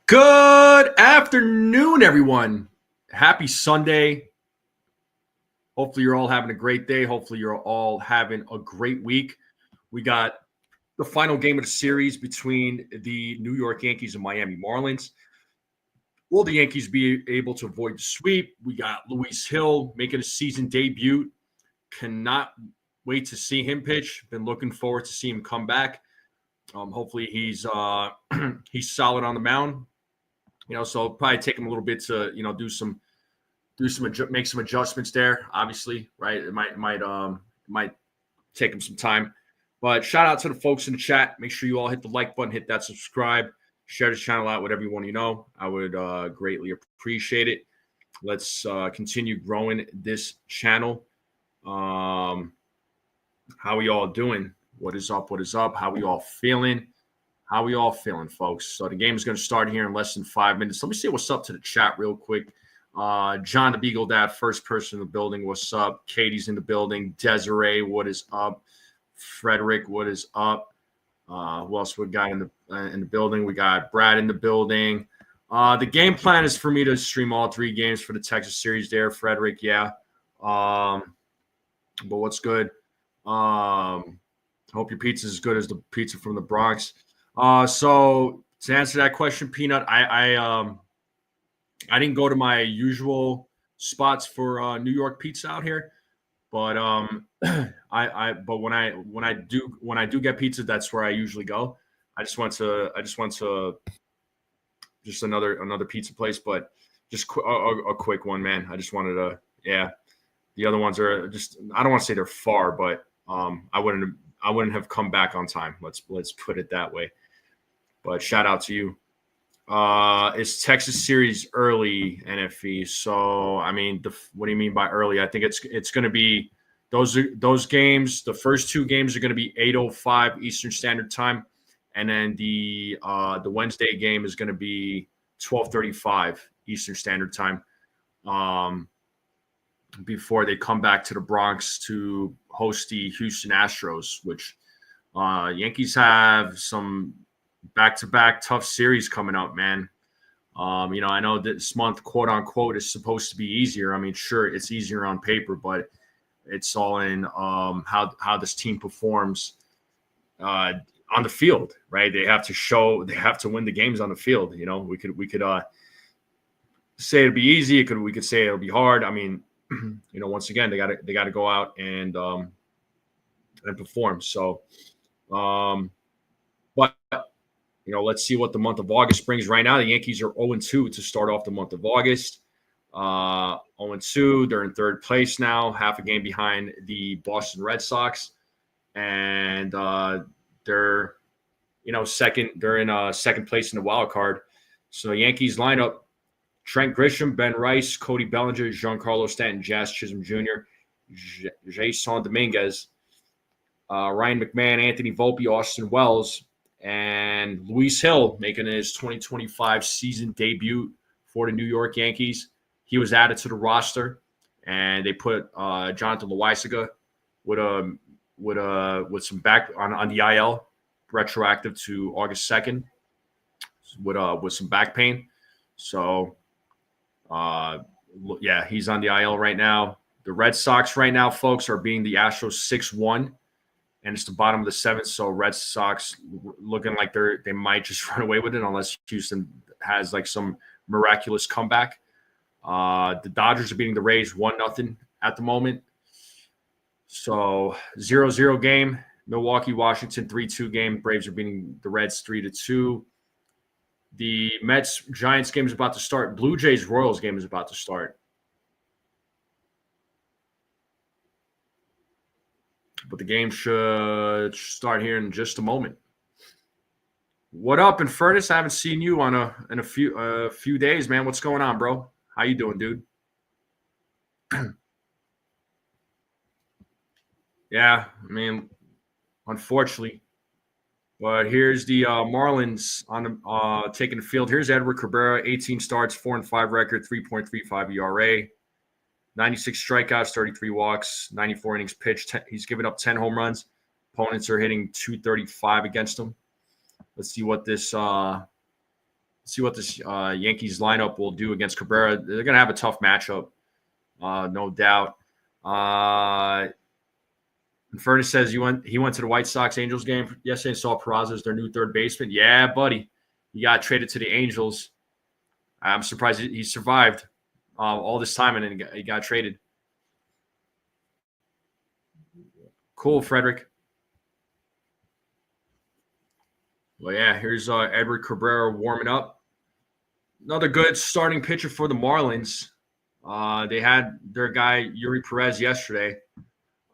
Good afternoon, everyone. Happy Sunday. Hopefully, you're all having a great day. Hopefully, you're all having a great week. We got the final game of the series between the New York Yankees and Miami Marlins. Will the Yankees be able to avoid the sweep? We got Luis Gil making a season debut. Cannot wait to see him pitch. Been looking forward to see him come back. Hopefully, he's he's solid on the mound. So it'll probably take him a little bit to make some adjustments there. Obviously, right? It might take him some time. But shout out to the folks in the chat. Make sure you all hit the like button, hit that subscribe, share the channel out with everyone you know. I would greatly appreciate it. Let's continue growing this channel. How are we all doing? What is up? What is up? How are we all feeling? How are we all feeling, folks? So the game is going to start here in less than 5 minutes. Let me see what's up to the chat real quick. John the Beagle Dad, first person in the building. What's up? Katie's in the building. Desiree, what is up? Frederick, what is up? Who else we got in the building? We got Brad in the building. The game plan is for me to stream all 3 games for the Texas series there, Frederick. Yeah. But what's good? Hope your pizza is as good as the pizza from the Bronx. So to answer that question, Peanut, I didn't go to my usual spots for New York pizza out here, but but when I do get pizza, that's where I usually go. I just went to just another pizza place, but just a quick one, man. I just wanted to, yeah. The other ones are just, I don't want to say they're far, but I wouldn't have come back on time. Let's put it that way. But shout out to you. It's Texas series early, NFE. So I mean, what do you mean by early? I think it's going to be those games. The first 2 games are going to be 8:05 Eastern Standard Time, and then the Wednesday game is going to be 12:35 Eastern Standard Time. Before they come back to the Bronx to host the Houston Astros, which Yankees have some back-to-back tough series coming up, man. I know this month, quote unquote, is supposed to be easier. I mean, sure, it's easier on paper, but it's all in how this team performs on the field, right? They have to win the games on the field. We could say it'd be easy. We could say it'll be hard. I mean, once again, they got to go out and perform. So, but let's see what the month of August brings. Right now, the Yankees are 0-2 to start off the month of August. 0-2. They're in 3rd place now, half a game behind the Boston Red Sox, and they're second. They're in second place in the wild card. So Yankees lineup: Trent Grisham, Ben Rice, Cody Bellinger, Giancarlo Stanton, Jazz Chisholm Jr., Jason Dominguez, Ryan McMahon, Anthony Volpe, Austin Wells, and Luis Gil making his 2025 season debut for the New York Yankees. He was added to the roster, and they put Jonathan Loaisiga with some back on the IL, retroactive to August 2nd, with some back pain. So, he's on the IL right now. The Red Sox right now, folks, are beating the Astros 6-1. And it's the bottom of the 7th, so Red Sox looking like they might just run away with it unless Houston has like some miraculous comeback. The Dodgers are beating the Rays 1-0 at the moment. So 0-0 game. Milwaukee, Washington 3-2 game. Braves are beating the Reds 3-2. The Mets-Giants game is about to start. Blue Jays-Royals game is about to start. But the game should start here in just a moment. What up, Infernus? I haven't seen you in a few days, man. What's going on, bro? How you doing, dude? Yeah, I mean, unfortunately. But here's the Marlins on the taking the field. Here's Edward Cabrera, 18 starts, 4-5 record, 3.35 ERA. 96 strikeouts, 33 walks, 94 innings pitched. He's given up 10 home runs. Opponents are hitting 235 against him. Let's see what this see what this Yankees lineup will do against Cabrera. They're going to have a tough matchup, no doubt. And Furnace says he went to the White Sox Angels game yesterday and saw Peraza as their new third baseman. Yeah, buddy. He got traded to the Angels. I'm surprised he survived all this time and then he got traded. Cool, Frederick. Well, yeah, here's Edward Cabrera warming up. Another good starting pitcher for the Marlins. They had their guy, Yuri Perez, yesterday.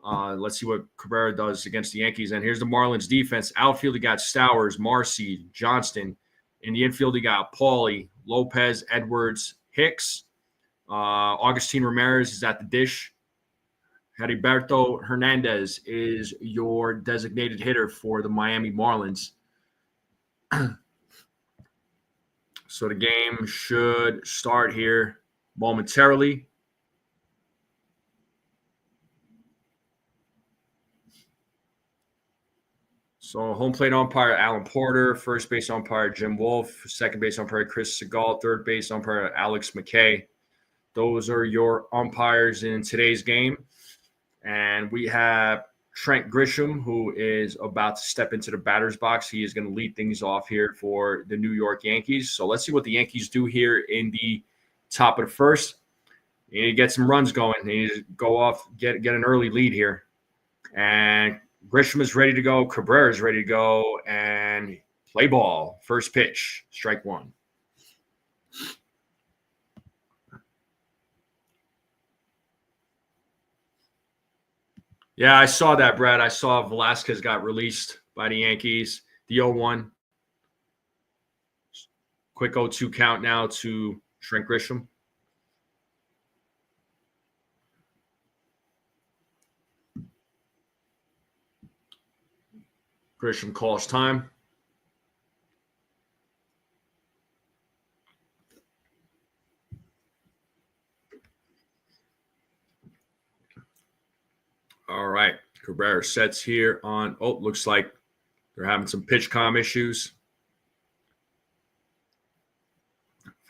Let's see what Cabrera does against the Yankees. And here's the Marlins defense. Outfield, you got Stowers, Marcy, Johnston. In the infield, you got Paulie, Lopez, Edwards, Hicks. Augustine Ramirez is at the dish. Heriberto Hernandez is your designated hitter for the Miami Marlins. So the game should start here momentarily. So home plate umpire Alan Porter, first base umpire Jim Wolf, second base umpire Chris Segal, third base umpire Alex McKay. Those are your umpires in today's game. And we have Trent Grisham, who is about to step into the batter's box. He is going to lead things off here for the New York Yankees. So let's see what the Yankees do here in the top of the first. They need to get some runs going. They need to go off, get an early lead here. And Grisham is ready to go. Cabrera is ready to go. And play ball. First pitch, strike one. Yeah, I saw that, Brad. I saw Velasquez got released by the Yankees. The 0-1. Quick 0-2 count now to Trent Grisham. Grisham calls time. All right. Cabrera sets here on. Oh, looks like they're having some pitch comm issues.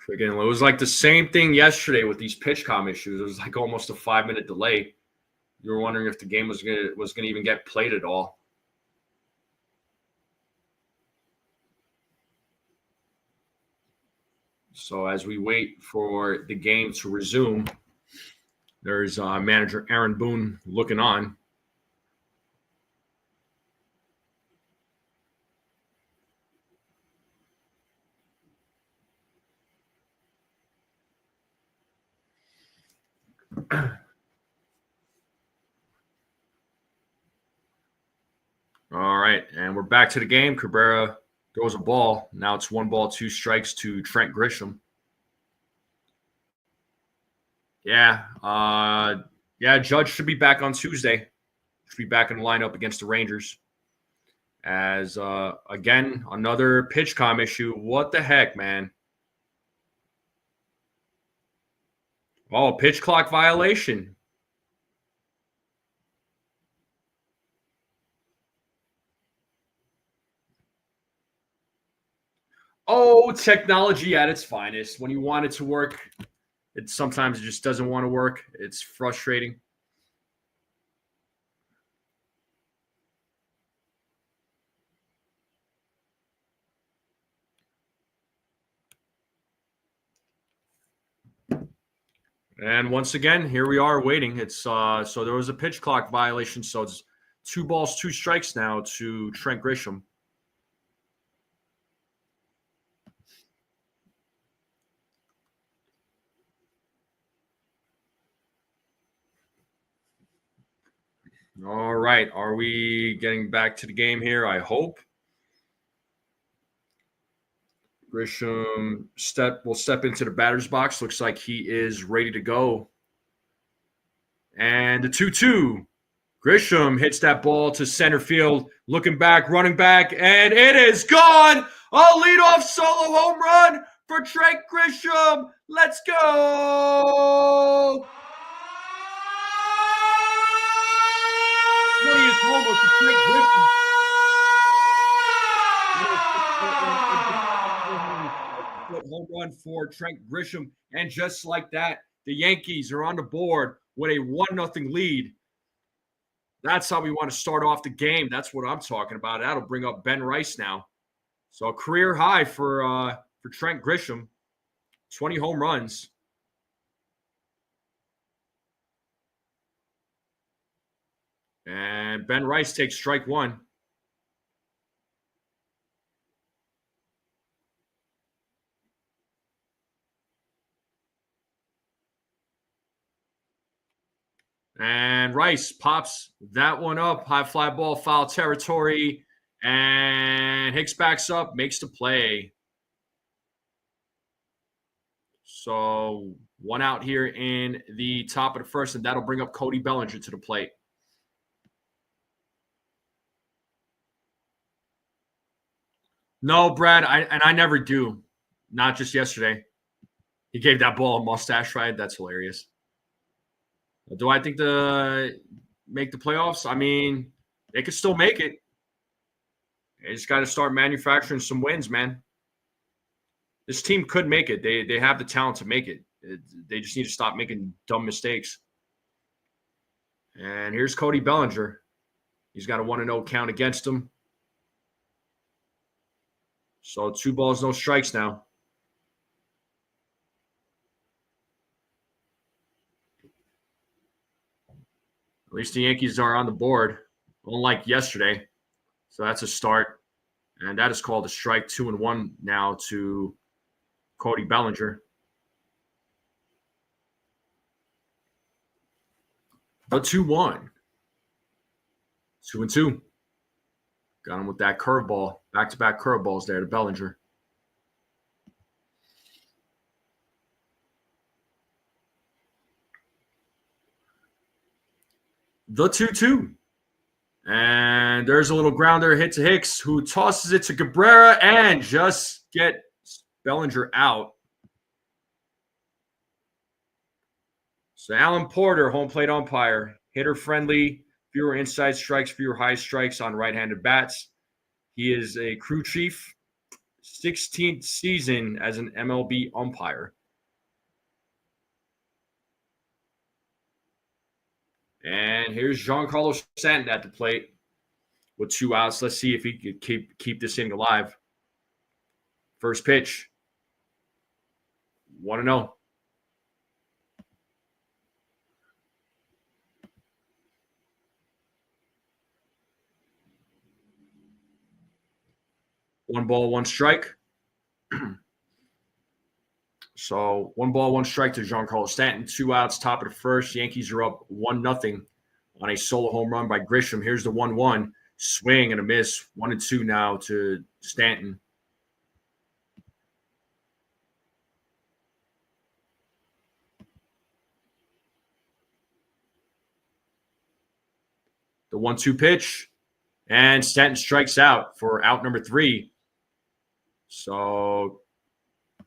Freaking, it was like the same thing yesterday with these pitch comm issues. It was like almost a 5-minute delay. You were wondering if the game was gonna even get played at all. So as we wait for the game to resume, there's manager Aaron Boone looking on. All right, and we're back to the game. Cabrera throws a ball. Now it's 1-2 strikes to Trent Grisham. Yeah, Judge should be back on Tuesday. Should be back in the lineup against the Rangers. As, again, another pitch comm issue. What the heck, man? Oh, pitch clock violation. Oh, technology at its finest. When you want it to work, sometimes it just doesn't want to work. It's frustrating. And once again, here we are waiting. It's so there was a pitch clock violation, so it's 2 strikes now to Trent Grisham. All right. Are we getting back to the game here? I hope. Grisham will step into the batter's box. Looks like he is ready to go. And the 2-2. Grisham hits that ball to center field, looking back, running back, and it is gone. A leadoff solo home run for Trent Grisham. Let's go. 20th homer for Trent Grisham. 6-foot home run for Trent Grisham. And just like that, the Yankees are on the board with a 1-0 lead. That's how we want to start off the game. That's what I'm talking about. That'll bring up Ben Rice now. So a career high for Trent Grisham, 20 home runs. And Ben Rice takes strike one. And Rice pops that one up. High fly ball, foul territory. And Hicks backs up, makes the play. So 1 out here in the top of the first, and that'll bring up Cody Bellinger to the plate. No, Brad, I never do. Not just yesterday. He gave that ball a mustache ride. That's hilarious. Do I think to make the playoffs? I mean, they could still make it. They just got to start manufacturing some wins, man. This team could make it. They have the talent to make it. They just need to stop making dumb mistakes. And here's Cody Bellinger. He's got a 1-0 count against him. So 2 balls, no strikes now. At least the Yankees are on the board, unlike yesterday. So that's a start. And that is called a strike. 2-1 now to Cody Bellinger. The 2-1. 2-2. Got him with that curveball. Back-to-back curveballs there to Bellinger. The 2-2. And there's a little grounder hit to Hicks, who tosses it to Cabrera and just gets Bellinger out. So Alan Porter, home plate umpire, hitter friendly, fewer inside strikes, fewer high strikes on right-handed bats. He is a crew chief, 16th season as an MLB umpire. And here's Giancarlo Stanton at the plate with 2 outs. Let's see if he could keep this inning alive. First pitch. 1-0. One ball, one strike. So 1 ball, 1 strike to Giancarlo Stanton. 2 outs, top of the first. Yankees are up 1-0 on a solo home run by Grisham. Here's the 1-1. Swing and a miss. 1-2 now to Stanton. The 1-2 pitch. And Stanton strikes out for out number 3. So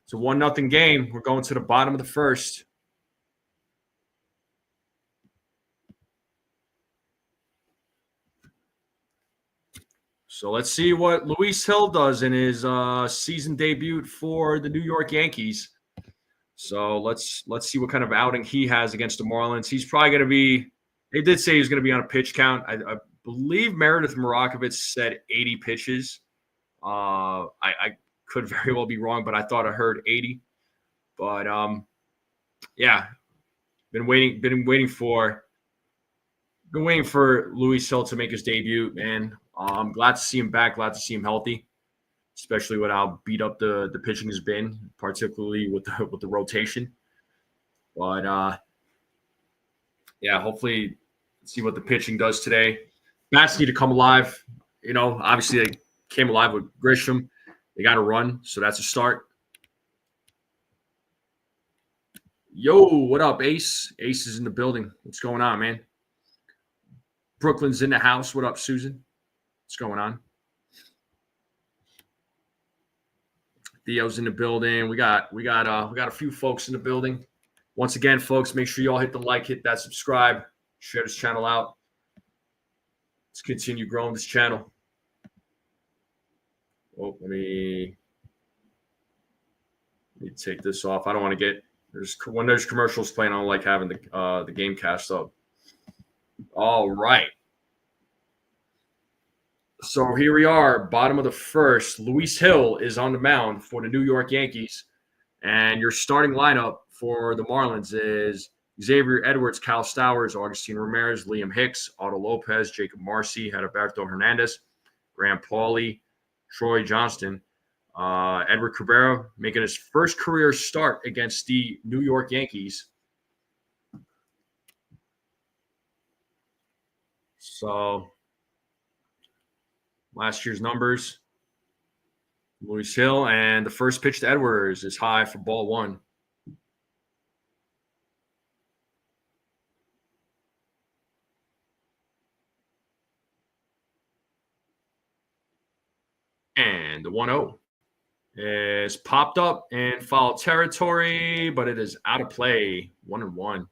it's a 1-0 game. We're going to the bottom of the first. So let's see what Luis Gil does in his season debut for the New York Yankees. So let's see what kind of outing he has against the Marlins. He's probably going to be – they did say he was going to be on a pitch count. I believe Meredith Marakovich said 80 pitches. I could very well be wrong, but I thought I heard 80. But yeah, been waiting for Luis Gil to make his debut, man. I'm glad to see him back. Glad to see him healthy, especially with how beat up the pitching has been, particularly with the rotation. But yeah, hopefully see what the pitching does today. Bats need to come alive. You know, obviously they came alive with Grisham. They got to run, so that's a start. Yo, what up, Ace? Ace is in the building. What's going on, man? Brooklyn's in the house. What up, Susan? What's going on? Theo's in the building. We got a few folks in the building. Once again, folks, make sure you all hit the like, hit that subscribe, share this channel out. Let's continue growing this channel. Oh, let me Let me take this off. I don't want to get when there's commercials playing. I don't like having the game cast up. All right. So here we are, bottom of the first. Luis Gil is on the mound for the New York Yankees. And your starting lineup for the Marlins is Xavier Edwards, Cal Stowers, Augustine Ramirez, Liam Hicks, Otto Lopez, Jacob Marcy, Heriberto Hernandez, Graham Pauley, Troy Johnston, Edward Cabrera making his first career start against the New York Yankees. So last year's numbers. Luis Gil, and the first pitch to Edwards is high for ball one. And the 1-0 is popped up in foul territory, but it is out of play. 1-1.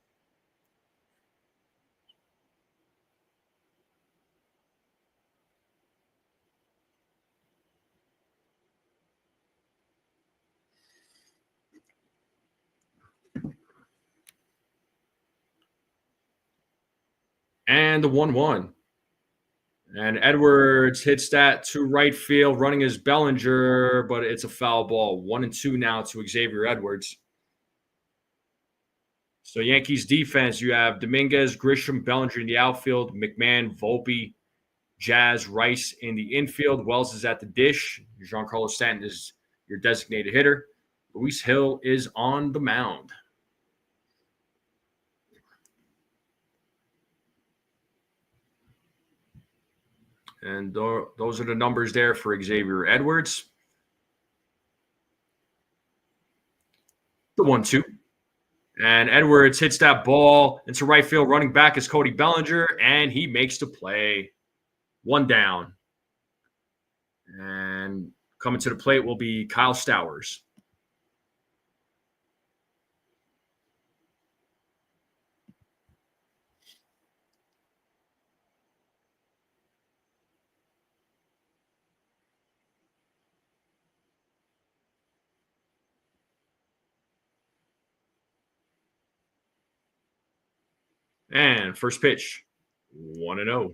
And the 1-1. And Edwards hits that to right field, running his Bellinger, but it's a foul ball. 1-2 now to Xavier Edwards. So Yankees defense, you have Dominguez, Grisham, Bellinger in the outfield, McMahon, Volpe, Jazz, Rice in the infield. Wells is at the dish. Giancarlo Stanton is your designated hitter. Luis Gil is on the mound. And those are the numbers there for Xavier Edwards. The 1-2. And Edwards hits that ball into right field. Running back is Cody Bellinger, and he makes the play. One down. And coming to the plate will be Kyle Stowers. And first pitch, 1-0.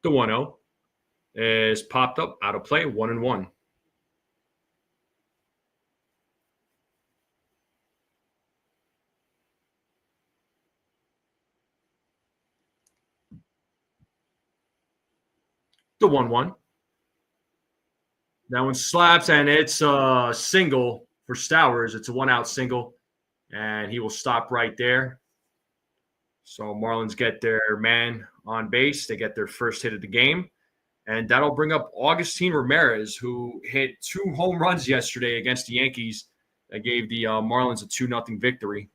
The 1-0 is popped up, out of play, 1-1. The 1-1. That one slaps, and it's a single for Stowers. It's a one-out single, and he will stop right there. So Marlins get their man on base. They get their first hit of the game. And that'll bring up Augustine Ramirez, who hit 2 home runs yesterday against the Yankees that gave the Marlins a 2-0 victory.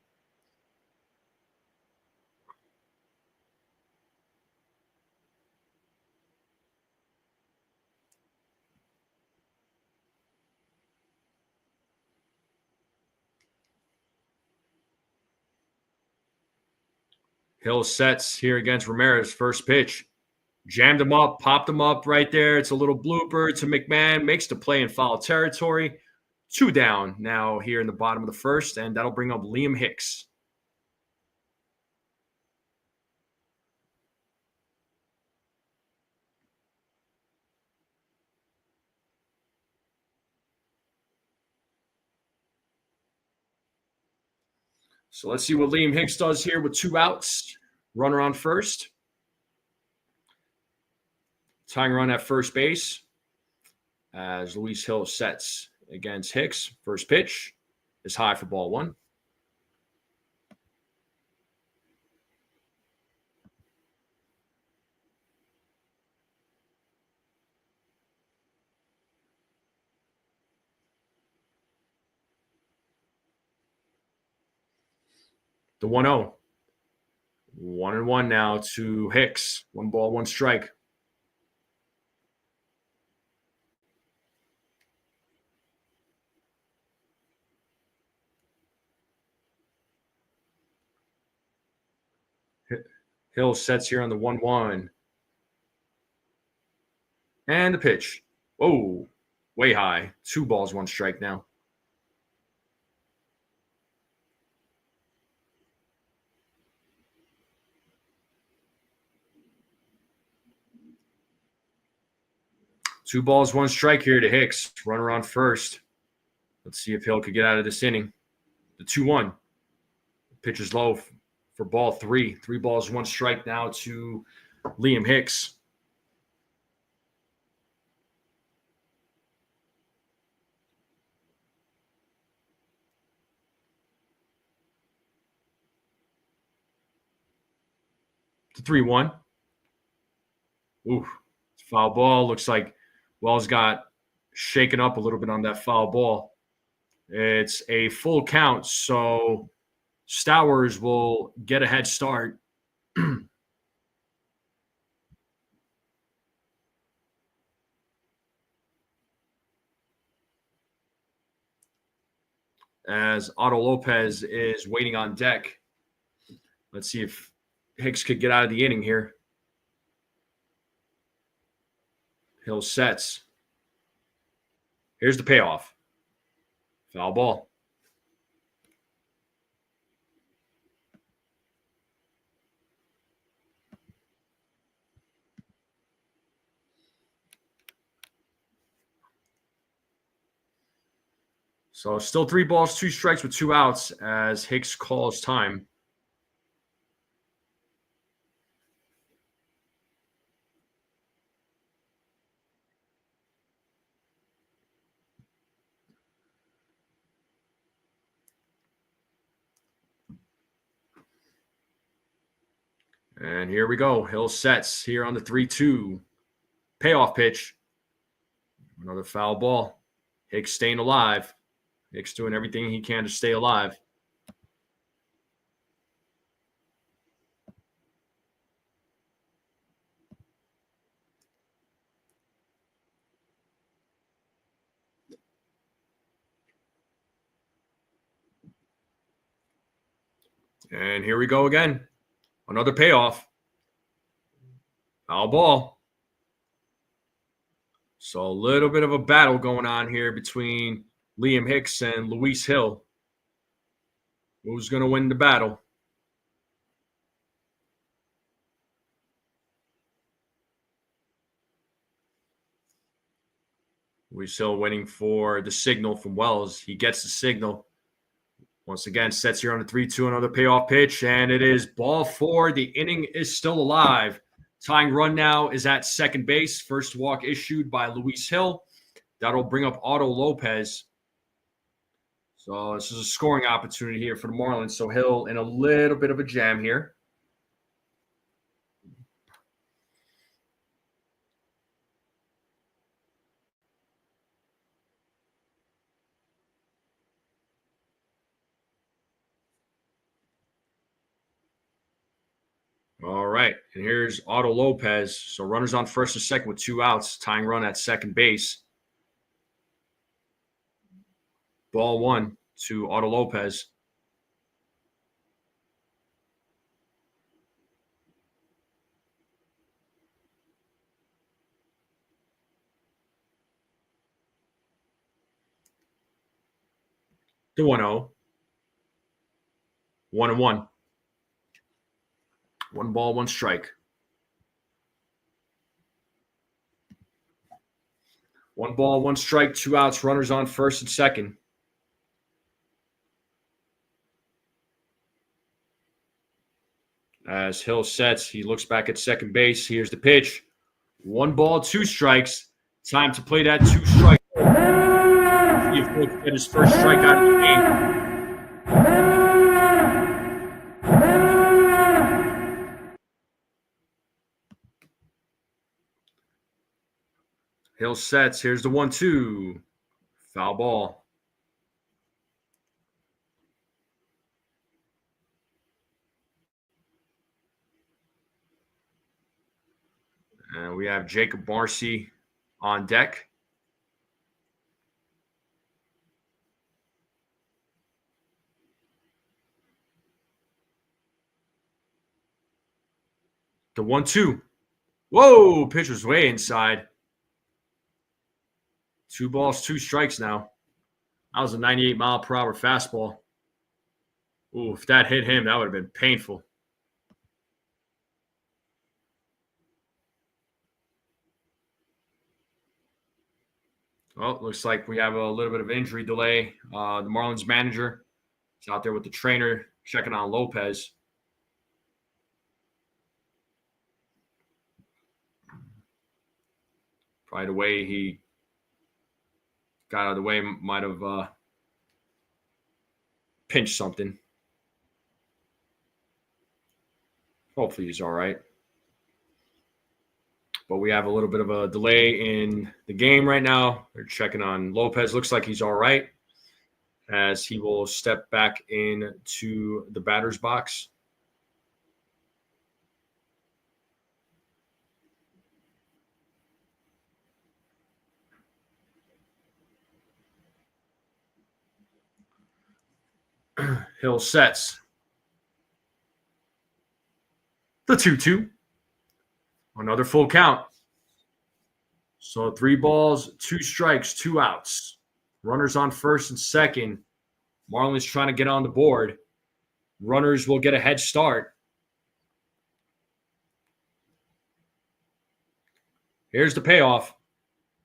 Hill sets here against Ramirez. First pitch. Jammed him up, popped him up right there. It's a little blooper to McMahon. Makes the play in foul territory. 2 down now here in the bottom of the first, and that'll bring up Liam Hicks. So let's see what Liam Hicks does here with 2 outs. Runner on first. Tying run at first base as Luis Gil sets against Hicks. First pitch is high for ball 1. The 1-0. 1-1 now to Hicks. 1 ball, 1 strike. Hill sets here on the 1-1. And the pitch. Whoa, way high. 2 balls, 1 strike now. Two balls, 1 strike here to Hicks. Runner on first. Let's see if Hill could get out of this inning. The 2-1. Pitch is low for ball 3. 3 balls, 1 strike now to Liam Hicks. The 3-1. Ooh, foul ball. Looks like Wells got shaken up a little bit on that foul ball. It's a full count, so Stowers will get a head start. As Otto Lopez is waiting on deck. Let's see if Hicks could get out of the inning here. Hill sets. Here's the payoff. Foul ball. So still 3 balls, 2 strikes with 2 outs as Hicks calls time. And here we go. Hill sets here on the 3-2. Payoff pitch. Another foul ball. Hicks staying alive. Hicks doing everything he can to stay alive. And here we go again. Another payoff. Foul ball. So a little bit of a battle going on here between Liam Hicks and Luis Gil. Who's going to win the battle? Luis Gil waiting for the signal from Wells. He gets the signal. Once again, sets here on the 3-2, another payoff pitch, and it is ball 4. The inning is still alive. Tying run now is at second base. First walk issued by Luis Gil. That'll bring up Otto Lopez. So this is a scoring opportunity here for the Marlins. So Gil in a little bit of a jam here. All right, and here's Otto Lopez. So runners on first and second with 2 outs. Tying run at second base. Ball 1 to Otto Lopez. The 1-0. 1-1. 1 ball, 1 strike. 1 ball, 1 strike, 2 outs, runners on first and second. As Gil sets, he looks back at second base. Here's the pitch. 1 ball, 2 strikes. Time to play that 2 strike. See if Gil can get his first strikeout of the game. Gil sets. Here's the 1-2. Foul ball. And we have Jacob Marcy on deck. The 1-2. Whoa, pitch was way inside. 2 balls, 2 strikes now. That was a 98-mile-per-hour fastball. Ooh, if that hit him, that would have been painful. Well, looks like we have a little bit of injury delay. The Marlins manager is out there with the trainer checking on Lopez. Probably the way he got out of the way might have pinched something. Hopefully he's all right. But we have a little bit of a delay in the game right now. They're checking on Lopez. Looks like he's all right as he will step back into the batter's box. Hill sets. The 2-2. Another full count. So 3 balls, 2 strikes, 2 outs. Runners on first and second. Marlins trying to get on the board. Runners will get a head start. Here's the payoff.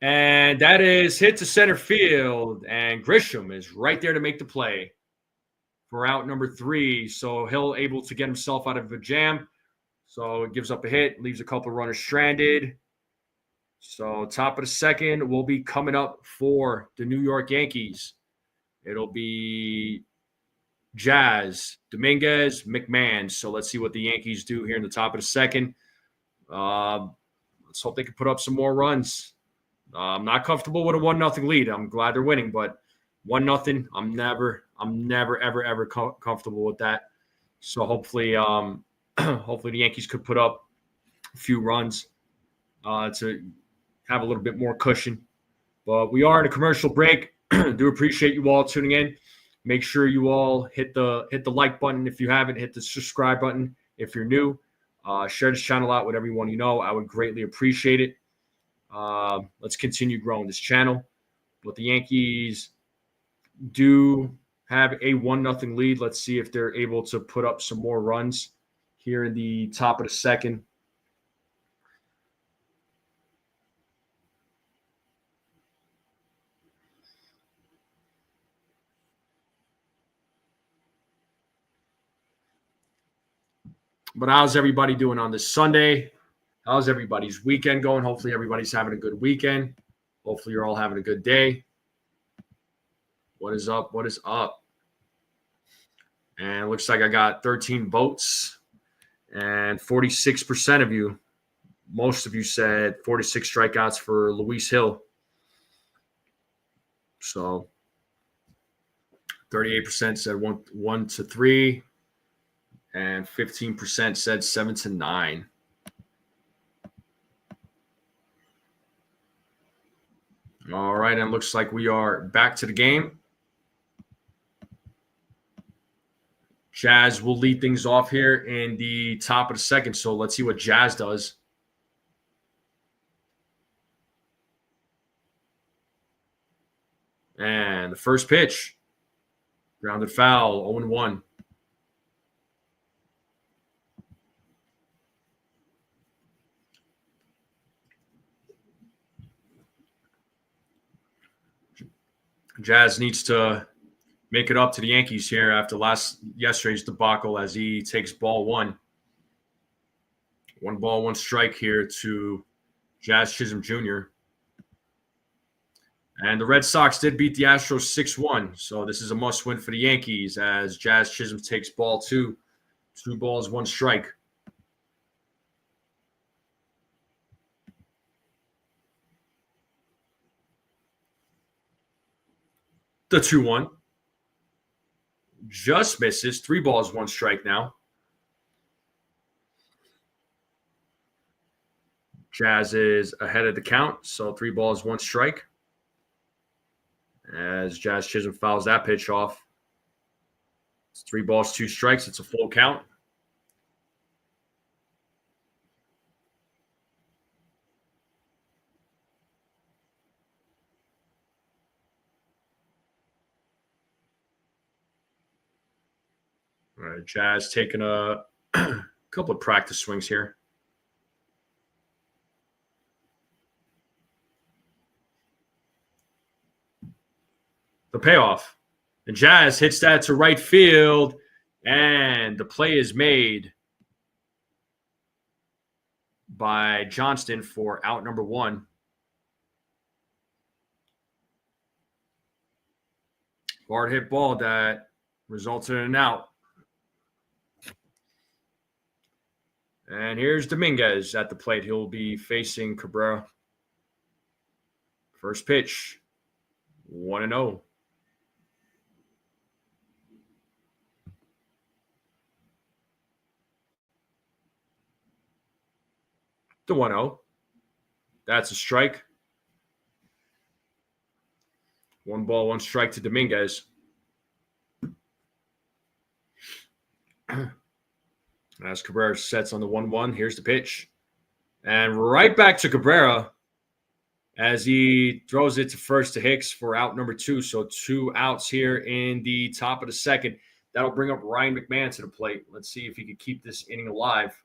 And that is hit to center field. And Grisham is right there to make the play for out number 3. So Hill able to get himself out of a jam. So it gives up a hit, leaves a couple of runners stranded. So top of the second will be coming up for the New York Yankees. It'll be Jazz, Dominguez, McMahon. So let's see what the Yankees do here in the top of the second. Let's hope they can put up some more runs. I'm not comfortable with a 1-0 lead. I'm glad they're winning, but 1-0, I'm never, ever comfortable with that. So hopefully the Yankees could put up a few runs to have a little bit more cushion. But we are in a commercial break. Do appreciate you all tuning in. Make sure you all hit the like button if you haven't. Hit the subscribe button if you're new. Share this channel out with everyone you know. I would greatly appreciate it. Let's continue growing this channel. But the Yankees do have a 1-0 lead. Let's see if they're able to put up some more runs here in the top of the second. But how's everybody doing on this Sunday? How's everybody's weekend going? Hopefully everybody's having a good weekend. Hopefully you're all having a good day. What is up? What is up? And it looks like I got 13 votes. And 46% of you, most of you said 46 strikeouts for Luis Gil. So 38% said 1 to 3. And 15% said 7 to 9. All right, and it looks like we are back to the game. Jazz will lead things off here in the top of the second. So let's see what Jazz does. And the first pitch, grounded foul, 0-1. Jazz needs to make it up to the Yankees here after yesterday's debacle as he takes ball 1. 1 ball, 1 strike here to Jazz Chisholm Jr. And the Red Sox did beat the Astros 6-1. So this is a must-win for the Yankees as Jazz Chisholm takes ball 2. 2 balls, 1 strike. The 2-1. Just misses. 3 balls, 1 strike now. Jazz is ahead of the count, so 3 balls, 1 strike. As Jazz Chisholm fouls that pitch off. It's 3 balls, 2 strikes. It's a full count. Jazz taking a couple of practice swings here. The payoff. The Jazz hits that to right field, and the play is made by Johnston for out number 1. Hard hit ball that resulted in an out. And here's Dominguez at the plate. He'll be facing Cabrera. First pitch, 1-0. The 1-0. That's a strike. 1 ball, 1 strike to Dominguez. As Cabrera sets on the 1-1, here's the pitch. And right back to Cabrera as he throws it to first to Hicks for out number 2. So 2 outs here in the top of the second. That'll bring up Ryan McMahon to the plate. Let's see if he can keep this inning alive.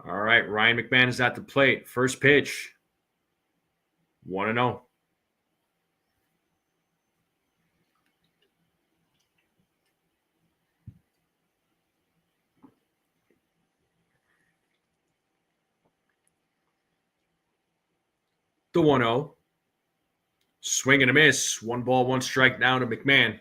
All right, Ryan McMahon is at the plate. First pitch, 1-0. The 1-0. Swing and a miss. 1 ball, 1 strike down to McMahon.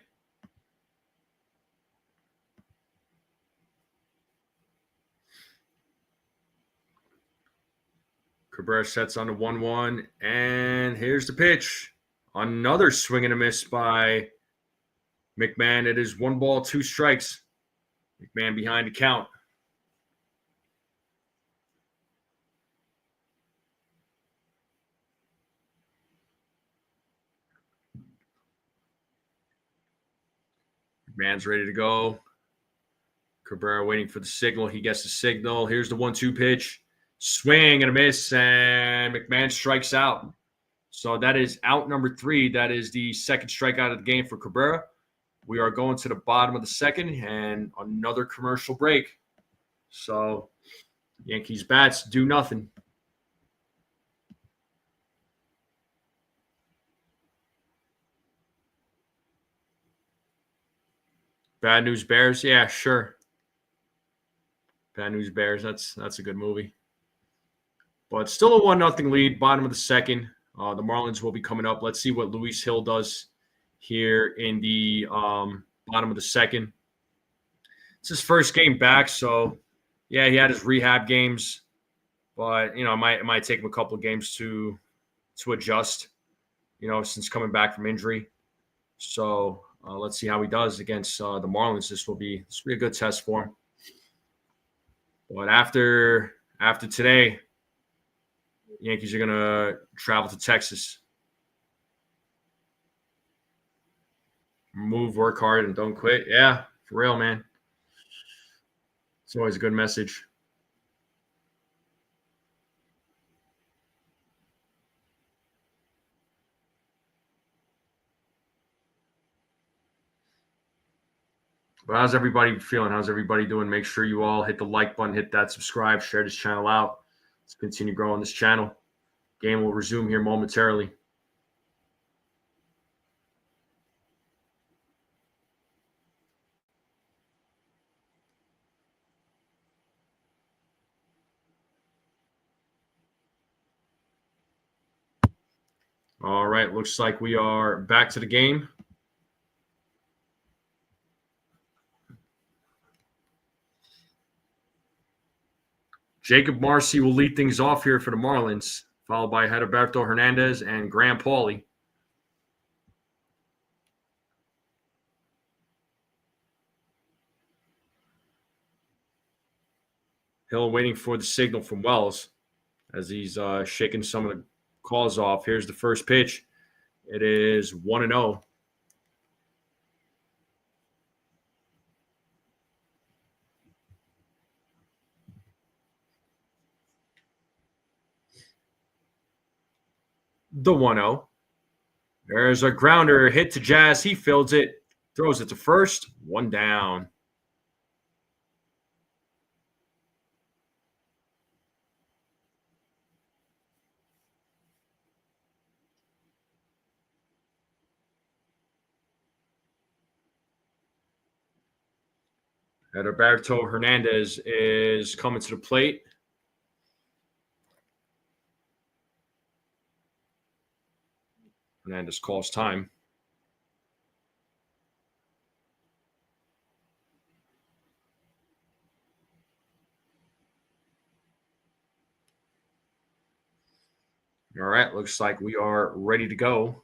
Cabrera sets on the 1-1, and here's the pitch. Another swing and a miss by McMahon. It is 1 ball, 2 strikes. McMahon behind the count. McMahon's ready to go. Cabrera waiting for the signal. He gets the signal. Here's the 1-2 pitch. Swing and a miss, and McMahon strikes out. So that is out number 3. That is the second strikeout of the game for Cabrera. We are going to the bottom of the second and another commercial break. So Yankees bats do nothing. Bad News Bears? Yeah, sure. Bad News Bears, that's a good movie. But still a 1-0 lead, bottom of the second. The Marlins will be coming up. Let's see what Luis Gil does here in the bottom of the second. It's his first game back, so yeah, he had his rehab games, but it might take him a couple of games to adjust, since coming back from injury. So let's see how he does against the Marlins. This will be a good test for him. But after today, Yankees are going to travel to Texas. Move, work hard, and don't quit. Yeah, for real, man. It's always a good message. But how's everybody feeling? How's everybody doing? Make sure you all hit the like button, hit that subscribe, share this channel out. Let's continue growing this channel. Game will resume here momentarily. All right, looks like we are back to the game. Jacob Marcy will lead things off here for the Marlins, followed by Heriberto Hernandez and Graham Pauley. Hill waiting for the signal from Wells as he's shaking some of the calls off. Here's the first pitch. It is 1-0. The 1-0. There's a grounder hit to Jazz. He fields it, throws it to first. 1 down. Edberto Hernandez is coming to the plate. Hernandez calls time. All right, looks like we are ready to go.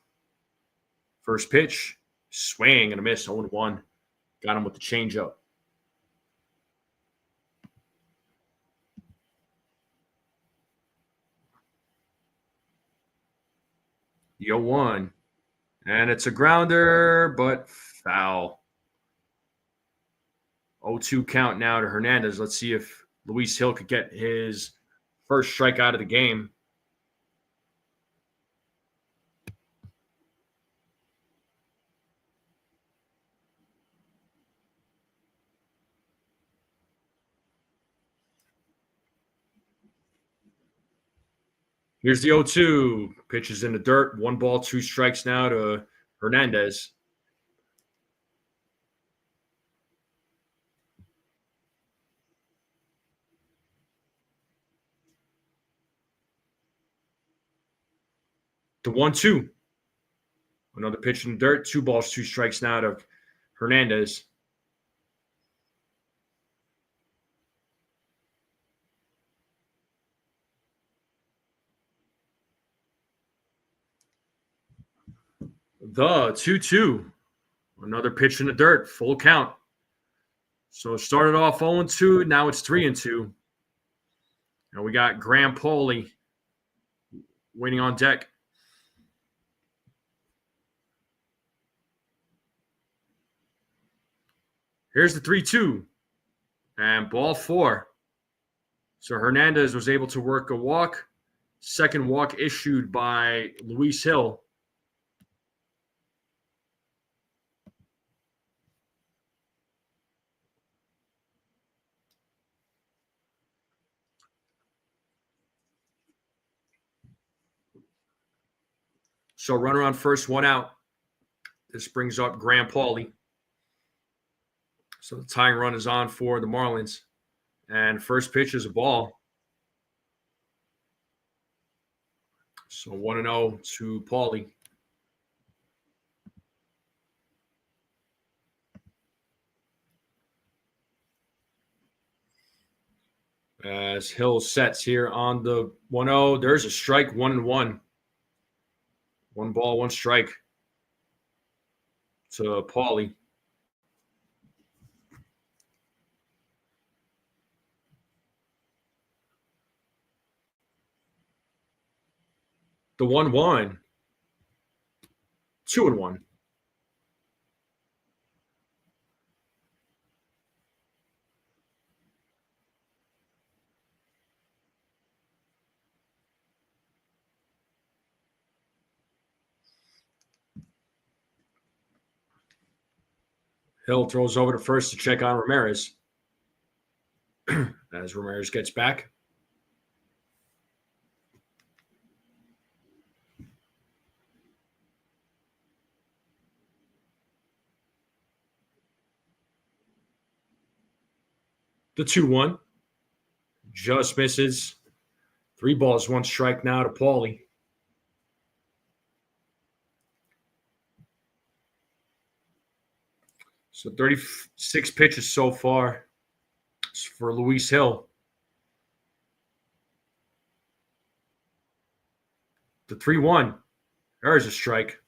First pitch, swing and a miss, 0-1. Got him with the changeup. The 0-1. And it's a grounder, but foul. 0-2 count now to Hernandez. Let's see if Luis Gil could get his first strikeout of the game. Here's the 0-2. Pitches in the dirt. 1 ball, 2 strikes now to Hernandez. The 1-2. Another pitch in the dirt. 2 balls, 2 strikes now to Hernandez. The 2-2. Another pitch in the dirt. Full count. So it started off 0-2. Now it's 3-2. And we got Graham Pauly waiting on deck. Here's the 3-2. And ball 4. So Hernandez was able to work a walk. Second walk issued by Luis Gil. So runner on first, 1 out. This brings up Graham Pauly. So the tying run is on for the Marlins. And first pitch is a ball. So 1-0 to Pauly. As Hill sets here on the 1-0, there's a strike, 1-1. 1 ball, 1 strike to Pauly. The 1-1. 2-1. Hill throws over to first to check on Ramirez. As Ramirez gets back. The 2-1. Just misses. 3 balls, 1 strike now to Pauly. So 36 pitches so far for Luis Gil. The 3-1. There's a strike.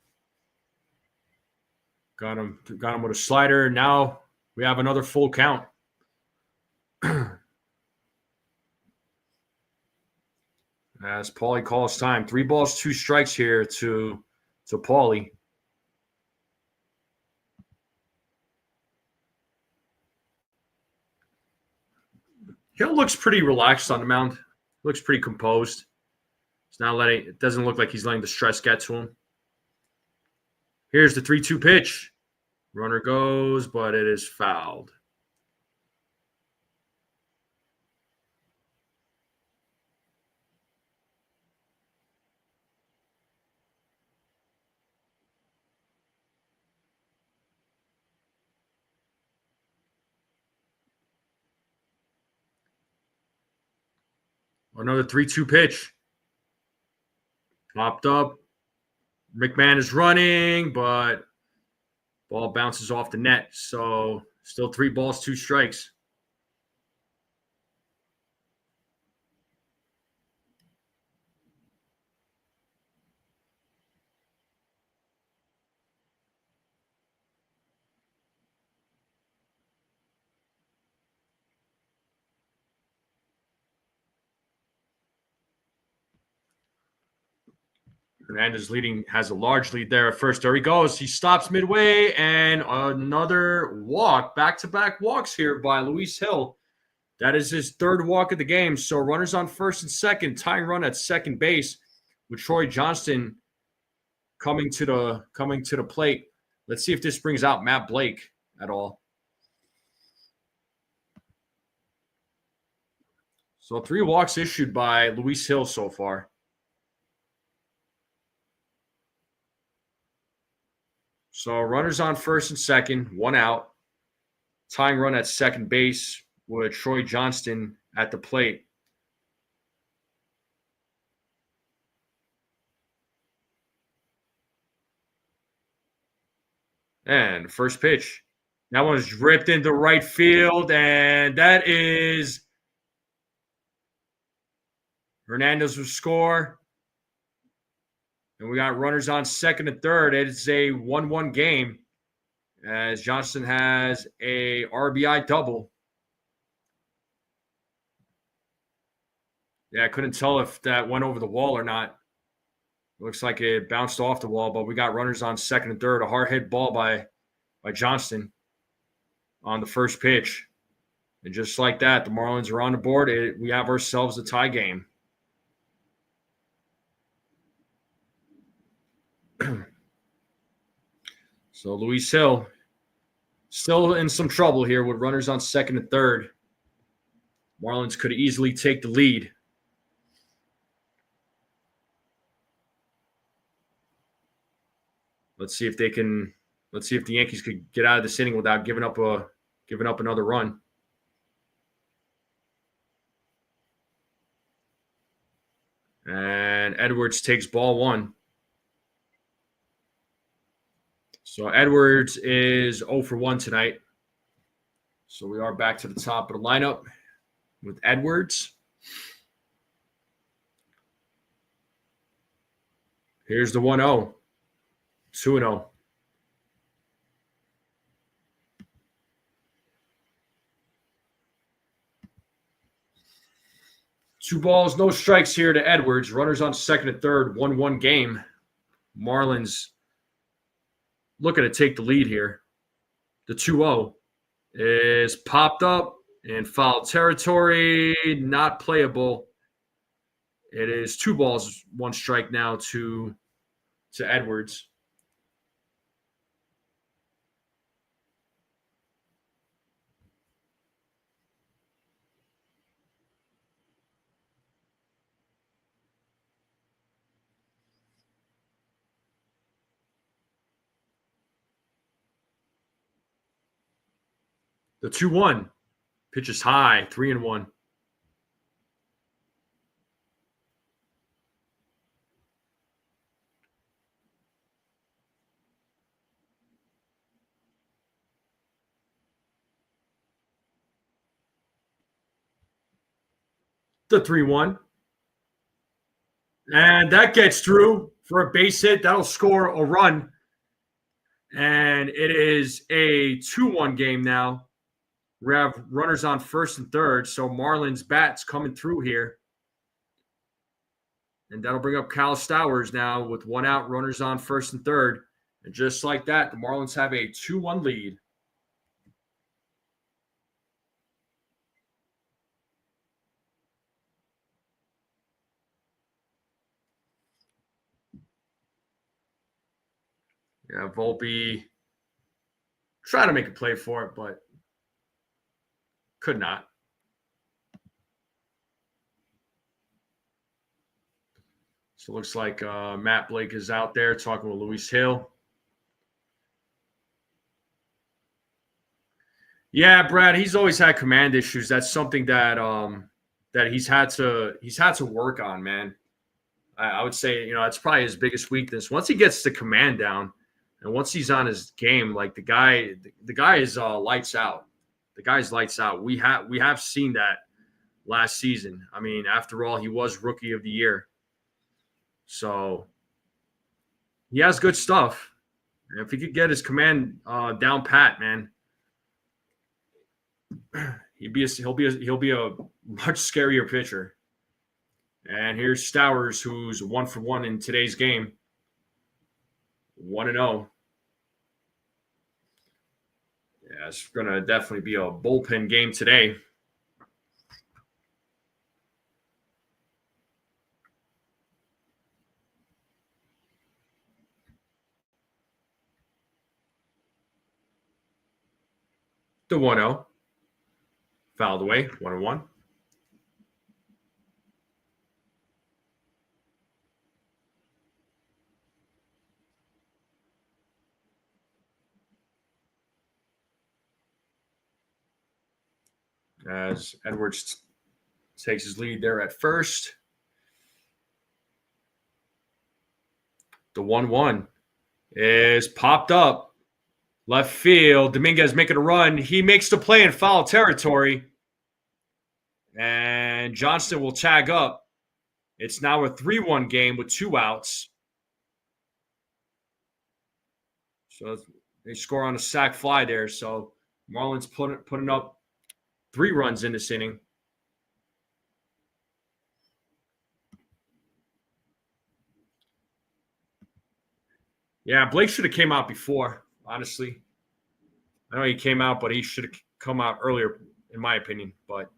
Got him with a slider. Now we have another full count. as Paulie calls time. 3 balls, 2 strikes here to Paulie. Hill looks pretty relaxed on the mound. Looks pretty composed. It's not letting. It doesn't look like he's letting the stress get to him. Here's the 3-2 pitch. Runner goes, but it is fouled. Another 3-2 pitch. Popped up. McMahon is running, but ball bounces off the net. So still 3 balls, 2 strikes. Hernandez has a large lead there at first. There he goes. He stops midway, and another walk. Back-to-back walks here by Luis Gil. That is his 3rd walk of the game. So runners on first and second, tying run at second base with Troy Johnston coming to the plate. Let's see if this brings out Matt Blake at all. So 3 walks issued by Luis Gil so far. So runners on first and second, 1 out. Tying run at second base with Troy Johnston at the plate. And first pitch. That one's ripped into right field, and that is Hernandez will score. And we got runners on second and third. It's a 1-1 game as Johnston has a RBI double. Yeah, I couldn't tell if that went over the wall or not. Looks like it bounced off the wall, but we got runners on second and third. A hard hit ball by Johnston on the first pitch. And just like that, the Marlins are on the board. We have ourselves a tie game. So Luis Gil still in some trouble here with runners on second and third. Marlins could easily take the lead. Let's see if the Yankees could get out of this inning without giving up another run. And Edwards takes ball 1. So Edwards is 0 for 1 tonight. So we are back to the top of the lineup with Edwards. Here's the 1-0. 2-0. Two balls, no strikes here to Edwards. Runners on second and third, 1-1 game. Marlins looking to take the lead here. The 2-0 is popped up in foul territory, not playable. It is 2 balls, 1 strike now to Edwards. The 2-1 pitch is high, 3-1. The 3-1. And that gets through for a base hit. That'll score a run. And it is a 2-1 game now. We have runners on first and third. So Marlins bats coming through here. And that'll bring up Kyle Stowers now with 1 out, runners on first and third. And just like that, the Marlins have a 2-1 lead. Yeah, Volpe tried to make a play for it, but could not. So it looks like Matt Blake is out there talking with Luis Gil. Yeah, Brad, he's always had command issues. That's something that that he's had to work on, man. I would say, it's probably his biggest weakness. Once he gets the command down, and once he's on his game, like the guy is lights out. The guy's lights out. We have seen that last season. I mean, after all, he was rookie of the year, so he has good stuff. And if he could get his command down pat, man, he'll be a much scarier pitcher. And here's Stowers, who's 1 for 1 in today's game, 1-0. Yeah, it's gonna definitely be a bullpen game today. The 1-0. Fouled away, 1-1. As Edwards takes his lead there at first. The 1-1 is popped up. Left field. Dominguez making a run. He makes the play in foul territory. And Johnston will tag up. It's now a 3-1 game with 2 outs. So they score on a sac fly there. So Marlins putting up 3 runs in this inning. Yeah, Blake should have came out before, honestly. I know he came out, but he should have come out earlier, in my opinion. But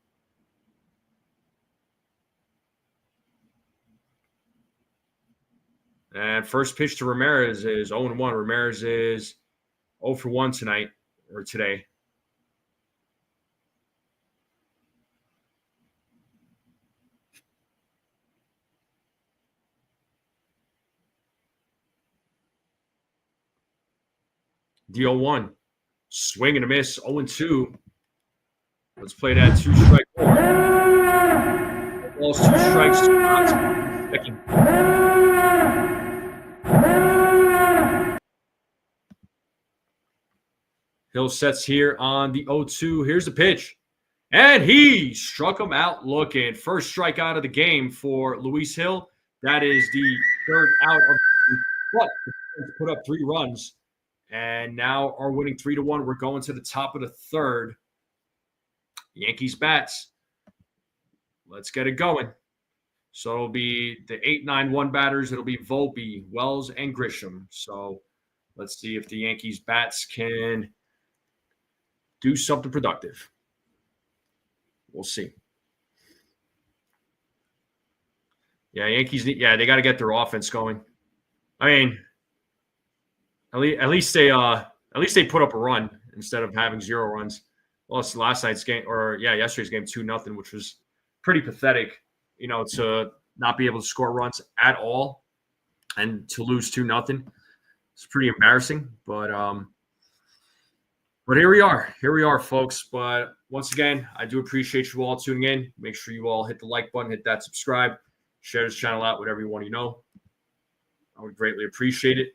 and first pitch to Ramirez is 0-1. Ramirez is 0 for 1 tonight or today. The 0-1. Swing and a miss. 0-2. Let's play that 2-strike ball. Balls, 2 strikes, 2 outs. Hill sets here on the 0-2. Here's the pitch. And he struck him out looking. First strikeout of the game for Luis Gil. That is the 3rd out of the but put up 3 runs. And now are winning 3-1. We're going to the top of the 3rd. Yankees bats. Let's get it going. So it'll be the 8-9-1 batters. It'll be Volpe, Wells, and Grisham. So let's see if the Yankees bats can do something productive. We'll see. Yeah, Yankees. Yeah, they got to get their offense going. I mean, at least they put up a run instead of having 0 runs. Well, it's last night's game, or yesterday's game 2-0, which was pretty pathetic. To not be able to score runs at all and to lose 2-0. It's pretty embarrassing, but here we are, folks. But once again, I do appreciate you all tuning in. Make sure you all hit the like button, hit that subscribe, share this channel out with everyone you know. I would greatly appreciate it.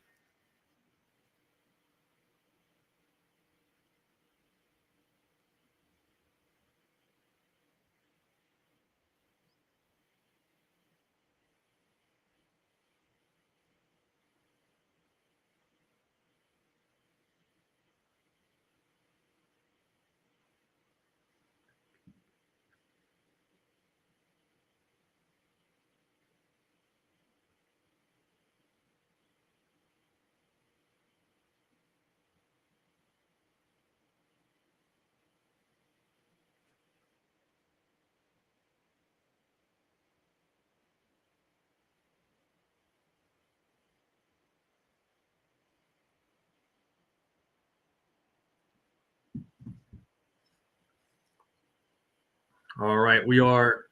All right, we are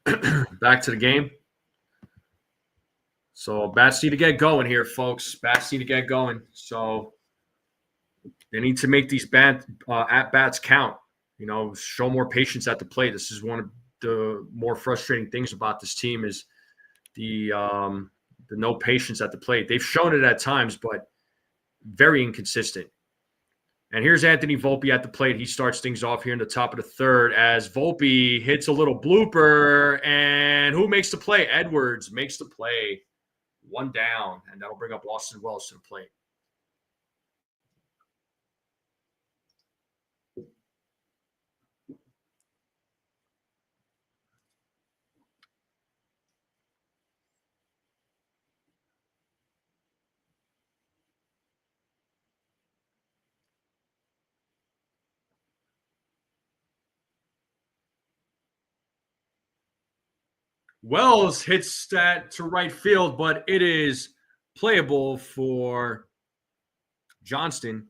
back to the game. So bats need to get going here, folks. Bats need to get going. So they need to make these at bats count. You know, show more patience at the plate. This is one of the more frustrating things about this team is the no patience at the plate. They've shown it at times, but very inconsistent. And here's Anthony Volpe at the plate. He starts things off here in the top of the third as Volpe hits a little blooper. And who makes the play? Edwards makes the play. One down, and that'll bring up Austin Wells to the plate. Wells hits that to right field, but it is playable for Johnston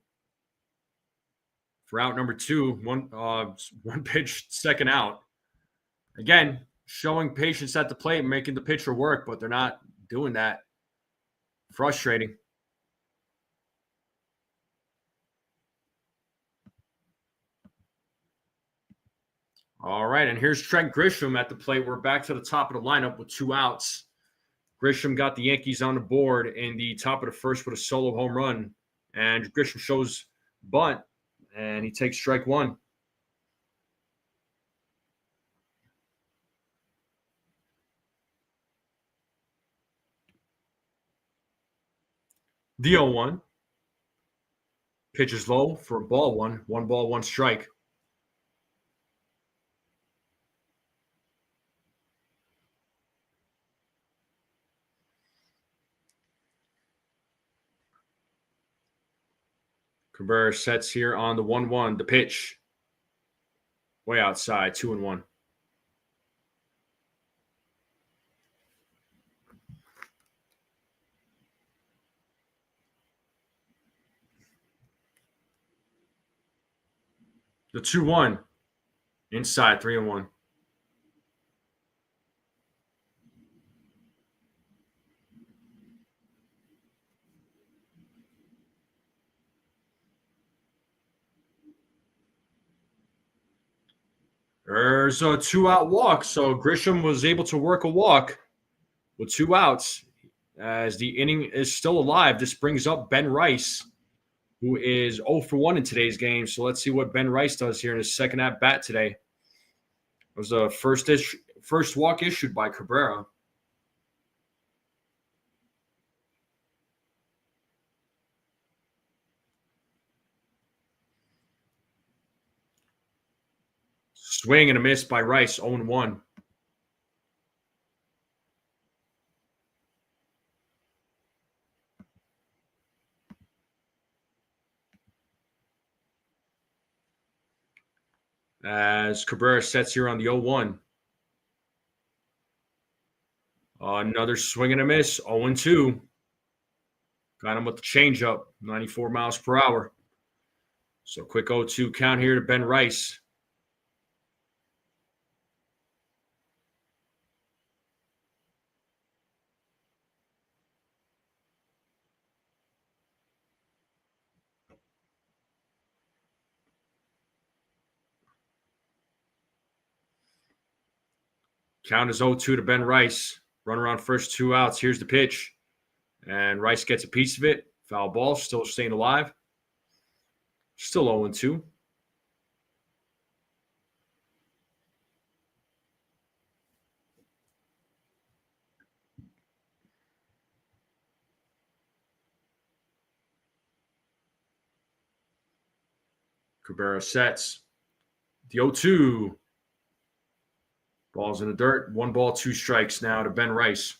for out number 2. One pitch, second out. Again, showing patience at the plate, making the pitcher work, but they're not doing that. Frustrating. All right, and here's Trent Grisham at the plate. We're back to the top of the lineup with 2 outs. Grisham got the Yankees on the board in the top of the first with a solo home run. And Grisham shows bunt, and he takes strike 1. The 0-1. Pitches low for ball 1. 1 ball, 1 strike. Cabrera sets here on the 1-1. The pitch. Way outside, 2-1. The 2-1. Inside, 3-1. There's a 2-out walk. So Grisham was able to work a walk with 2 outs. As the inning is still alive, this brings up Ben Rice, who is 0 for 1 in today's game. So let's see what Ben Rice does here in his second at bat today. It was the first walk issued by Cabrera. Swing and a miss by Rice, 0-1. As Cabrera sets here on the 0-1. Another swing and a miss, 0-2. Got him with the changeup, 94 miles per hour. So quick 0-2 count here to Ben Rice. Count is 0-2 to Ben Rice. Runner on first, 2 outs. Here's the pitch. And Rice gets a piece of it. Foul ball, still staying alive. Still 0-2. Cabrera sets. The 0-2. Ball's in the dirt. 1 ball, 2 strikes now to Ben Rice.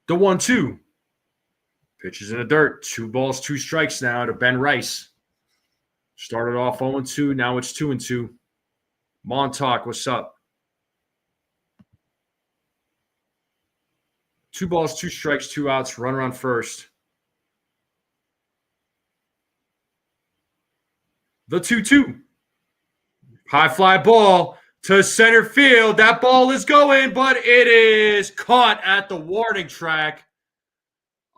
The 1-2. Pitches in the dirt. 2 balls, 2 strikes now to Ben Rice. Started off 0-2. Now it's 2-2. Montauk, what's up? 2 balls, 2 strikes, 2 outs. Runner on first. The 2-2. High fly ball to center field. That ball is going, but it is caught at the warning track.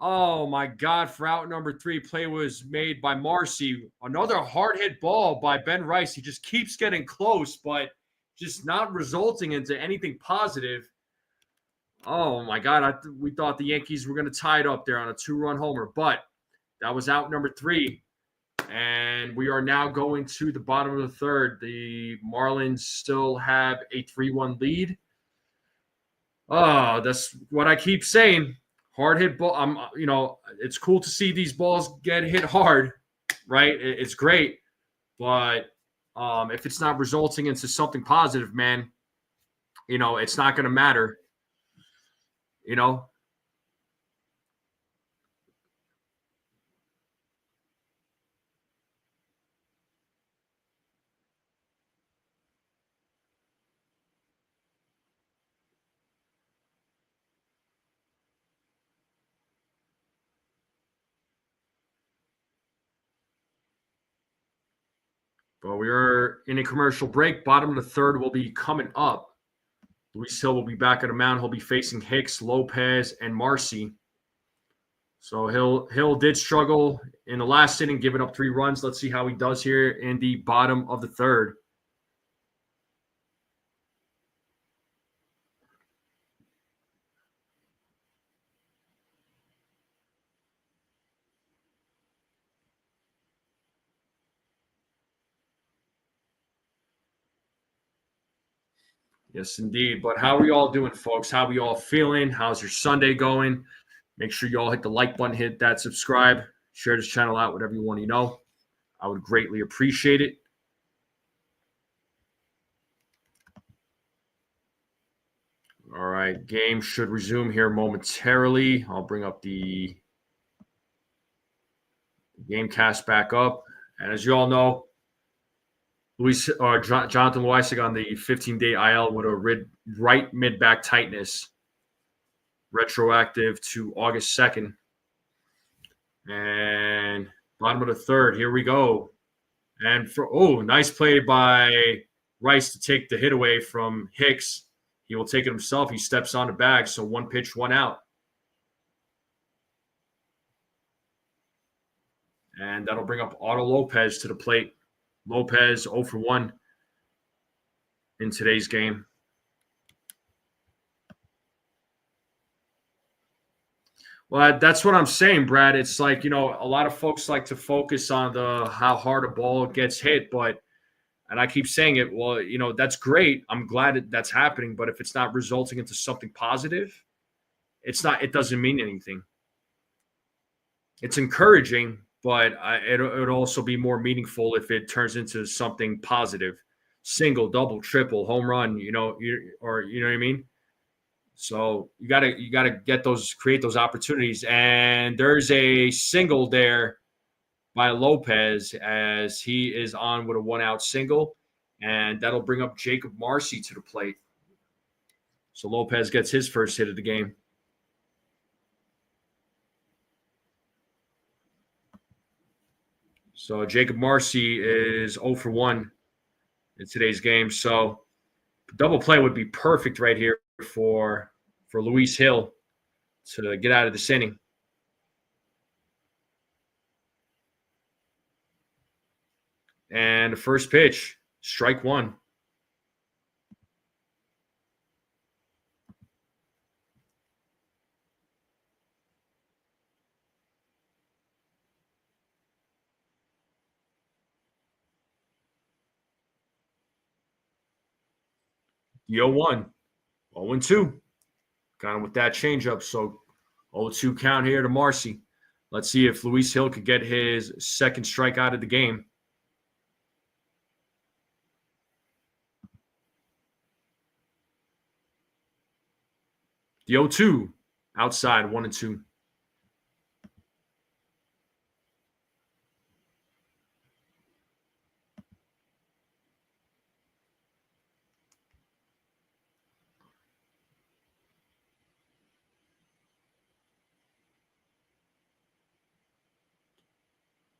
Oh, my God. For out number 3, play was made by Marcy. Another hard hit ball by Ben Rice. He just keeps getting close, but just not resulting into anything positive. Oh, my God. We thought the Yankees were going to tie it up there on a 2-run homer, but that was out number 3. And we are now going to the bottom of the third. The Marlins still have a 3-1 lead. Oh, that's what I keep saying. Hard hit ball. It's cool to see these balls get hit hard, right? It's great, but if it's not resulting into something positive, man, it's not going to matter. But we are in a commercial break. Bottom of the third will be coming up. Luis Gil will be back at the mound. He'll be facing Hicks, Lopez, and Marcy. So Hill did struggle in the last inning, giving up 3 runs. Let's see how he does here in the bottom of the third. Yes, indeed. But how are we all doing, folks? How are we all feeling? How's your Sunday going? Make sure you all hit the like button, hit that subscribe, share this channel out with everyone you know. I would greatly appreciate it. All right, game should resume here momentarily. I'll bring up the game cast back up. And as you all know, Jonathan Loisig on the 15-day IL with a right mid-back tightness, retroactive to August 2nd. And bottom of the third, here we go. And nice play by Rice to take the hit away from Hicks. He will take it himself. He steps on the bag, so 1 pitch, 1 out. And that'll bring up Otto Lopez to the plate. Lopez 0 for 1 in today's game. Well, that's what I'm saying, Brad. It's like, a lot of folks like to focus on how hard a ball gets hit, and I keep saying it, well, that's great. I'm glad that's happening, but if it's not resulting into something positive, it doesn't mean anything. It's encouraging, but it would also be more meaningful if it turns into something positive. Single, double, triple, home run, you know what I mean? So you gotta create those opportunities. And there's a single there by Lopez as he is on with a 1-out single, and that'll bring up Jacob Marcy to the plate. So Lopez gets his first hit of the game. So Jacob Marcy is 0 for 1 in today's game. So double play would be perfect right here for Luis Gil to get out of this inning. And the first pitch, strike 1. The 0-1, 0-2. Kind of with that changeup. So 0-2 count here to Marcy. Let's see if Luis Gil could get his second strikeout of the game. The 0-2, outside, 1-2.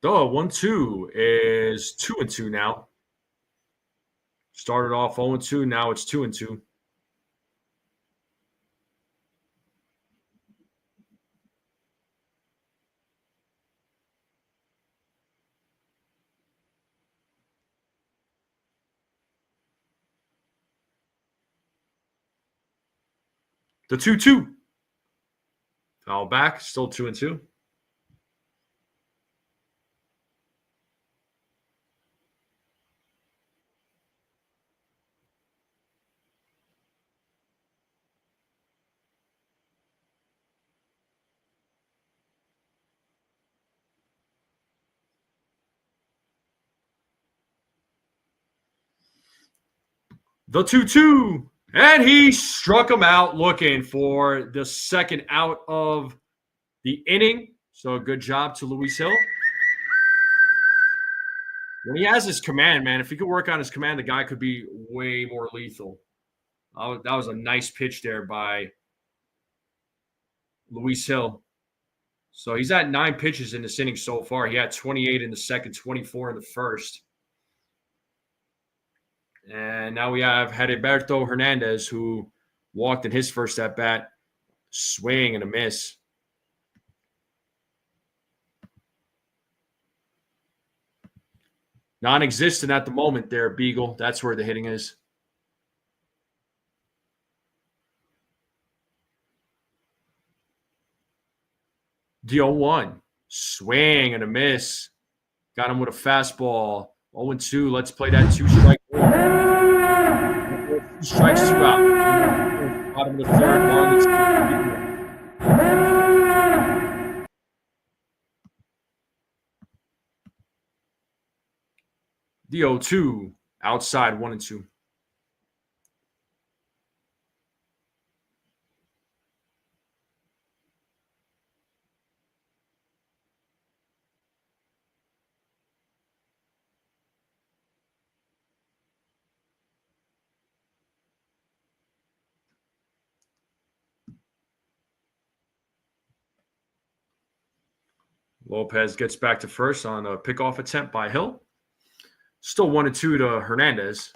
The 1-2 is 2-2 now. Started off 0-2. Now it's 2-2. The 2-2. Foul back. Still 2-2. The 2-2. And he struck him out looking for the second out of the inning. So good job to Luis Gil. When he has his command, man, if he could work on his command, the guy could be way more lethal. That was a nice pitch there by Luis Gil. So he's at 9 pitches in this inning so far. He had 28 in the second, 24 in the first. And now we have Heriberto Hernandez, who walked in his first at-bat. Swing and a miss. Non-existent at the moment there, Beagle. That's where the hitting is. The 0-1. Swing and a miss. Got him with a fastball. 0-2. Let's play that 2-strike. 2 strikes, 2 out. Bottom of the third. Marlins. The 0-2. Outside 1-2. Lopez gets back to first on a pickoff attempt by Hill. Still 1-2 to Hernandez.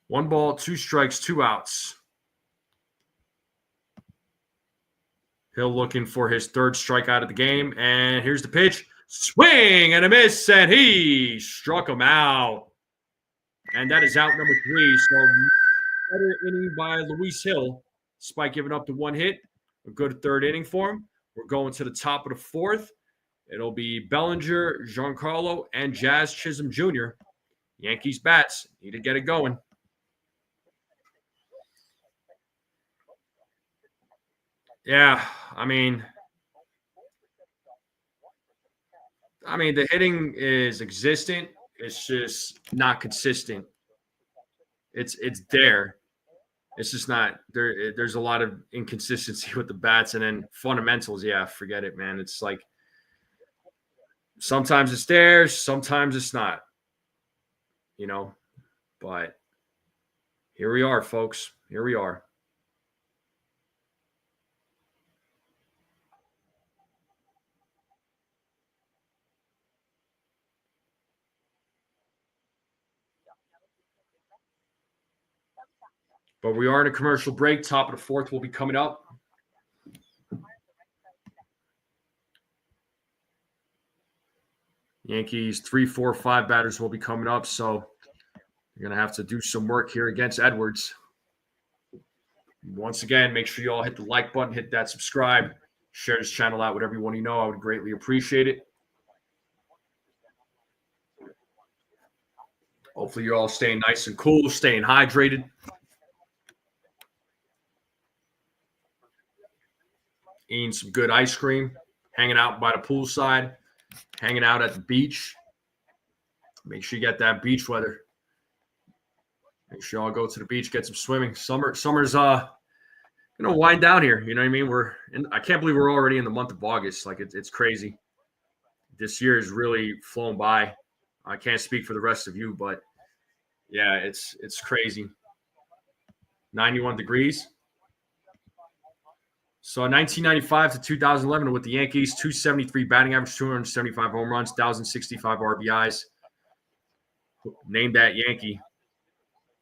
1 ball, 2 strikes, 2 outs. Hill looking for his 3rd strikeout of the game. And here's the pitch. Swing and a miss, and he struck him out. And that is out number 3. So better inning by Luis Gil, despite giving up the 1 hit. A good 3rd inning for him. We're going to the top of the 4th. It'll be Bellinger, Giancarlo, and Jazz Chisholm Jr. Yankees bats need to get it going. Yeah, I mean, the hitting is existent. It's just not consistent. It's there. It's just not there. There's a lot of inconsistency with the bats, and then fundamentals. Yeah, forget it, man. It's like sometimes it's there, sometimes it's not. But here we are, folks. Here we are. But we are in a commercial break. Top of the 4th will be coming up. Yankees 3, 4, 5 batters will be coming up. So you're going to have to do some work here against Edwards. Once again, make sure you all hit the like button, hit that subscribe, share this channel out with everyone you know. I would greatly appreciate it. Hopefully you're all staying nice and cool, staying hydrated. Eating some good ice cream, hanging out by the poolside, hanging out at the beach. Make sure you get that beach weather. Make sure y'all go to the beach, get some swimming. Summer's wind down here. You know what I mean? I can't believe we're already in the month of August. Like it's crazy. This year has really flown by. I can't speak for the rest of you, but yeah, it's crazy. 91 degrees. So 1995 to 2011 with the Yankees, 273 batting average, 275 home runs, 1,065 RBIs. Named that Yankee.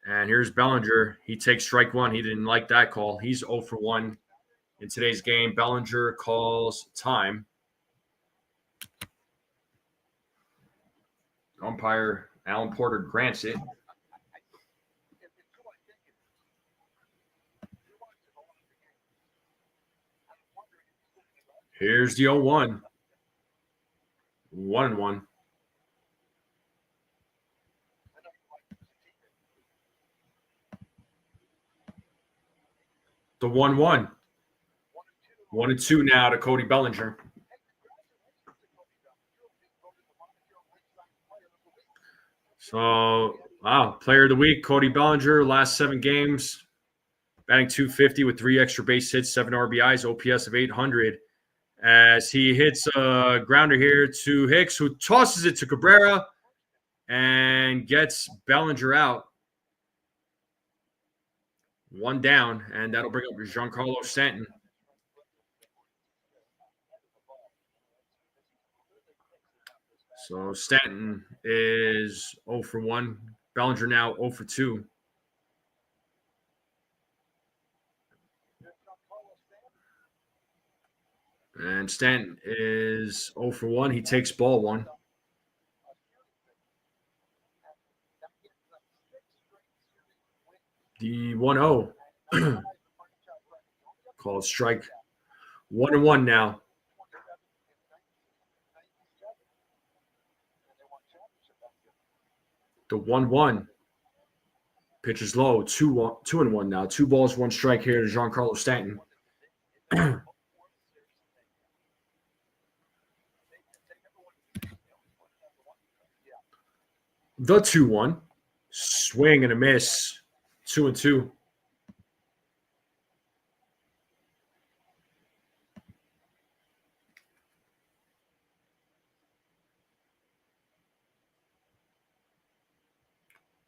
And here's Bellinger. He takes strike one. He didn't like that call. He's 0 for 1 in today's game. Bellinger calls time. Umpire Alan Porter grants it. Here's the 0-1. 1-1. The 1-1. 1-2 now to Cody Bellinger. So, wow, player of the week, Cody Bellinger, last 7 games, batting .250 with 3 extra base hits, 7 RBIs, OPS of 800. As he hits a grounder here to Hicks, who tosses it to Cabrera and gets Bellinger out. 1 down, and that'll bring up Giancarlo Stanton. So Stanton is 0 for 1. Bellinger now 0 for 2. And Stanton is 0 for 1. He takes ball 1. The 1-0. Called strike. 1-1 now. The 1-1. Pitch is low. 2-1 now. 2 balls, 1 strike here to Giancarlo Stanton. The 2-1. Swing and a miss. 2-2.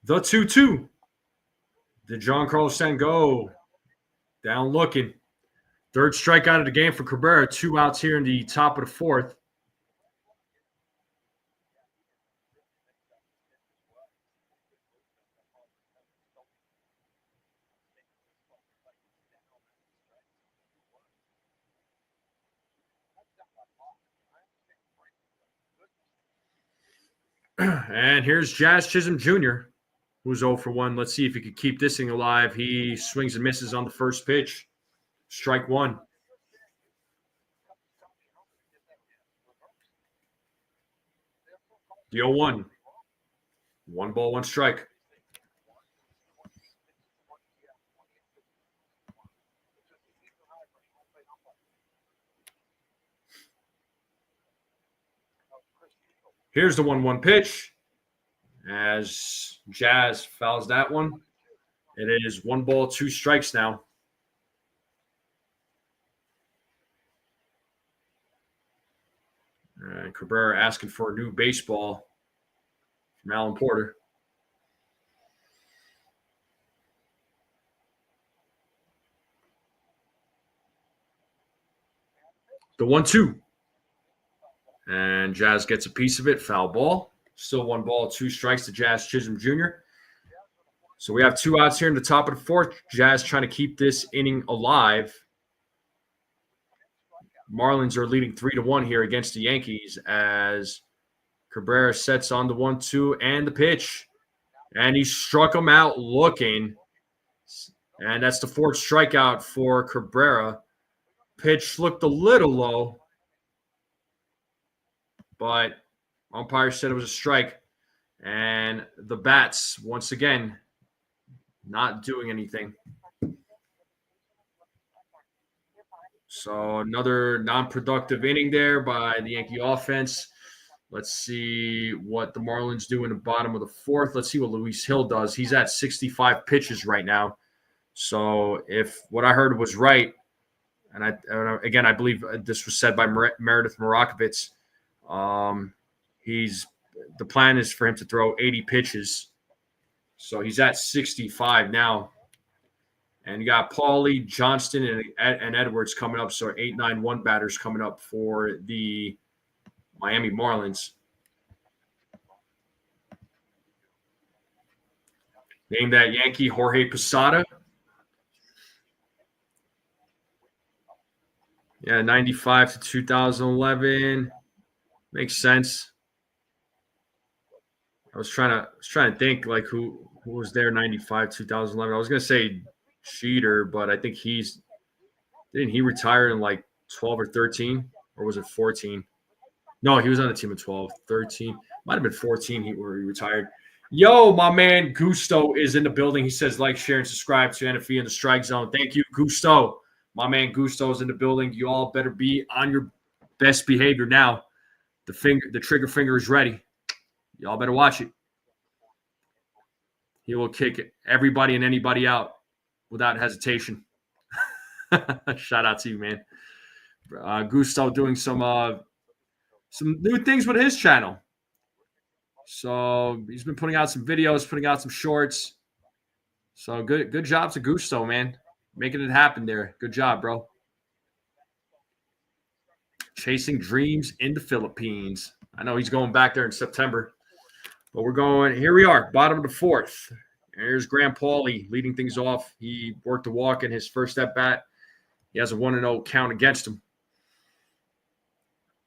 The 2-2. Did Giancarlo Stanton go? Down looking. 3rd strikeout of the game for Cabrera. 2 outs here in the top of the 4th. And here's Jazz Chisholm Jr., who's 0 for 1. Let's see if he can keep this thing alive. He swings and misses on the first pitch. Strike 1. The 0-1. 1 ball, 1 strike. Here's the 1-1 pitch. As Jazz fouls that one. It is 1 ball, 2 strikes now. And Cabrera asking for a new baseball from Alan Porter. The 1-2. And Jazz gets a piece of it. Foul ball. Still 1 ball, 2 strikes to Jazz Chisholm Jr. So we have 2 outs here in the top of the 4th. Jazz trying to keep this inning alive. Marlins are leading 3-1 here against the Yankees as Cabrera sets on the 1-2 and the pitch. And he struck him out looking. And that's the 4th strikeout for Cabrera. Pitch looked a little low, but umpire said it was a strike. And the bats, once again, not doing anything. So another non-productive inning there by the Yankee offense. Let's see what the Marlins do in the bottom of the 4th. Let's see what Luis Gil does. He's at 65 pitches right now. So if what I heard was right, and I believe this was said by Meredith Marakovitz, the plan is for him to throw 80 pitches. So he's at 65 now. And you got Paulie, Johnston, and Edwards coming up. So 8-9-1 batters coming up for the Miami Marlins. Name that Yankee, Jorge Posada. Yeah, 95 to 2011. Makes sense. I was trying to think like who was there 95 2011. I was gonna say Cheater, but I think didn't he retire in like 12 or 13, or was it 14? No, he was on the team at 12, 13. Might have been 14 where he retired. Yo, my man Gusto is in the building. He says like, share, and subscribe to NFE in the Strike Zone. Thank you, Gusto. My man Gusto is in the building. You all better be on your best behavior now. The trigger finger is ready. Y'all better watch it. He will kick everybody and anybody out without hesitation. Shout out to you, man. Gusto doing some new things with his channel. So he's been putting out some videos, putting out some shorts. So good job to Gusto, man. Making it happen there. Good job, bro. Chasing dreams in the Philippines. I know he's going back there in September. But here we are, bottom of the fourth. Here's Graham Paulie leading things off. He worked a walk in his first at bat. He has a 1-0 count against him.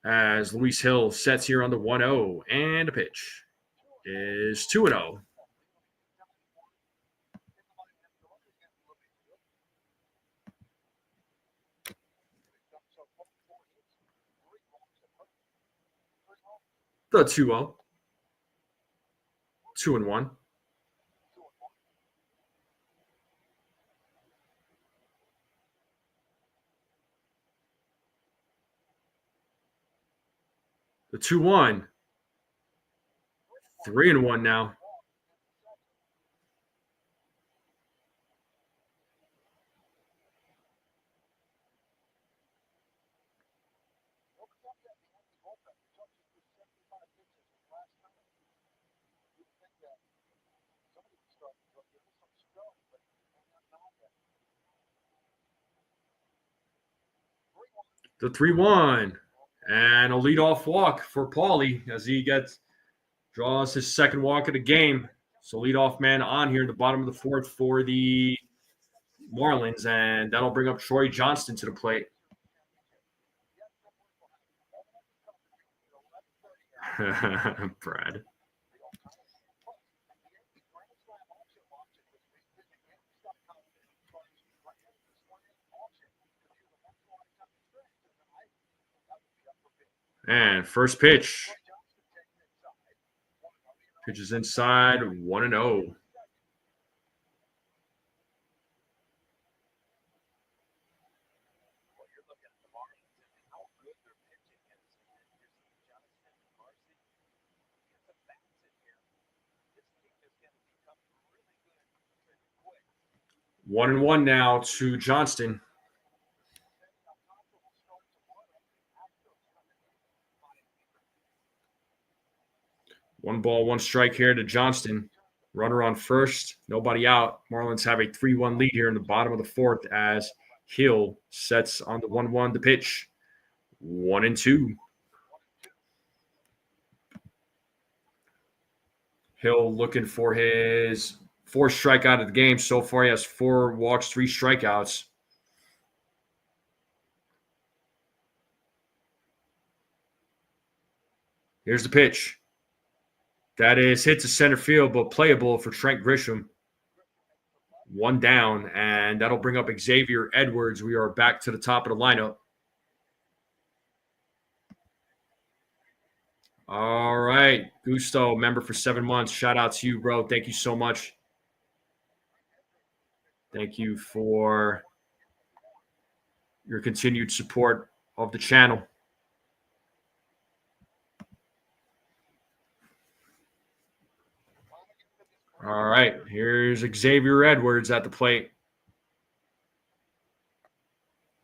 As Luis Gil sets here on the 1-0, and a pitch is 2-0. The 2-0. 2-1. The 2-1. 3-1 now. The 3-1. And a leadoff walk for Paulie as he draws his second walk of the game. So leadoff man on here in the bottom of the fourth for the Marlins, and that'll bring up Troy Johnston to the plate. Brad. And first pitch. Pitches inside, 1-0. One and one now to Johnston. One ball, one strike here to Johnston. Runner on first, nobody out. Marlins have a 3-1 lead here in the bottom of the fourth as Gil sets on the 1-1 to pitch. 1-2. Gil looking for his fourth strikeout of the game. So far, he has 4 walks, 3 strikeouts. Here's the pitch. That is hit to center field, but playable for Trent Grisham. 1 down, and that'll bring up Xavier Edwards. We are back to the top of the lineup. All right. Gusto, member for 7 months. Shout out to you, bro. Thank you so much. Thank you for your continued support of the channel. All right, here's Xavier Edwards at the plate.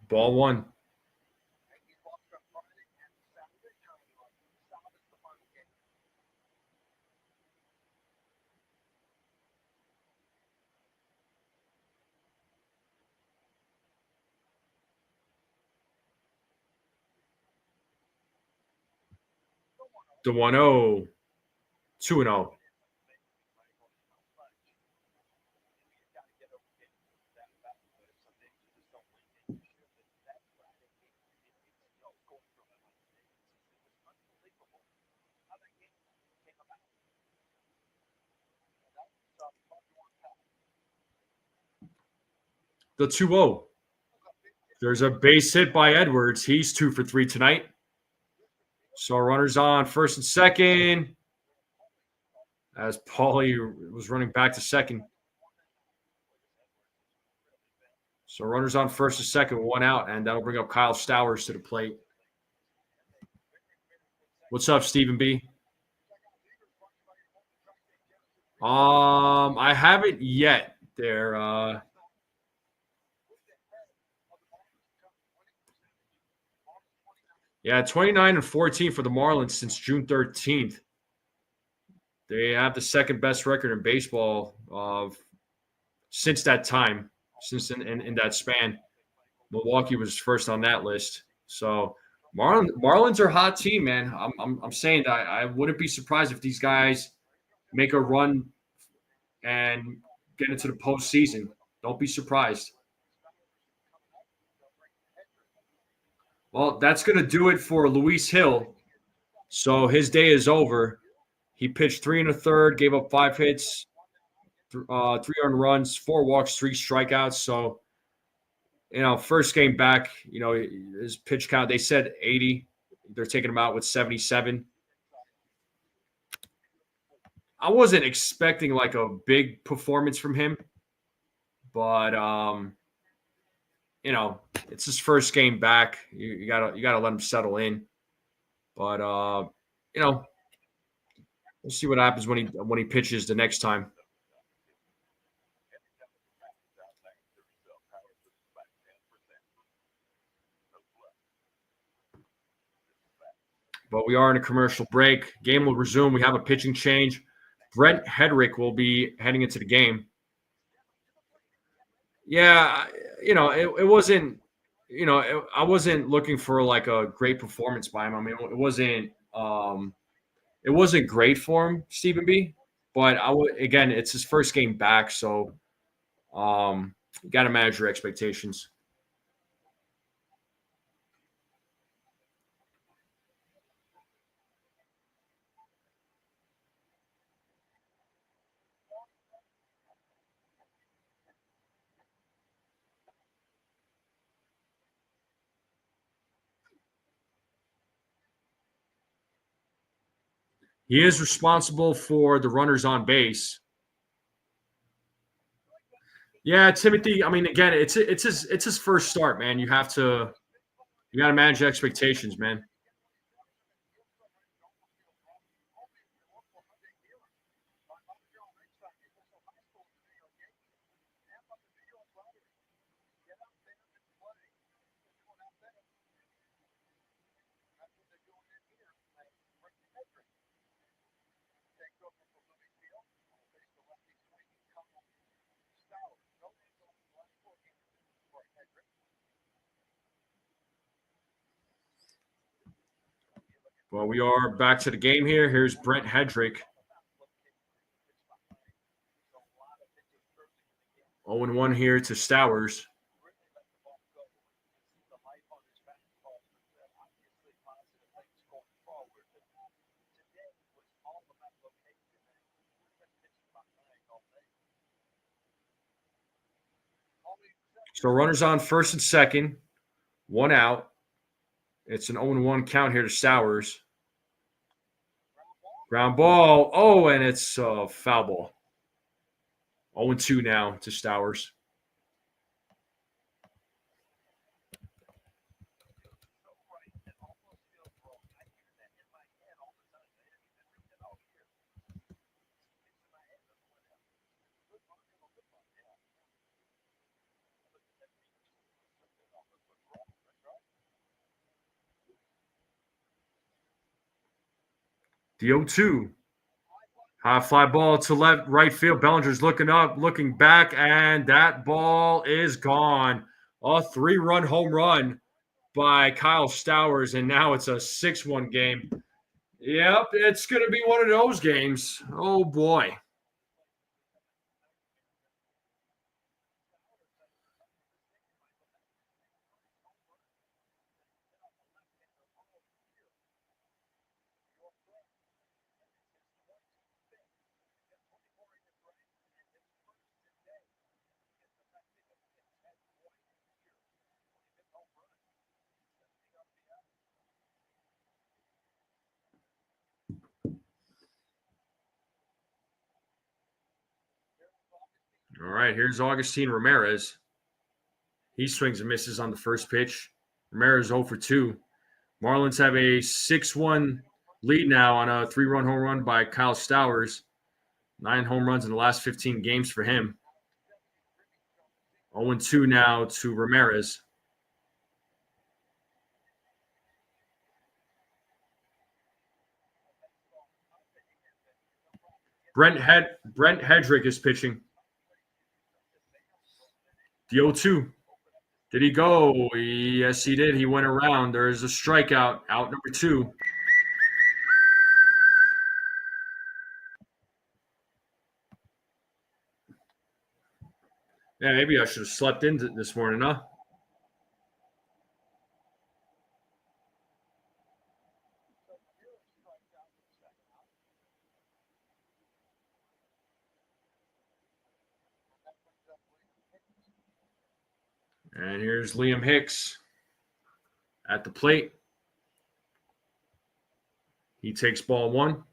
Ball 1. The 1-0. 2-0. The 2-0. There's a base hit by Edwards. He's 2 for 3 tonight. So runners on first and second. As Paulie was running back to second. So runners on first and second, 1 out, and that'll bring up Kyle Stowers to the plate. What's up, Stephen B? I haven't yet. There. Yeah, 29-14 for the Marlins since June 13th. They have the second best record in baseball since that time, since in that span. Milwaukee was first on that list. So Marlins are a hot team, man. I'm saying that I wouldn't be surprised if these guys make a run and get into the postseason. Don't be surprised. Well, that's going to do it for Luis Gil. So his day is over. He pitched 3 1/3, gave up 5 hits, 3 earned runs, 4 walks, 3 strikeouts. So, first game back, his pitch count, they said 80. They're taking him out with 77. I wasn't expecting like a big performance from him, but it's his first game back. You gotta let him settle in. But we'll see what happens when he pitches the next time. But we are in a commercial break. Game will resume. We have a pitching change. Brent Hedrick will be heading into the game. Yeah, it wasn't, I wasn't looking for like a great performance by him. I mean, it wasn't great for him, Stephen B. But again, it's his first game back, so you got to manage your expectations. He is responsible for the runners on base. Yeah, Timothy. I mean, again, it's his first start, man. You got to manage expectations, man. Well, we are back to the game here. Here's Brent Hedrick. 0-1 here to Stowers. So runners on first and second, 1 out. It's an 0-1 count here to Stowers. Ground ball. Oh, and it's a foul ball. 0-2 now to Stowers. The 0-2. High fly ball to right field. Bellinger's looking up, looking back, and that ball is gone. A 3-run home run by Kyle Stowers, and now it's a 6-1 game. Yep, it's going to be one of those games. Oh, boy. All right, here's Augustine Ramirez. He swings and misses on the first pitch. Ramirez 0 for 2. Marlins have a 6-1 lead now on a 3-run home run by Kyle Stowers. 9 home runs in the last 15 games for him. 0-2 now to Ramirez. Brent Hedrick is pitching. The 0-2. Did he go? Yes, he did. He went around. There's a strikeout. Out number 2. Yeah, maybe I should have slept in this morning, huh? And here's Liam Hicks at the plate. He takes ball 1.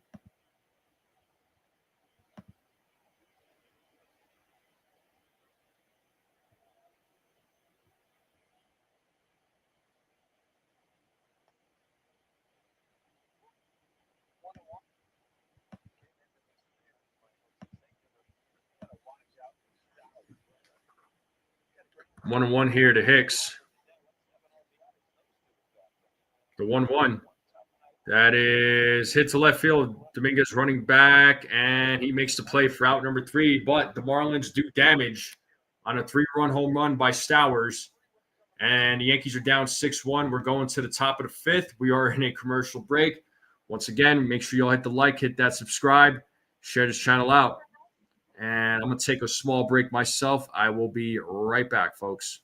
One and one here to Hicks. The 1-1. That is hit to left field. Dominguez running back, and he makes the play for out number 3. But the Marlins do damage on a 3-run home run by Stowers. And the Yankees are down 6-1. We're going to the top of the 5th. We are in a commercial break. Once again, make sure you all hit the like, hit that subscribe, share this channel out. And I'm going to take a small break myself. I will be right back, folks.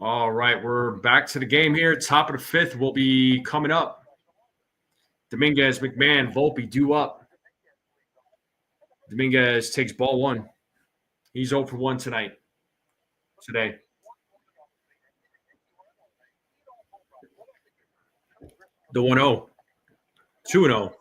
All right, we're back to the game here. Top of the 5th will be coming up. Dominguez, McMahon, Volpe due up. Dominguez takes ball 1. He's 0 for 1 today. The 1-0. 2-0.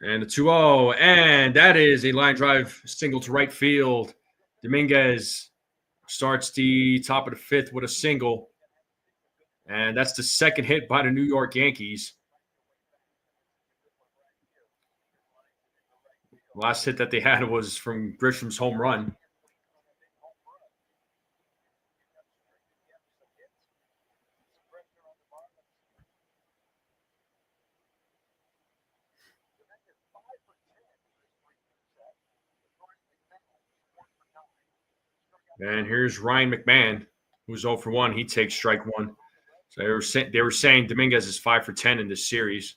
And the 2-0. And that is a line drive single to right field. Dominguez starts the top of the fifth with a single. And that's the second hit by the New York Yankees. Last hit that they had was from Grisham's home run. And here's Ryan McMahon, who's 0 for 1. He takes strike one. So they were saying Dominguez is 5 for 10 in this series.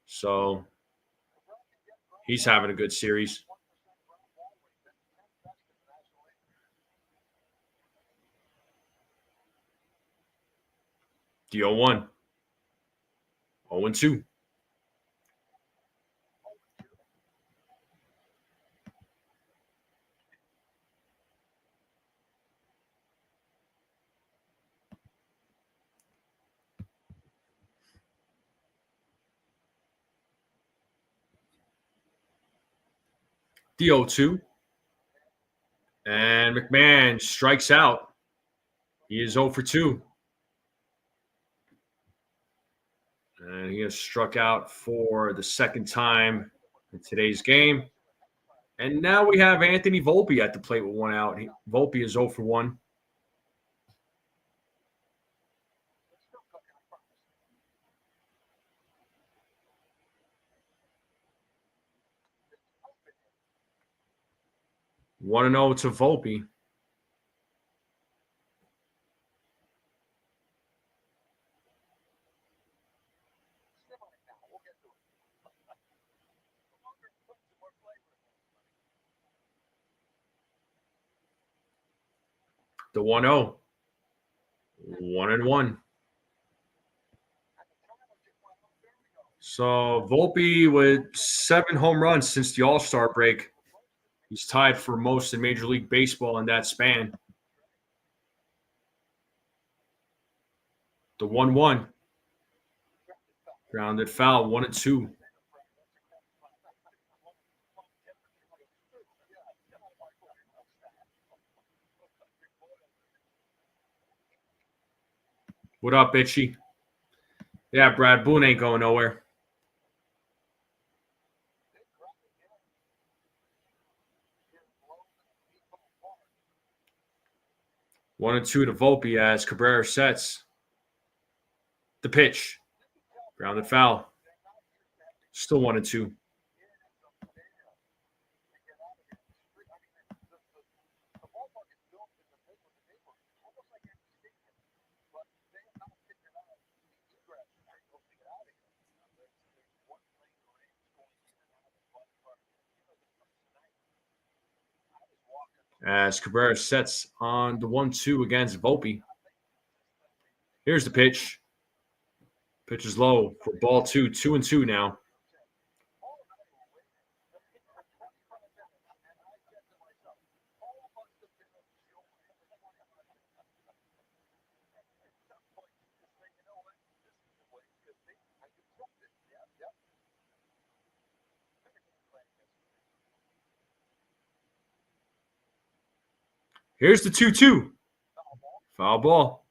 So he's having a good series. The 0-1. 0-2. The 0-2. And McMahon strikes out. He is 0 for 2. And he has struck out for the second time in today's game. And now we have Anthony Volpe at the plate with one out. Volpe is 0 for 1. One and 0 to Volpe. The 1-0. 1-1. So Volpe with 7 home runs since the All-Star break. He's tied for most in Major League Baseball in that span. The 1-1. Grounded foul, 1-2. What up, Itchy? Yeah, Brad Boone ain't going nowhere. One and 2 to Volpe as Cabrera sets. The pitch. Grounded foul. Still 1-2. As Cabrera sets on the 1-2 against Volpe. Here's the pitch. Pitch is low for ball 2. 2-2 now. Here's the 2-2. Foul ball.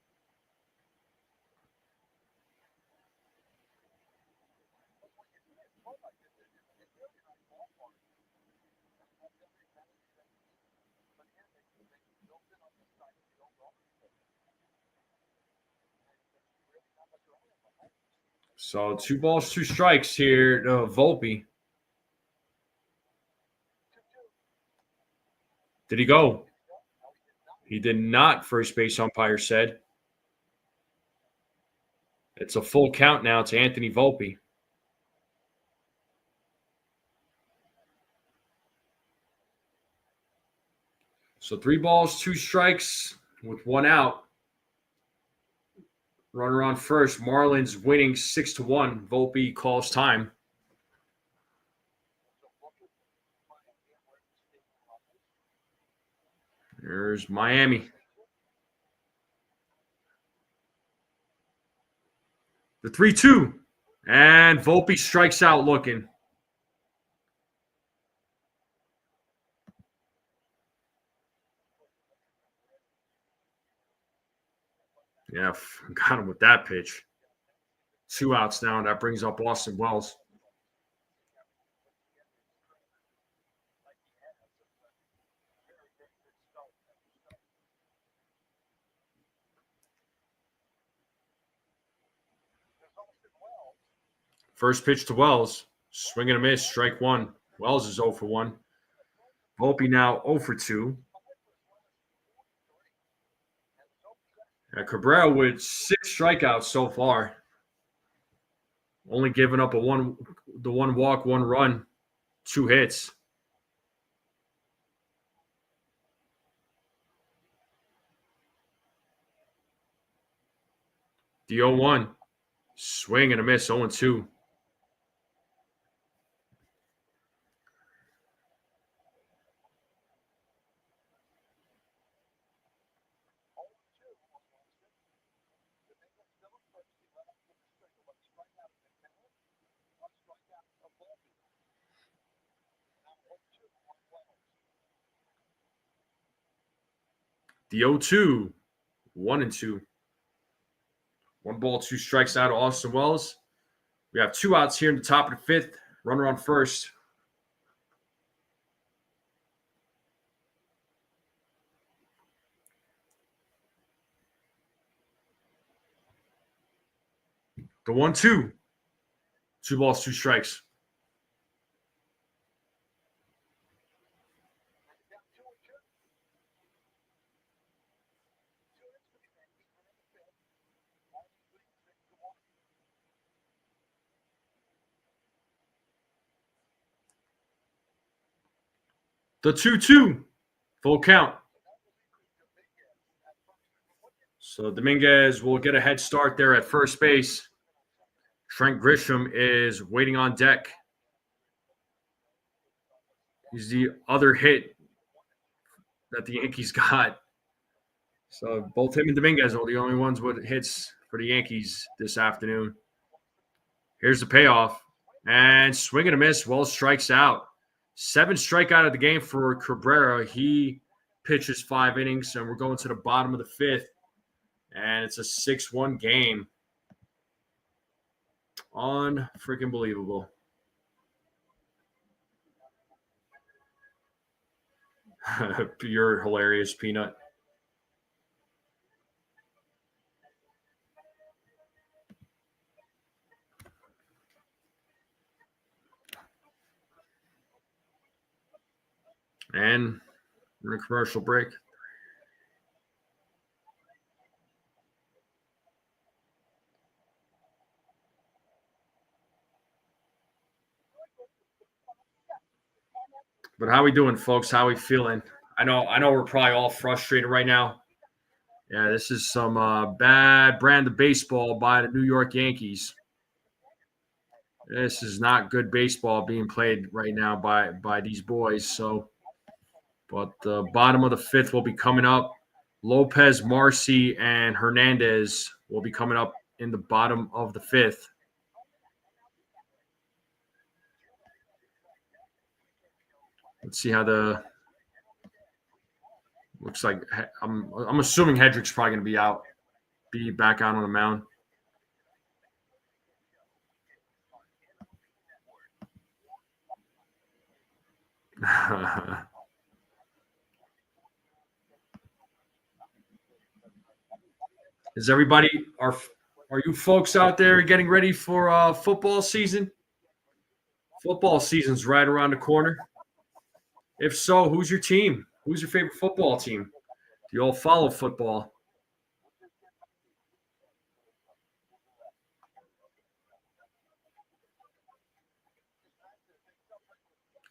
So 2 balls, 2 strikes here to Volpe. Did he go? He did not, first base umpire said. It's a full count now to Anthony Volpe. So 3 balls, 2 strikes with 1 out. Runner on first. Marlins winning 6-1. Volpe calls time. There's Miami. The 3-2. And Volpe strikes out looking. Yeah, got him with that pitch. 2 outs now, and that brings up Austin Wells. First pitch to Wells. Swing and a miss, strike one. Wells is 0 for 1. Volpe now 0 for 2. Cabrera with 6 strikeouts so far. Only giving up the one walk, 1 run, 2 hits. The 0-1. Swing and a miss, 0-2. The 0-2. 1-2. 1 ball, 2 strikes out of Austin Wells. We have 2 outs here in the top of the 5th. Runner on first. The 1-2. 2 balls, 2 strikes. The 2-2. Full count. So Dominguez will get a head start there at first base. Trent Grisham is waiting on deck. He's the other hit that the Yankees got. So both him and Dominguez are the only ones with hits for the Yankees this afternoon. Here's the payoff. And swing and a miss. Wells strikes out. 7 strikeout of the game for Cabrera. He pitches 5 innings, and we're going to the bottom of the 5th. And it's a 6-1 game. Unfreaking believable. You're hilarious, Peanut. And we're in a commercial break. But how we doing, folks? How we feeling? I know we're probably all frustrated right now. Yeah, this is some bad brand of baseball by the New York Yankees. This is not good baseball being played right now by these boys. So, but the bottom of the 5th will be coming up. Lopez, Marcy, and Hernandez will be coming up in the bottom of the 5th. Let's see how the looks like. I'm assuming Hedrick's probably going to be back out on the mound. Is everybody are you folks out there getting ready for football season? Football season's right around the corner. If so, who's your team? Who's your favorite football team? Do you all follow football?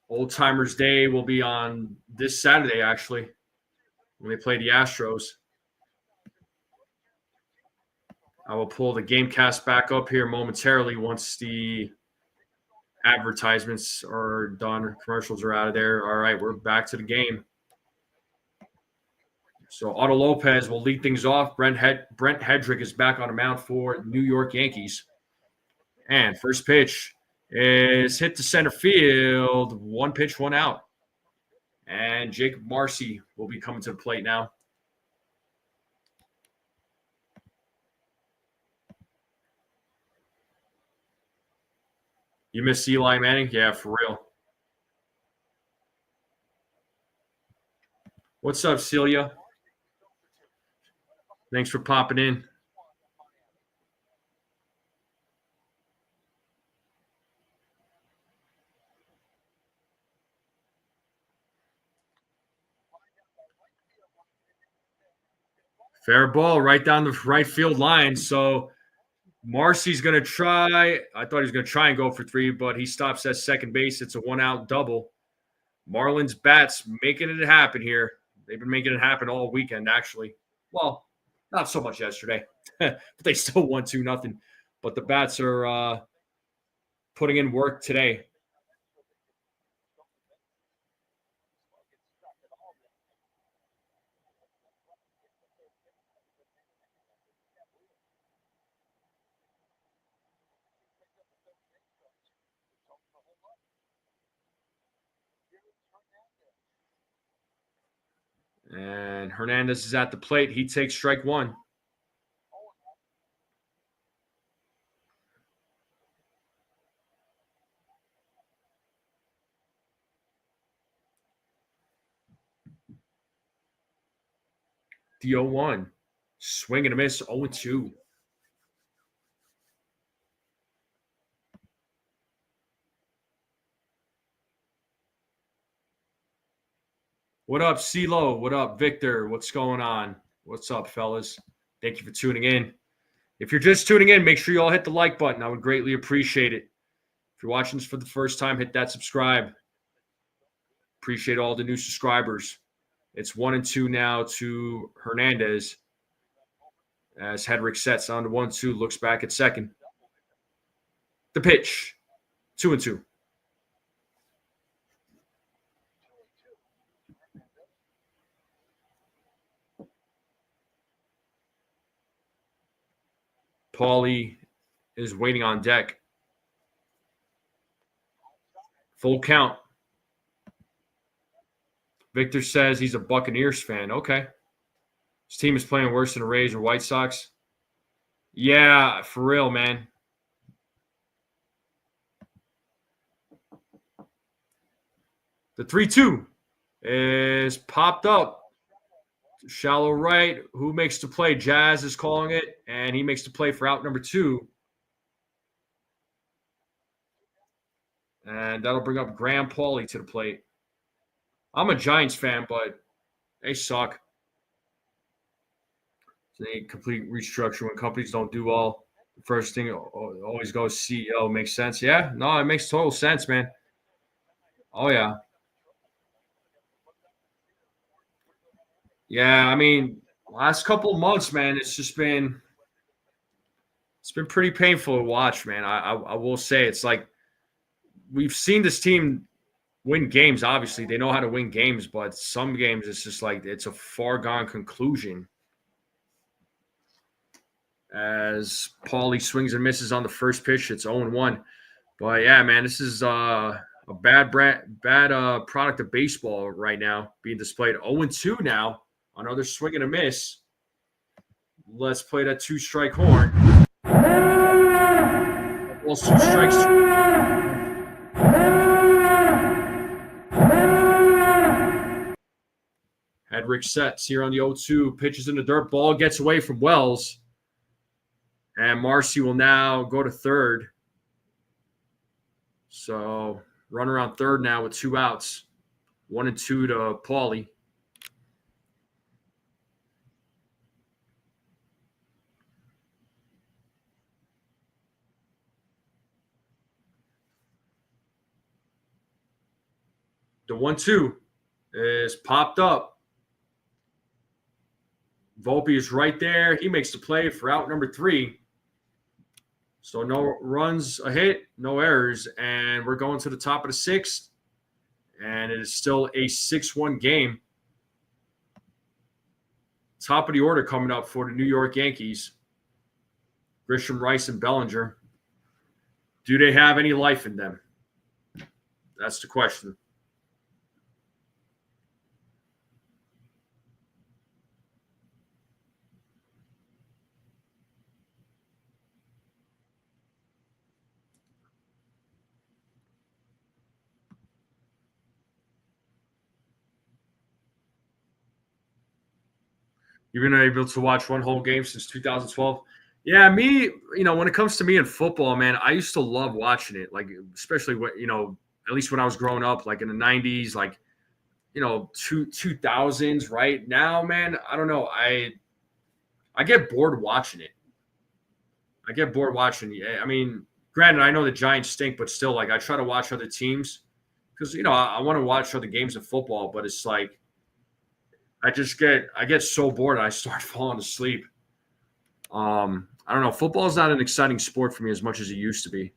Old Timers Day will be on this Saturday, actually, when they play the Astros. I will pull the Gamecast back up here momentarily once the advertisements are done, commercials are out of there. All right, we're back to the game. So Otto Lopez will lead things off. Brent Hedrick is back on the mound for New York Yankees. And first pitch is hit to center field. 1 pitch, 1 out. And Jacob Marcy will be coming to the plate now. You miss Eli Manning? Yeah, for real. What's up, Celia? Thanks for popping in. Fair ball right down the right field line. So Marcy's going to try. I thought he was going to try and go for 3, but he stops at second base. It's a 1-out double. Marlins bats making it happen here. They've been making it happen all weekend, actually. Well, not so much yesterday, but they still won 2-0. But the bats are putting in work today. And Hernandez is at the plate. He takes strike 1. The 0-1. Swing and a miss, 0-2. What up, CeeLo? What up, Victor? What's going on? What's up, fellas? Thank you for tuning in. If you're just tuning in, make sure you all hit the like button. I would greatly appreciate it. If you're watching this for the first time, hit that subscribe. Appreciate all the new subscribers. It's 1-2 now to Hernandez as Hedrick sets on to 1-2, looks back at second. The pitch, 2-2. Paulie is waiting on deck. Full count. Victor says he's a Buccaneers fan. Okay. His team is playing worse than the Rays or White Sox. Yeah, for real, man. The 3-2 is popped up. Shallow right. Who makes the play? Jazz is calling it, and he makes the play for out number 2. And that'll bring up Graham Paulie to the plate. I'm a Giants fan, but they suck. It's a complete restructure when companies don't do well. The first thing always goes CEO. Makes sense. Yeah, no, it makes total sense, man. Oh, yeah. Yeah, I mean, last couple of months, man, it's been pretty painful to watch, man. I will say it's like we've seen this team win games. Obviously, they know how to win games, but some games it's just like it's a foregone conclusion. As Paulie swings and misses on the first pitch, it's 0-1. But yeah, man, this is a bad product of baseball right now being displayed. 0-2 now. Another swing and a miss. Let's play that 2-strike horn. Well, 2 strikes. Hedrick sets here on the 0-2. Pitches in the dirt. Ball gets away from Wells. And Marcy will now go to third. So runner on third now with 2 outs. 1-2 to Paulie. The 1-2 is popped up. Volpe is right there. He makes the play for out number 3. So no runs, a hit, no errors, and we're going to the top of the 6th, and it is still a 6-1 game. Top of the order coming up for the New York Yankees. Grisham, Rice, and Bellinger. Do they have any life in them? That's the question. You've been able to watch one whole game since 2012. Yeah, me, when it comes to me in football, man, I used to love watching it. Like, especially when, at least when I was growing up, like in the 90s, like, 2000s. Right now, man, I don't know. I get bored watching it. I get bored watching. I mean, granted, I know the Giants stink, but still, like, I try to watch other teams because I want to watch other games of football. But it's like I get so bored, I start falling asleep. I don't know. Football is not an exciting sport for me as much as it used to be.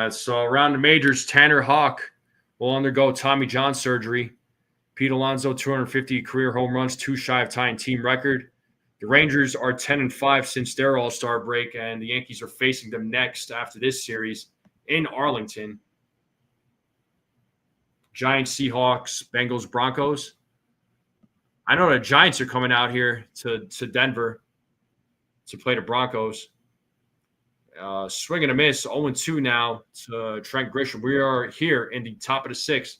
So around the majors, Tanner Hawk will undergo Tommy John surgery. Pete Alonso, 250 career home runs, too shy of tying team record. The Rangers are 10-5 since their All-Star break, and the Yankees are facing them next after this series in Arlington. Giants, Seahawks, Bengals, Broncos. I know the Giants are coming out here to Denver to play the Broncos. Swing and a miss, 0-2 now to Trent Grisham. We are here in the top of the sixth.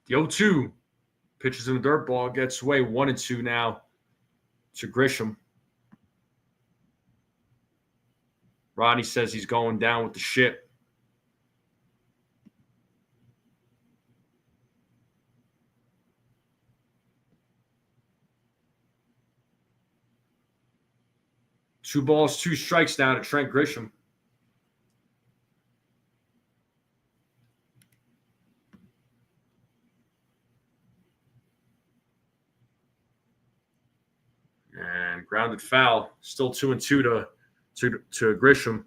The 0-2 pitches in the dirt ball, gets away 1-2 now to Grisham. Ronnie says he's going down with the ship. Two balls, two strikes now to Trent Grisham. And grounded foul. Still 2-2 to Grisham.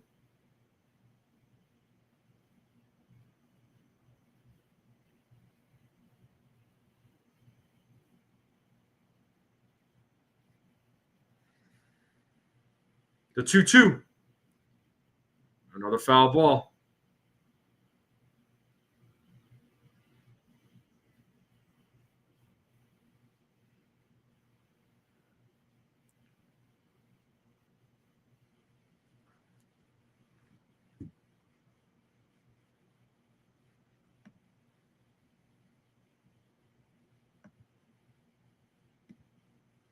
The 2-2. Another foul ball.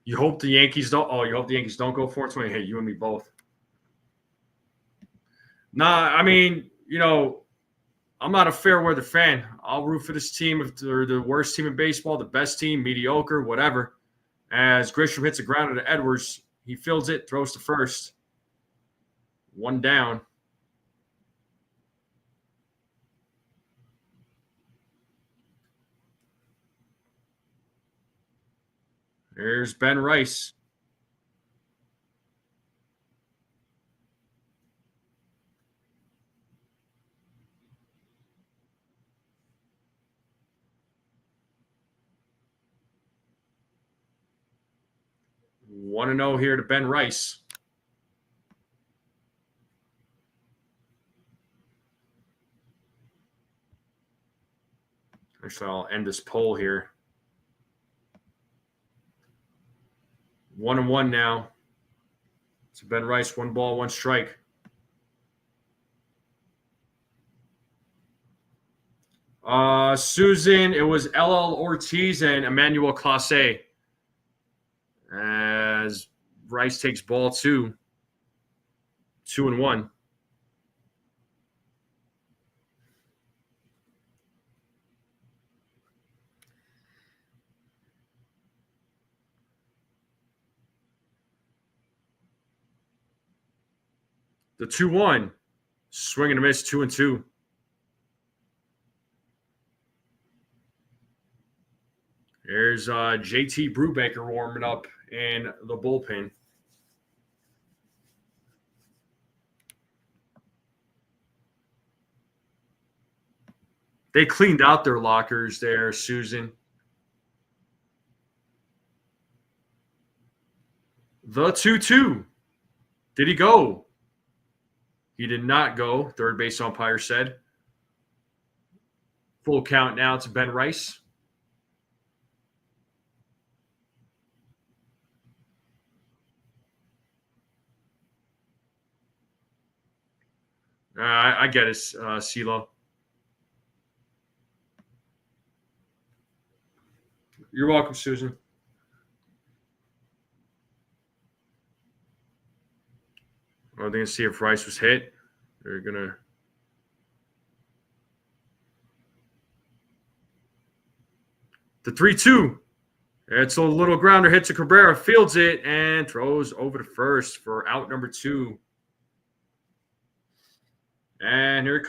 You hope the Yankees don't. Oh, you hope the Yankees don't go 420. Hey, you and me both. Nah, I mean, I'm not a fair weather fan. I'll root for this team if they're the worst team in baseball, the best team, mediocre, whatever. As Grisham hits a grounder to Edwards, he fields it, throws to first. One down. There's Ben Rice. One 0 here to Ben Rice. Actually, I'll end this poll here. 1-1 now. To Ben Rice, one ball, one strike. Susan, it was LL Ortiz and Emmanuel Clase. As Rice takes ball 2. 2-1. The 2-1. Swing and a miss, 2-2. There's JT Brubaker warming up in the bullpen. They cleaned out their lockers there, Susan. The 2-2. Did he go? He did not go, third base umpire said. Full count now to Ben Rice. I get it, CeeLo. You're welcome, Susan. Are they going to see if Rice was hit? They're going to. The 3-2. It's a little grounder, hits a Cabrera, fields it, and throws over to first for out number 2. And here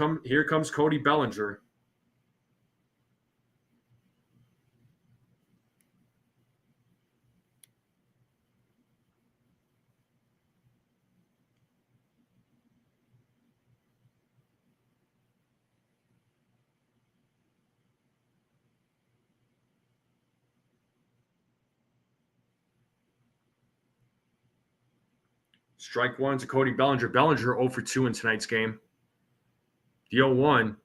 comes Cody Bellinger. Strike 1 to Cody Bellinger. Bellinger 0 for 2 in tonight's game. The 0-1.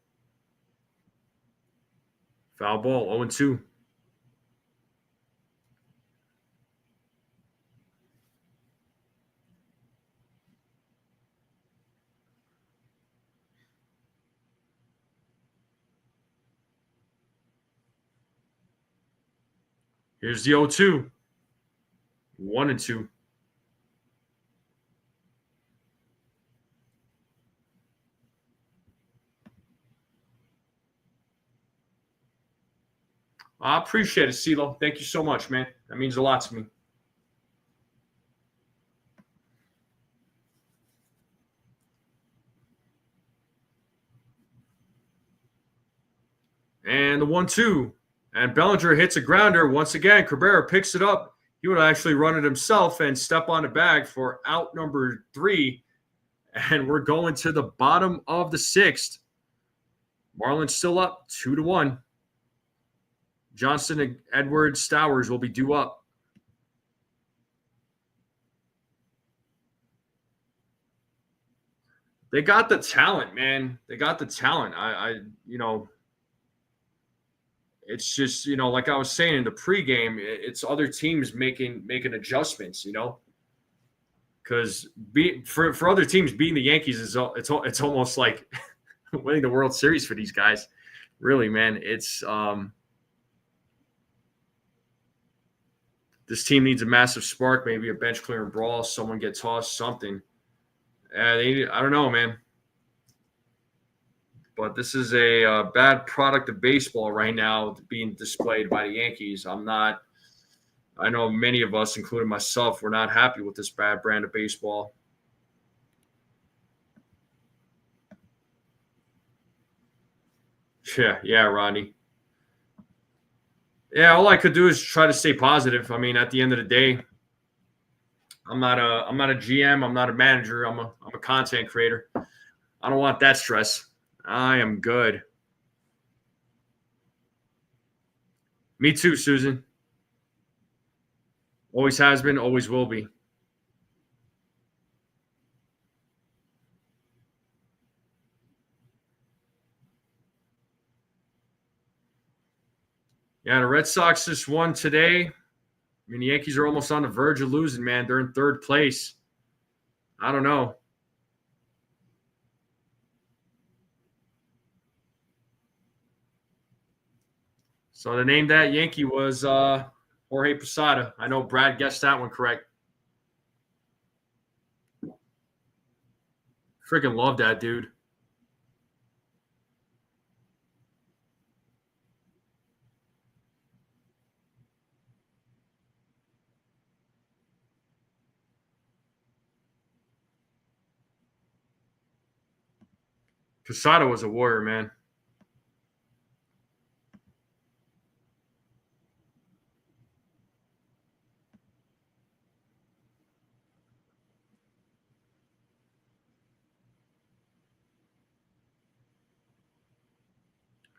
Foul ball, 0-2. Here's the 0-2. 1-2. I appreciate it, CeeLo. Thank you so much, man. That means a lot to me. And the 1-2. And Bellinger hits a grounder. Once again, Cabrera picks it up. He would actually run it himself and step on the bag for out number 3. And we're going to the bottom of the 6th. Marlins still up 2-1. Johnson and Edward Stowers will be due up. They got the talent, man. They got the talent. It's just, like I was saying in the pregame, it's other teams making adjustments, because for other teams beating the Yankees it's almost like winning the World Series for these guys. Really, man, it's this team needs a massive spark, maybe a bench clearing brawl, someone get tossed, something. I don't know, man. But this is a bad product of baseball right now being displayed by the Yankees. I know many of us, including myself, we're not happy with this bad brand of baseball. Yeah, Ronnie. Yeah, all I could do is try to stay positive. I mean, at the end of the day, I'm not a GM. I'm not a manager. I'm a content creator. I don't want that stress. I am good. Me too, Susan. Always has been, always will be. Yeah, the Red Sox just won today. I mean, the Yankees are almost on the verge of losing, man. They're in third place. I don't know. So the name that Yankee was Jorge Posada. I know Brad guessed that one correct. Freaking love that dude. Posada was a warrior, man.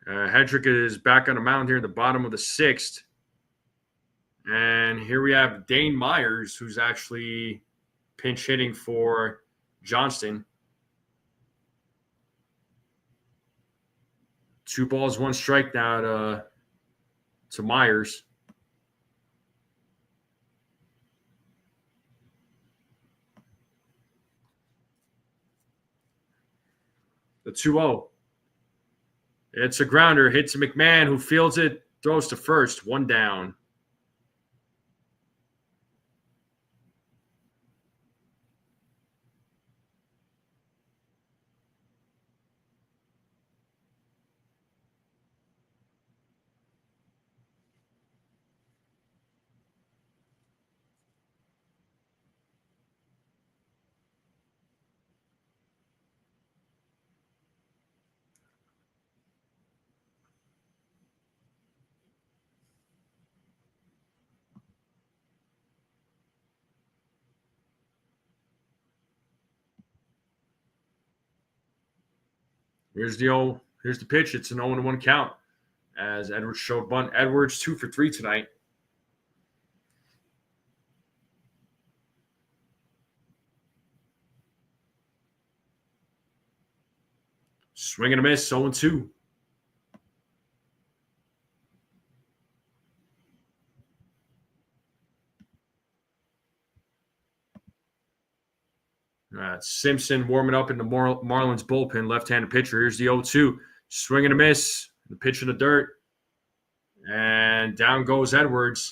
Hedrick is back on the mound here in the bottom of the 6th. And here we have Dane Myers, who's actually pinch hitting for Johnston. 2 balls, 1 strike now to Myers. The 2-0. It's a grounder. Hits to McMahon, who fields it, throws to first. 1 down. Here's the pitch. It's an 0-1 count as Edwards showed bunt. Edwards 2 for 3 tonight. Swing and a miss, 0-2. Simpson warming up in the Marlins bullpen, left-handed pitcher. Here's the 0-2. Swing and a miss. The pitch in the dirt. And down goes Edwards.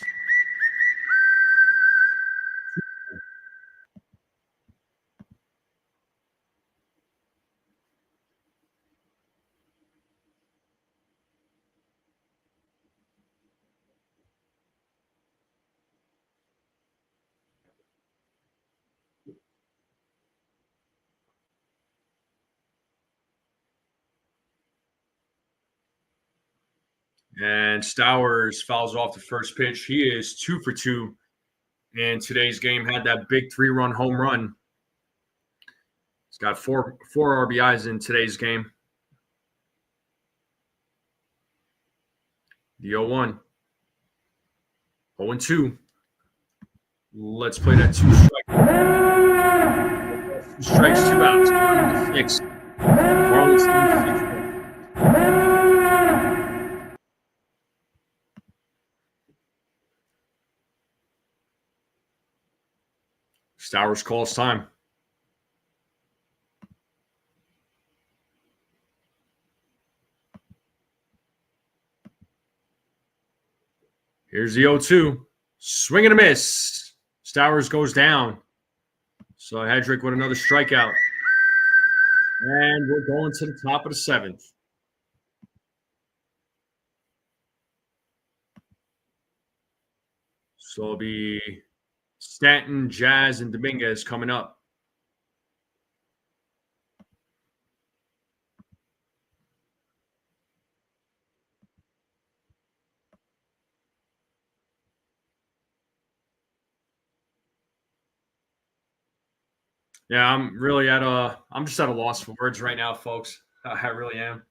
And Stowers fouls off the first pitch. He is 2 for 2 in today's game. Had that big 3-run home run. He's got four RBIs in today's game. The 0-1. 0-2. Let's play that 2 strike. 2 strikes, 2 outs. 6. Marlins 3. Stowers calls time. Here's the 0-2. Swing and a miss. Stowers goes down. So Hedrick with another strikeout. And we're going to the top of the 7th. So it'll be Stanton, Jazz, and Dominguez coming up. Yeah, I'm just at a loss for words right now, folks. I really am.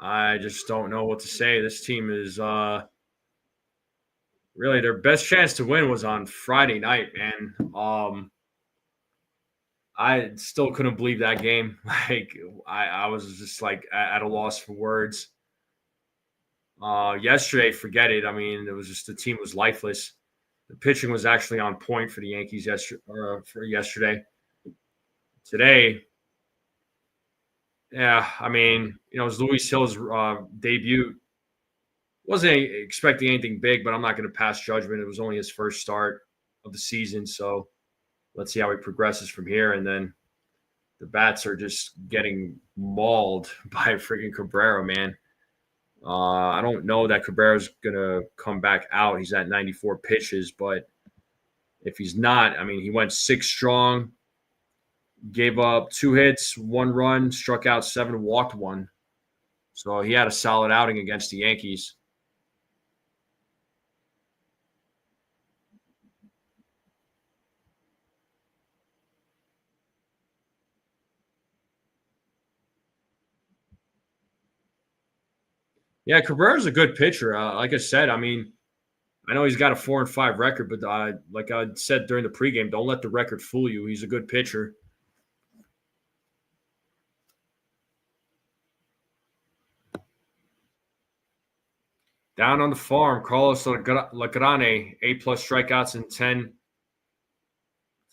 I just don't know what to say. This team is really their best chance to win was on Friday night, man. I still couldn't believe that game. Like I was just like at a loss for words. Yesterday, forget it. I mean, it was just the team was lifeless. The pitching was actually on point for the Yankees yesterday. Today, yeah, I mean, it was Luis Gil's debut. Wasn't expecting anything big, but I'm not going to pass judgment. It was only his first start of the season, so let's see how he progresses from here. And then the bats are just getting mauled by freaking Cabrera, man. I don't know that Cabrera's going to come back out. He's at 94 pitches, but if he's not, I mean, he went 6 strong. Gave up 2 hits, 1 run, struck out 7, walked 1. So he had a solid outing against the Yankees. Yeah, Cabrera's a good pitcher. Like I said, I mean, I know he's got a 4-5 record, but like I said during the pregame, don't let the record fool you. He's a good pitcher. Down on the farm, Carlos Lagrane, 8+ strikeouts in 10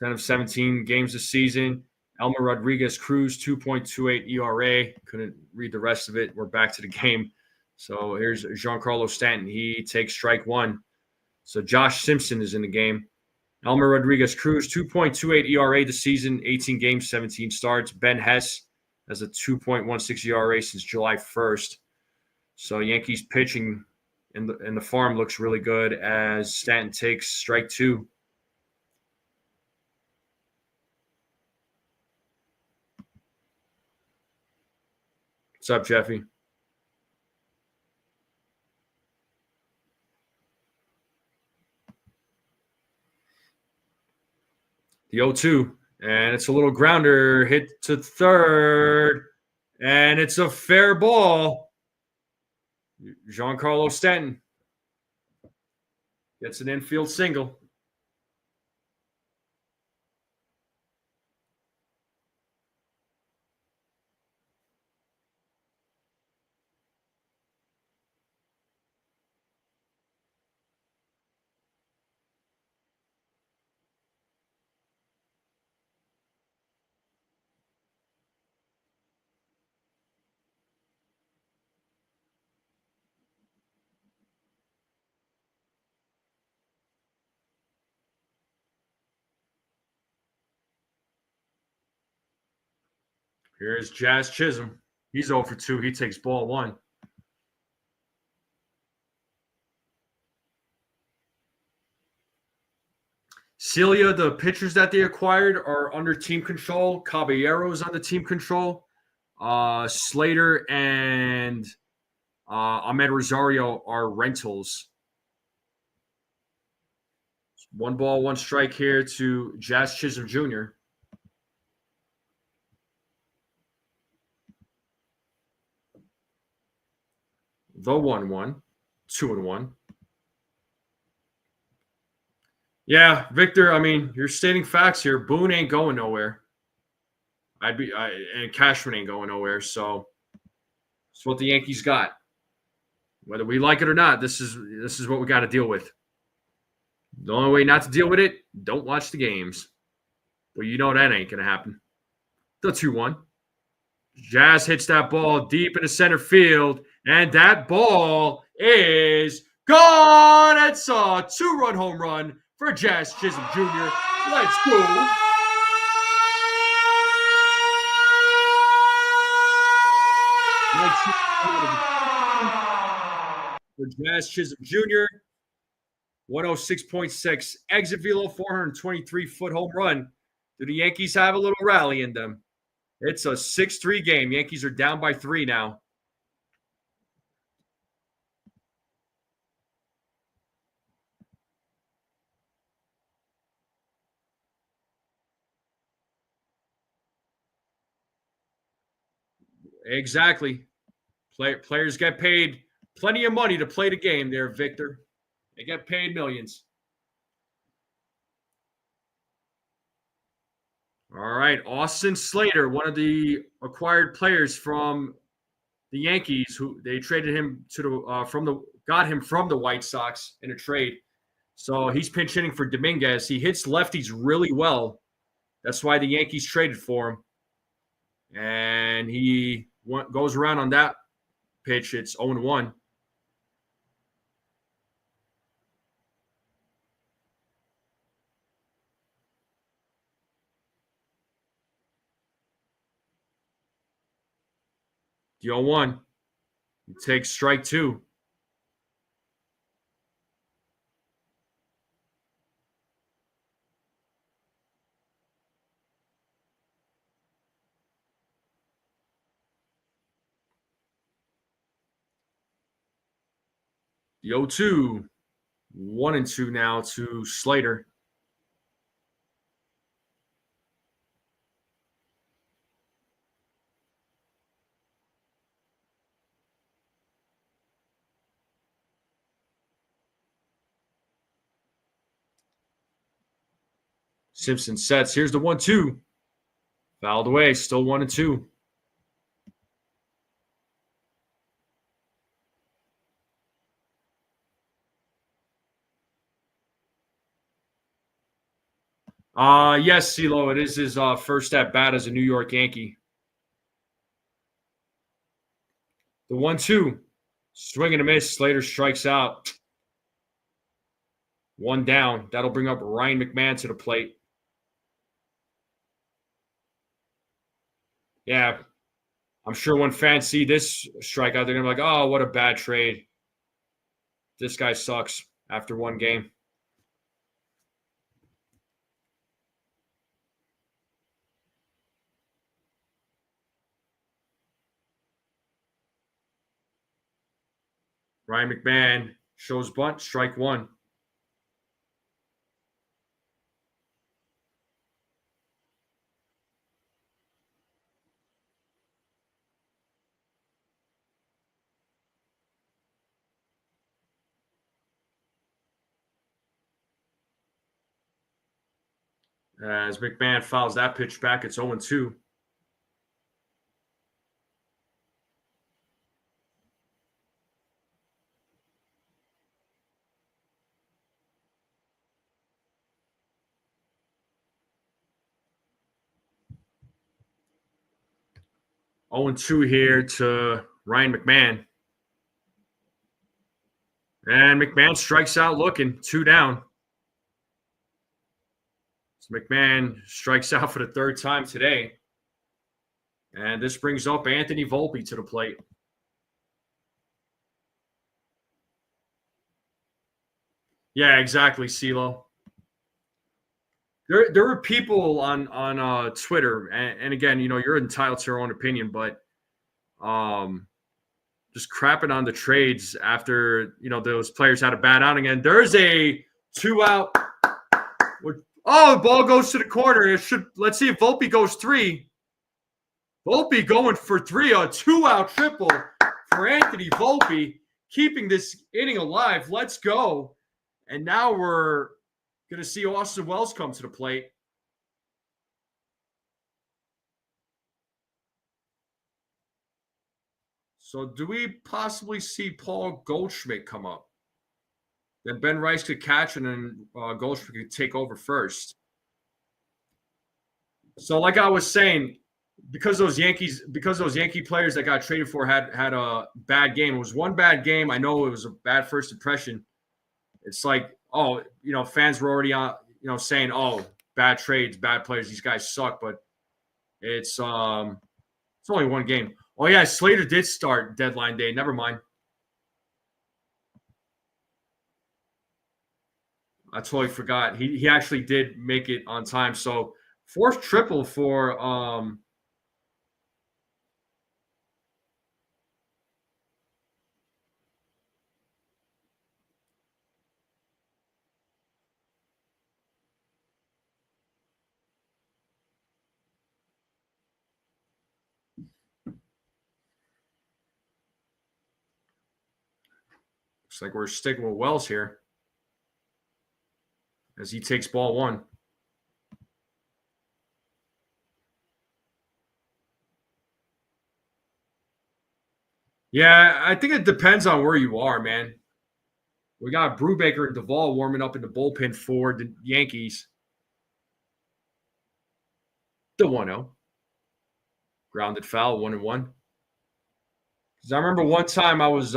of 17 games this season. Elmer Rodriguez Cruz, 2.28 ERA. Couldn't read the rest of it. We're back to the game. So here's Giancarlo Stanton. He takes strike 1. So Josh Simpson is in the game. Elmer Rodriguez Cruz, 2.28 ERA this season, 18 games, 17 starts. Ben Hess has a 2.16 ERA since July 1st. So Yankees pitching in the farm looks really good as Stanton takes strike 2. What's up, Jeffy? The 0-2, and it's a little grounder hit to third, and it's a fair ball. Giancarlo Stanton gets an infield single. Here's Jazz Chisholm. He's 0 for 2. He takes ball 1. Celia, the pitchers that they acquired are under team control. Caballero's under team control. Slater and Ahmed Rosario are rentals. 1 ball, 1 strike here to Jazz Chisholm Jr. The 1-1, 2-1. Yeah, Victor. I mean, you're stating facts here. Boone ain't going nowhere. And Cashman ain't going nowhere. So it's what the Yankees got. Whether we like it or not, this is what we got to deal with. The only way not to deal with it, don't watch the games. But you know that ain't gonna happen. The 2-1. Jazz hits that ball deep into center field, and that ball is gone. It's a 2-run home run for Jazz Chisholm Jr. Let's go. For Jazz Chisholm Jr. 106.6 exit velo, 423-foot home run. Do the Yankees have a little rally in them? It's a 6-3 game. Yankees are down by 3 now. Exactly. Players get paid plenty of money to play the game there, Victor. They get paid millions. All right, Austin Slater, one of the acquired players from the Yankees, who they traded him to the got him from the White Sox in a trade. So he's pinch hitting for Dominguez. He hits lefties really well. That's why the Yankees traded for him. And he goes around on that pitch. It's 0-1. The 0-1. He takes strike 2. The 0-2. 1-2 now to Slater. Simpson sets. Here's the 1-2. Fouled away. Still 1-2. Yes, CeeLo, it is his first at bat as a New York Yankee. The 1-2. Swing and a miss. Slater strikes out. One down. That'll bring up Ryan McMahon to the plate. Yeah, I'm sure when fans see this strikeout, they're going to be like, oh, what a bad trade. This guy sucks after one game. Ryan McMahon shows bunt, strike one. As McMahon fouls that pitch back, it's 0-2. Oh and 2 here to Ryan McMahon. And McMahon strikes out looking, 2 down. So McMahon strikes out for the third time today. And this brings up Anthony Volpe to the plate. Yeah, exactly, CeeLo. There were people on Twitter, and again, you're entitled to your own opinion, but just crapping on the trades after those players had a bad outing. And there's a 2-out. Oh, the ball goes to the corner. Let's see if Volpe goes 3. Volpe going for 3, a 2-out triple for Anthony Volpe, keeping this inning alive. Let's go. And now we're going to see Austin Wells come to the plate. So do we possibly see Paul Goldschmidt come up? Then Ben Rice could catch, and then Goldschmidt could take over first. So like I was saying, because those Yankee players that got traded for had a bad game. It was one bad game. I know it was a bad first impression. It's like, fans were already on, saying, oh, bad trades, bad players, these guys suck. But it's only one game. Oh yeah, Slater did start deadline day. Never mind. I totally forgot. He actually did make it on time. So fourth triple for looks like we're sticking with Wells here as he takes ball one. Yeah, I think it depends on where you are, man. We got Brubaker and Duvall warming up in the bullpen for the Yankees. The 1-0. Grounded foul, 1-1. Because I remember one time I was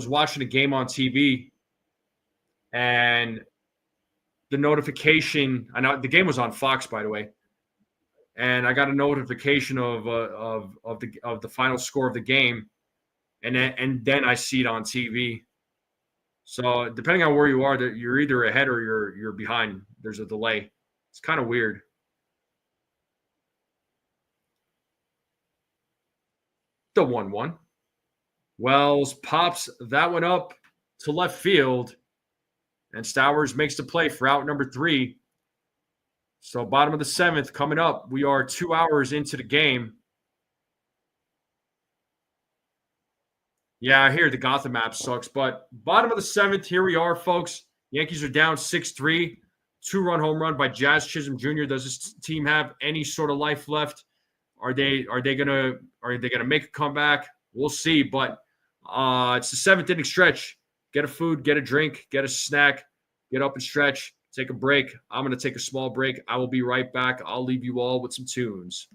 watching a game on TV, and the notification. I know the game was on Fox, by the way, and I got a notification of the final score of the game, and then I see it on TV. So depending on where you are, that you're either ahead or you're behind. There's a delay. It's kind of weird. The 1-1. Wells pops that one up. to left field. And Stowers makes the play for out number 3. So bottom of the 7th coming up. We are 2 hours into the game. Yeah, I hear the Gotham map sucks, but bottom of the 7th, here we are, folks. Yankees are down 6-3. 2-run home run by Jazz Chisholm Jr. Does this team have any sort of life left? Are they gonna make a comeback? We'll see. But it's the 7th inning stretch. Get a food, get a drink, get a snack, get up and stretch, take a break. I'm gonna take a small break. I will be right back. I'll leave you all with some tunes.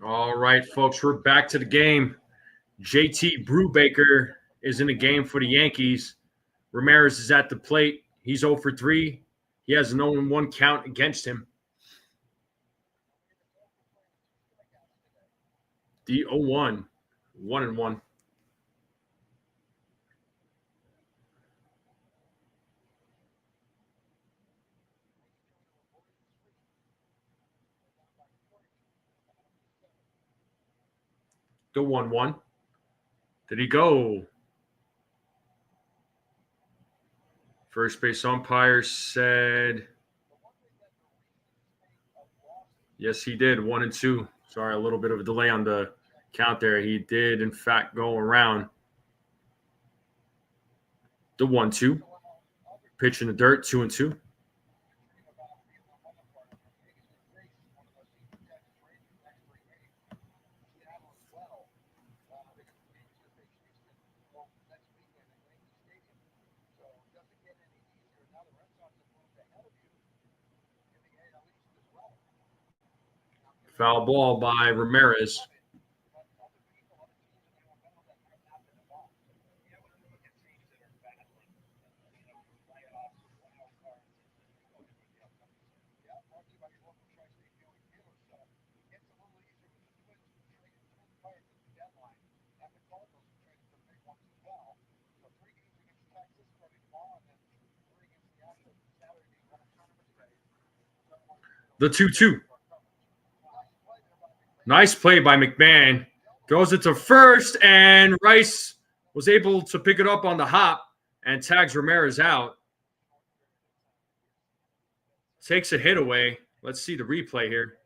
All right, folks, we're back to the game. JT Brubaker is in the game for the Yankees. Ramirez is at the plate. He's 0 for 3. He has an 0-1 count against him. The 0-1, 1-1. The 1-1. Did he go? First base umpire said, yes, he did. 1-2. Sorry, a little bit of a delay on the count there. He did, in fact, go around. The 1-2. Pitch in the dirt, 2-2. Foul ball by Ramirez. The 2-2. Nice play by McMahon. Throws it to first, and Rice was able to pick it up on the hop and tags Ramirez out. Takes a hit away. Let's see the replay here.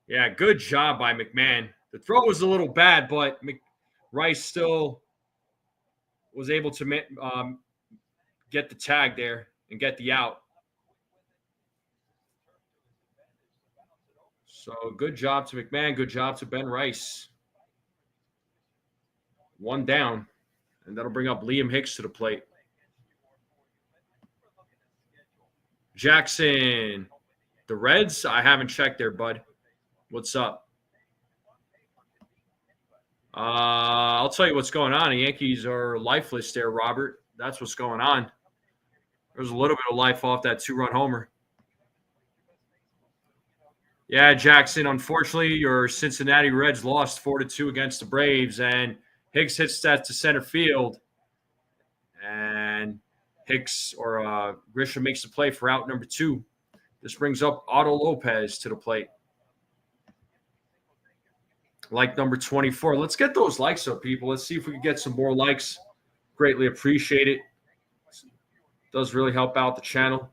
Yeah, good job by McMahon. The throw was a little bad, but Rice still was able to get the tag there and get the out. So good job to McMahon. Good job to Ben Rice. One down, and that'll bring up Liam Hicks to the plate. Jackson, the Reds? I haven't checked there, bud. What's up? I'll tell you what's going on. The Yankees are lifeless there, Robert. That's what's going on. There's a little bit of life off that 2-run homer. Yeah, Jackson, unfortunately, your Cincinnati Reds lost 4-2 against the Braves, and Hicks hits that to center field. And Hicks or Grisham makes the play for out number 2. This brings up Otto Lopez to the plate. Like number 24. Let's get those likes up, people. Let's see if we can get some more likes. Greatly appreciate it. Does really help out the channel.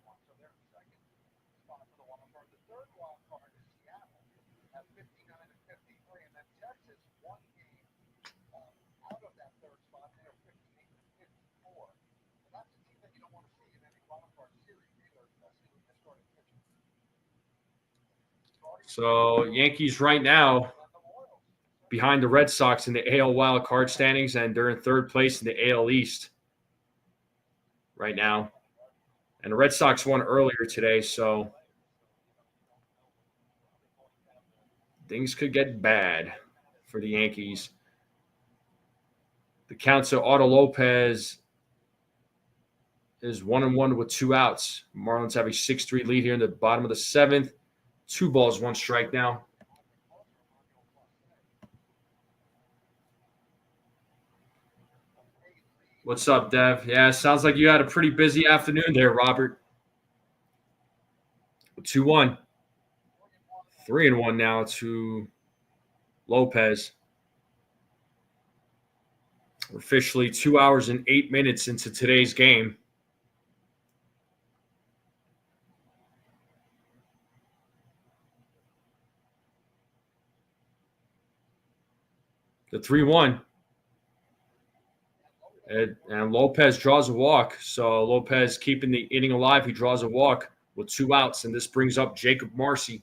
So Yankees right now behind the Red Sox in the AL wild card standings, and they're in third place in the AL East right now. And the Red Sox won earlier today, so things could get bad for the Yankees. The count to Otto Lopez is 1-1 with 2 outs. Marlins have a 6-3 lead here in the bottom of the 7th. 2 balls, 1 strike now. What's up, Dev? Yeah, sounds like you had a pretty busy afternoon there, Robert. 2-1. 3-1 now to Lopez. We're officially 2 hours and 8 minutes into today's game. The 3-1. And Lopez draws a walk. So Lopez keeping the inning alive. He draws a walk with 2 outs, and this brings up Jacob Marcy.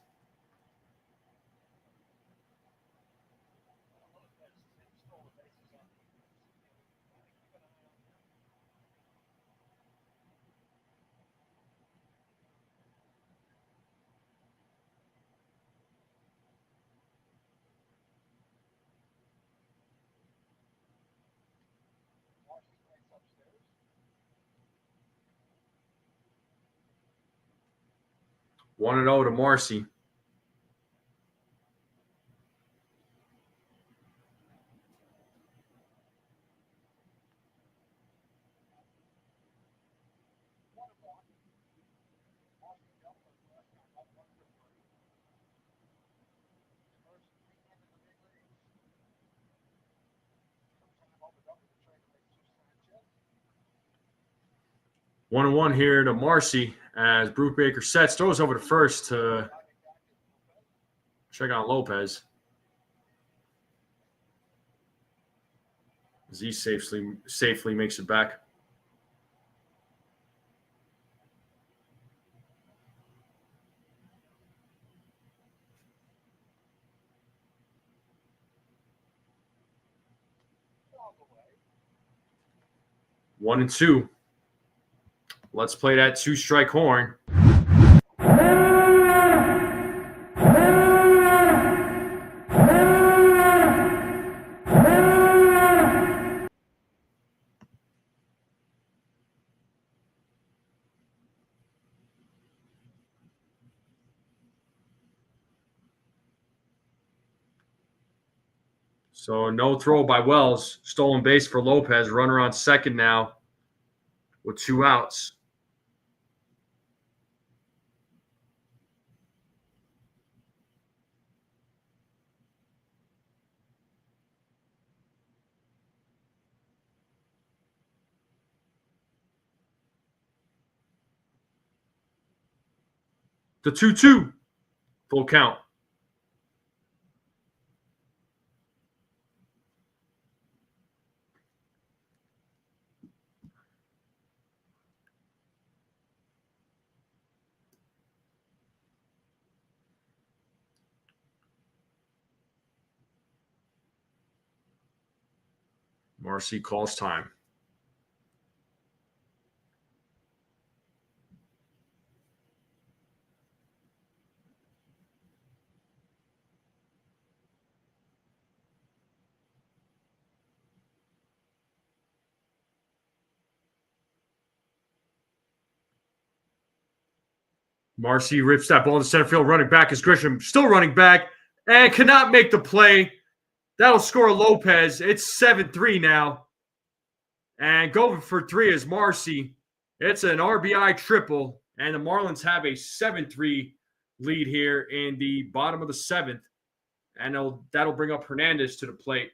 One and 0 to Marcy. One and 1 here to Marcy as Brubaker sets, throws over to first to check on Lopez. As he safely makes it back. One and 2. Let's play that 2-strike horn. So no throw by Wells. Stolen base for Lopez. Runner on second now with 2 outs. The 2-2. Full count. Marcy calls time. Marcy rips that ball to center field. Running back is Grisham. Still running back and cannot make the play. That'll score Lopez. It's 7-3 now. And going for 3 is Marcy. It's an RBI triple. And the Marlins have a 7-3 lead here in the bottom of the 7th. And that'll bring up Hernandez to the plate.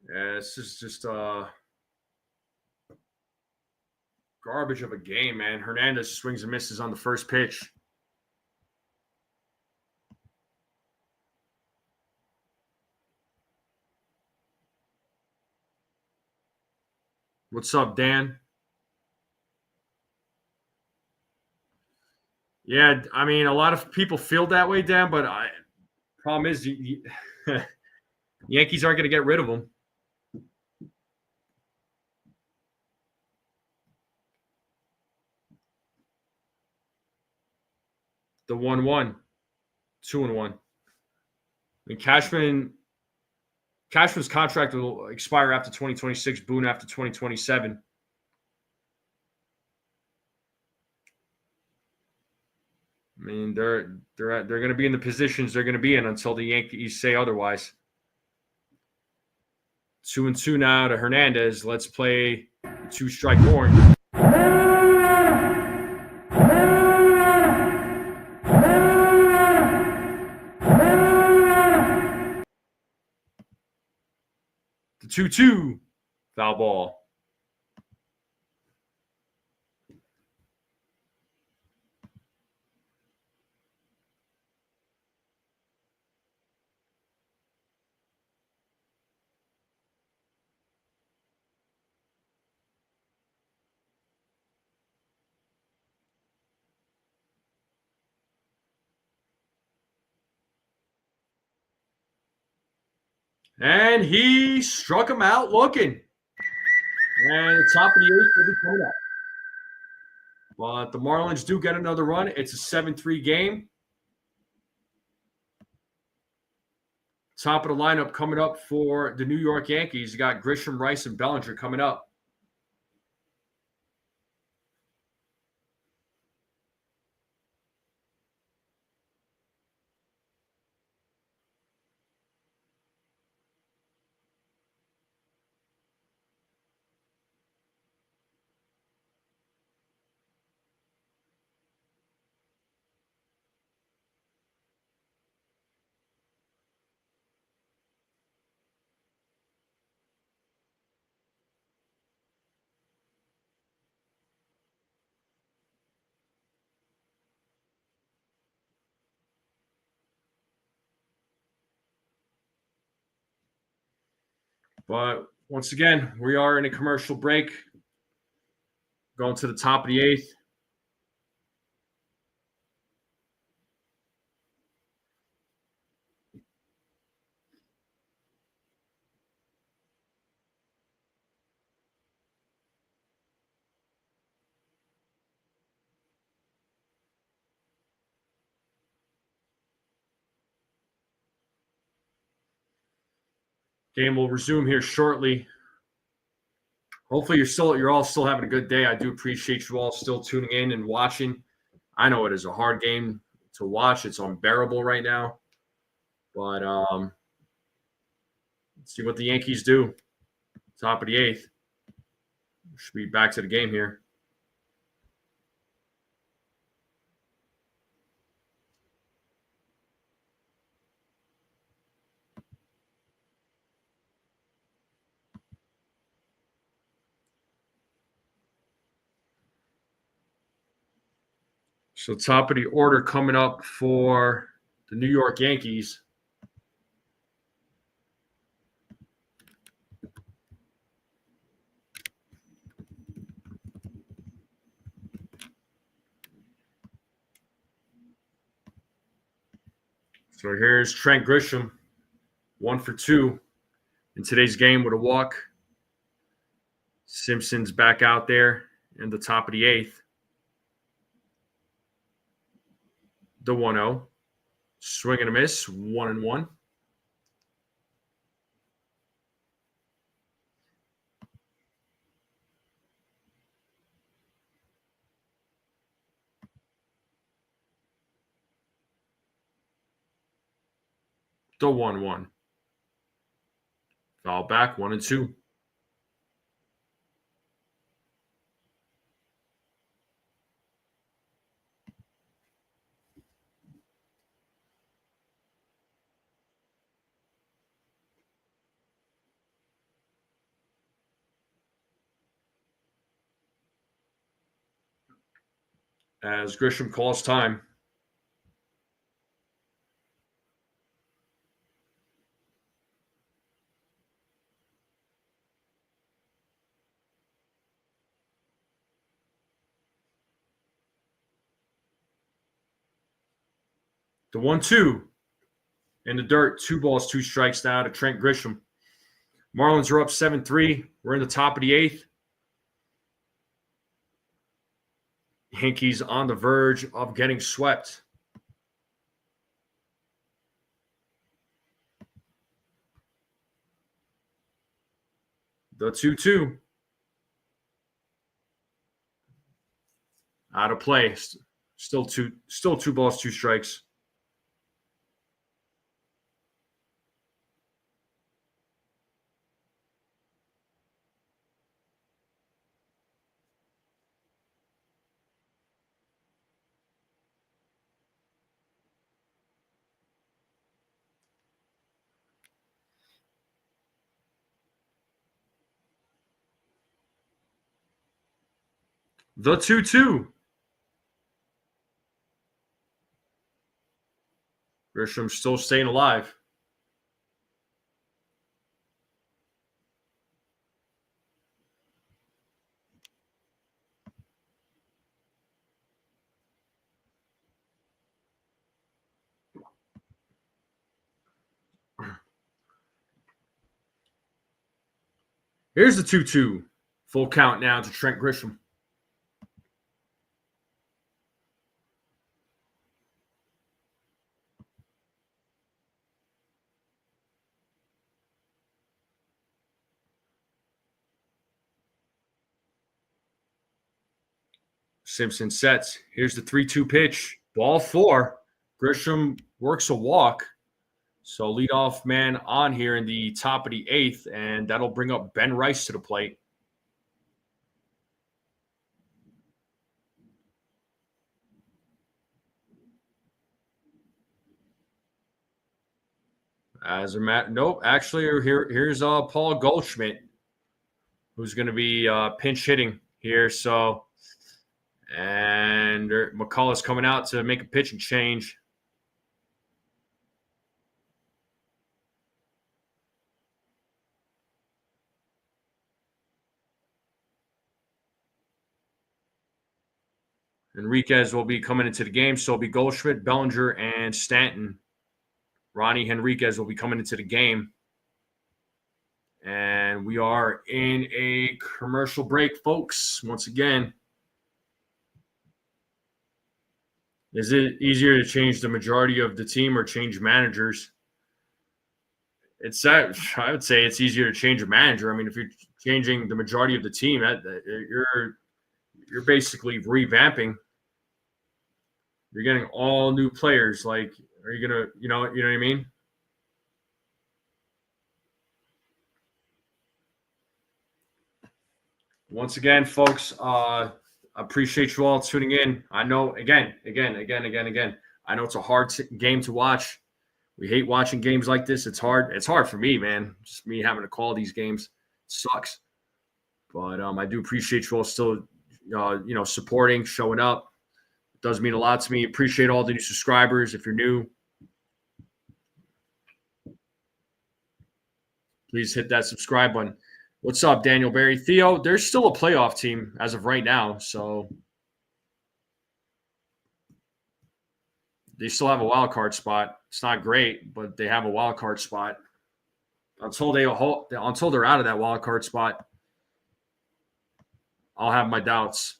Yeah, this is just garbage of a game, man. Hernandez swings and misses on the first pitch. What's up, Dan? Yeah, I mean, a lot of people feel that way, Dan, but problem is Yankees aren't going to get rid of him. The 1-1, 2-1. I mean, Cashman's contract will expire after 2026, Boone after 2027. I mean, they're going to be in the positions they're going to be in until the Yankees say otherwise. 2-2 now to Hernandez. Let's play 2-strike horn. The 2-2 foul ball. And he struck him out looking. And the top of the 8th will be coming up. But the Marlins do get another run. It's a 7-3 game. Top of the lineup coming up for the New York Yankees. You got Grisham, Rice, and Bellinger coming up. But once again, we are in a commercial break. Going to the top of the 8th. Game will resume here shortly. Hopefully you're all still having a good day. I do appreciate you all still tuning in and watching. I know it is a hard game to watch. It's unbearable right now. But let's see what the Yankees do. Top of the 8th. Should be back to the game here. So top of the order coming up for the New York Yankees. So here's Trent Grisham, 1 for 2 in today's game with a walk. Simpson's back out there in the top of the 8th. The 1-0. Swing and a miss, 1-1. The 1-1. Foul back, 1-2. As Grisham calls time. The 1-2 in the dirt. 2 balls, 2 strikes now to Trent Grisham. Marlins are up 7-3. We're in the top of the 8th. Yankees on the verge of getting swept. The 2-2. Out of play. Still two balls, 2 strikes. The 2-2. Grisham still staying alive. Here's the 2-2. Full count now to Trent Grisham. Simpson sets. Here's the 3-2 pitch. Ball 4. Grisham works a walk. So leadoff man on here in the top of the 8th, and that'll bring up Ben Rice to the plate. As a matter, nope. Actually, here's Paul Goldschmidt, who's going to be pinch hitting here. So, and McCullough's coming out to make a pitching change. Enriquez will be coming into the game. So it'll be Goldschmidt, Bellinger, and Stanton. Ronnie Henriquez will be coming into the game. And we are in a commercial break, folks. Once again, is it easier to change the majority of the team or change managers? I would say it's easier to change a manager. I mean, if you're changing the majority of the team, you're basically revamping. You're getting all new players. Like, are you gonna, you know what I mean? Once again, folks, I appreciate you all tuning in. I know, again. I know it's a hard game to watch. We hate watching games like this. It's hard. It's hard for me, man. Just me having to call these games it sucks. But I do appreciate you all still, supporting, showing up. It does mean a lot to me. Appreciate all the new subscribers. If you're new, please hit that subscribe button. What's up, Daniel Barry? Theo, there's still a playoff team as of right now, so they still have a wild card spot. It's not great, but they have a wild card spot until they're out of that wild card spot. I'll have my doubts.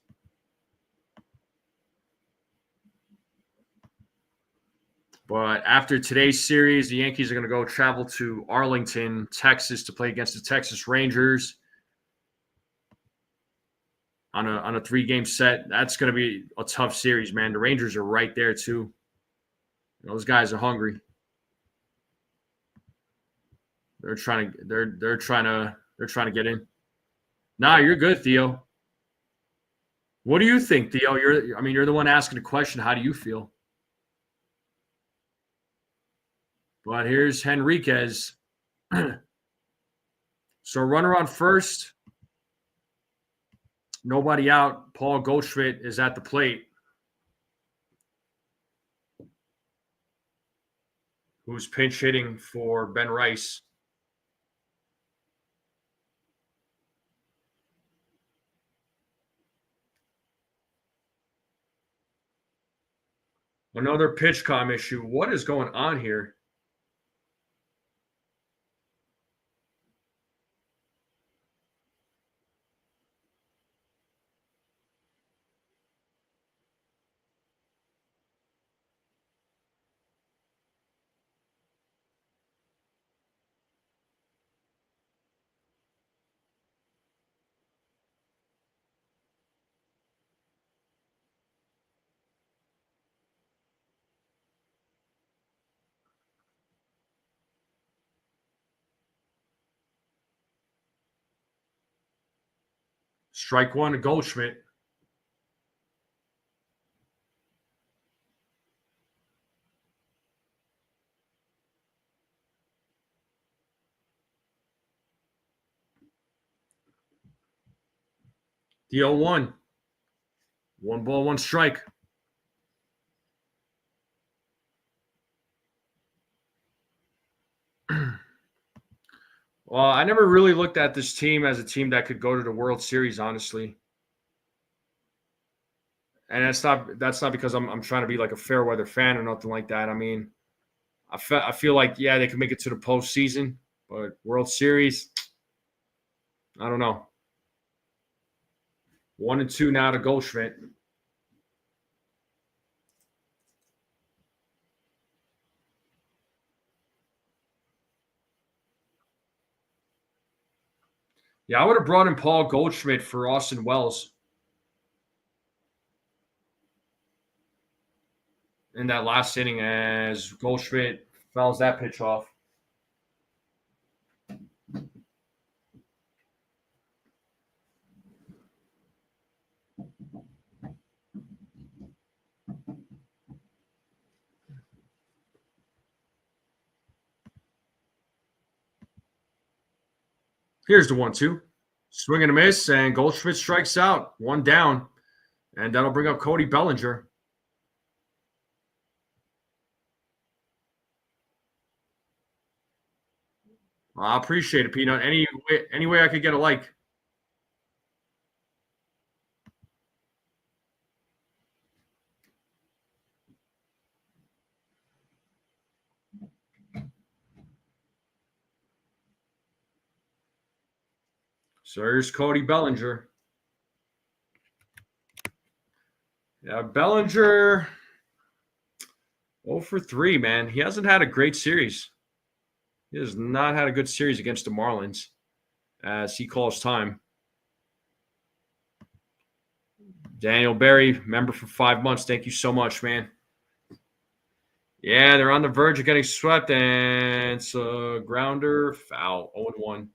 But after today's series, the Yankees are going to go travel to Arlington, Texas, to play against the Texas Rangers on a 3-game set. That's going to be a tough series, man. The Rangers are right there too. Those guys are hungry. They're trying to get in. Nah, you're good, Theo. What do you think, Theo? You're the one asking the question. How do you feel? But here's Henriquez. So runner on first. Nobody out. Paul Goldschmidt is at the plate. Who's pinch hitting for Ben Rice. Another pitch comm issue. What is going on here? Strike one to Goldschmidt. The 0-1. 1 ball, 1 strike. Well, I never really looked at this team as a team that could go to the World Series, honestly. And that's not because I'm trying to be like a fair weather fan or nothing like that. I mean, I feel like, yeah, they could make it to the postseason, but World Series, I don't know. 1-2 now to Goldschmidt. Yeah, I would have brought in Paul Goldschmidt for Austin Wells in that last inning as Goldschmidt fouls that pitch off. Here's the 1-2. Swing and a miss, and Goldschmidt strikes out. 1 down. And that'll bring up Cody Bellinger. I appreciate it, Peanut. Any way I could get a like. So here's Cody Bellinger. Yeah, Bellinger 0 for 3, man. He hasn't had a great series. He has not had a good series against the Marlins as he calls time. Daniel Berry, member for 5 months. Thank you so much, man. Yeah, they're on the verge of getting swept, and it's a grounder foul, 0-1.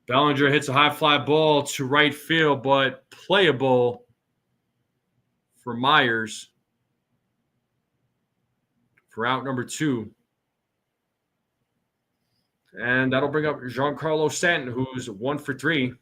Bellinger hits a high fly ball to right field, but playable for Myers for out number 2. And that'll bring up Giancarlo Stanton, who's 1 for 3.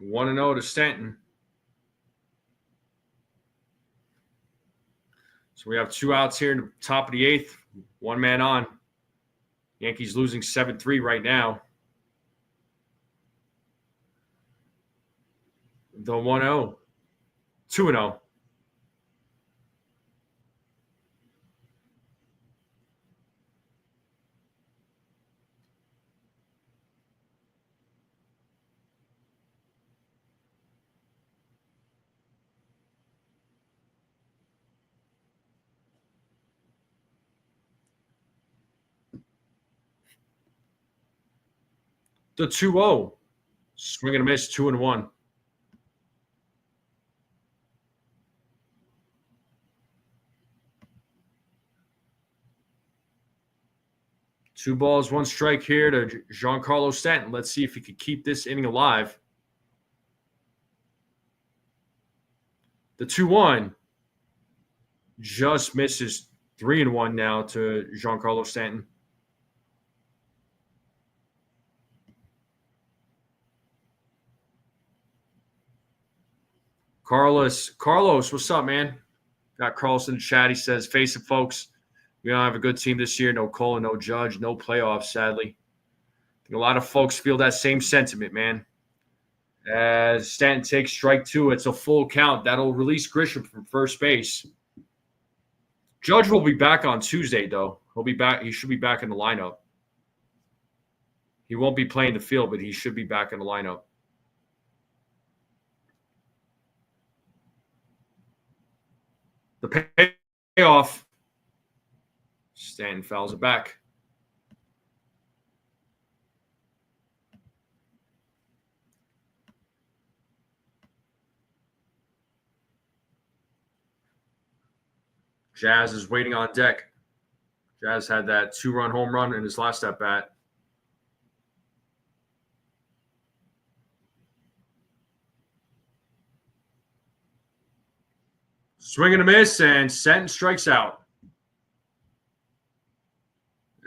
One and 0 to Stanton. So we have 2 outs here in the top of the 8th. 1 man on. Yankees losing 7-3 right now. The 1-0. 2-0. The 2-0. Swing and a miss, 2-1. Two balls, 1 strike here to Giancarlo Stanton. Let's see if he could keep this inning alive. The 2-1 just misses, 3-1 now to Giancarlo Stanton. Carlos, what's up, man? Got Carlos in the chat. He says, face it, folks. We don't have a good team this year. No Cole, no Judge, no playoffs, sadly. I think a lot of folks feel that same sentiment, man. As Stanton takes strike 2, it's a full count. That'll release Grisham from first base. Judge will be back on Tuesday, though. He'll be back. He should be back in the lineup. He won't be playing the field, but he should be back in the lineup. The payoff. Stanton fouls it back. Jazz is waiting on deck. Jazz had that 2-run home run in his last at bat. Swing and a miss, and Stanton strikes out.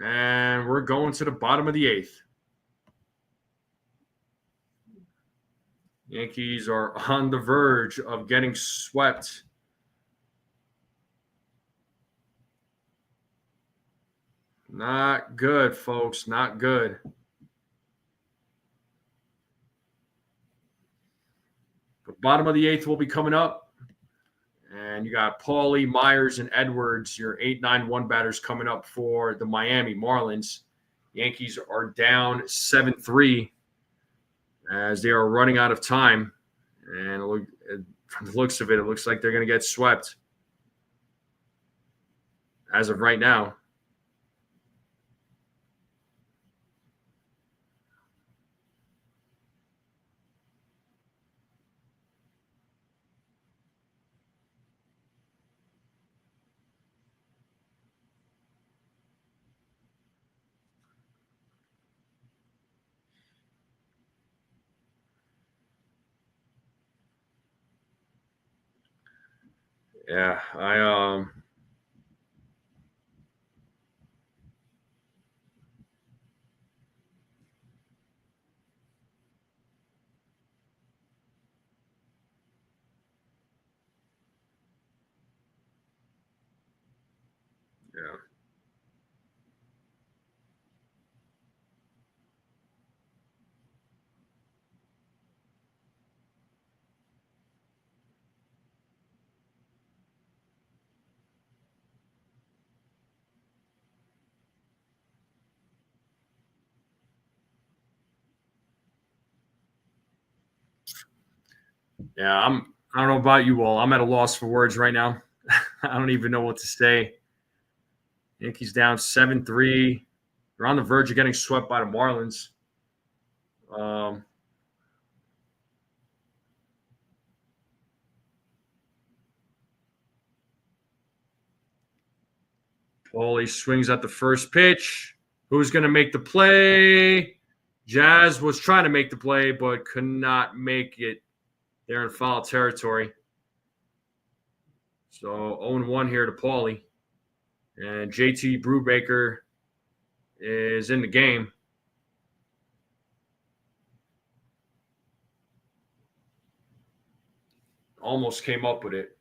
And we're going to the bottom of the 8th. Yankees are on the verge of getting swept. Not good, folks. Not good. The bottom of the 8th will be coming up. And you got Paulie, Myers, and Edwards, your 8-9-1 batters coming up for the Miami Marlins. Yankees are down 7-3 as they are running out of time. And from the looks of it, it looks like they're going to get swept as of right now. Yeah, yeah. Yeah, I don't know about you all. I'm at a loss for words right now. I don't even know what to say. Yankees down 7-3. They're on the verge of getting swept by the Marlins. Um, Paulie swings at the first pitch. Who's going to make the play? Jazz was trying to make the play, but could not make it. They're in foul territory. So 0-1 here to Paulie. And JT Brubaker is in the game. Almost came up with it.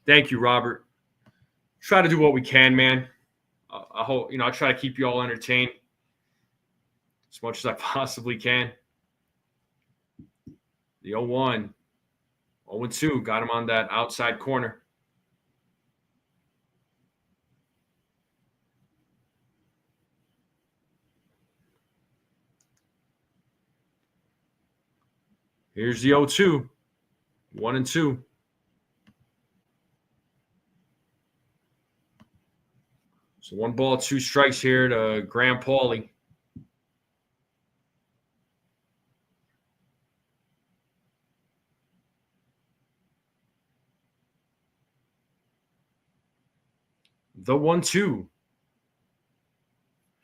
Thank you, Robert. Try to do what we can, man. I hope I try to keep you all entertained as much as I possibly can. The 0-1, 0-2 got him on that outside corner. Here's the 0-2, 1-2. So 1 ball, 2 strikes here to Graham Paulie. The 1-2.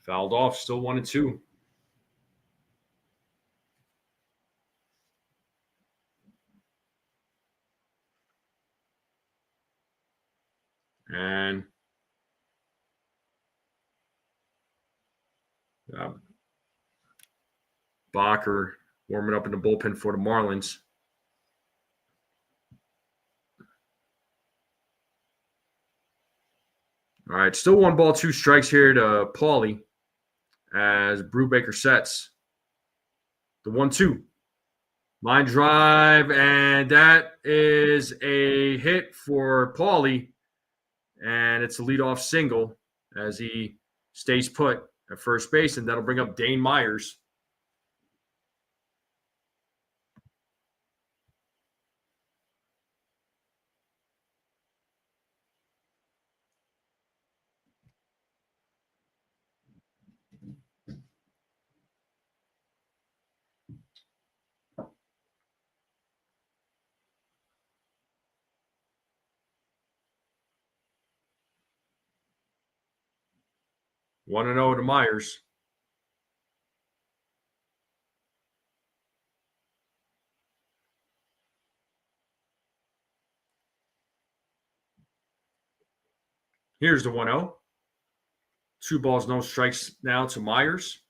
Fouled off, still 1-2. And Bacher warming up in the bullpen for the Marlins. All right, still 1 ball, 2 strikes here to Paulie as Brubaker sets. The 1-2. Line drive, and that is a hit for Paulie, and it's a leadoff single as he stays put at first base, and that'll bring up Dane Myers. One and 0 to Myers. Here's the 1-0. 2 balls, no strikes now to Myers.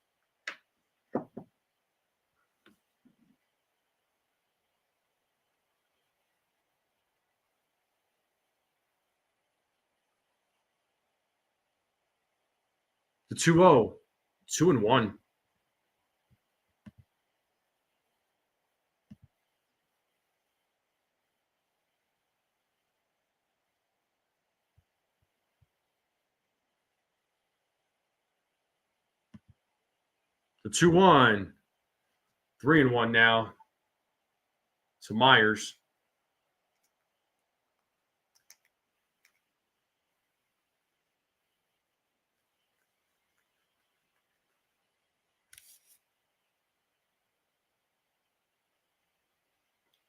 The 2-0. 2-1. The 2-1. 3-1 now to Myers.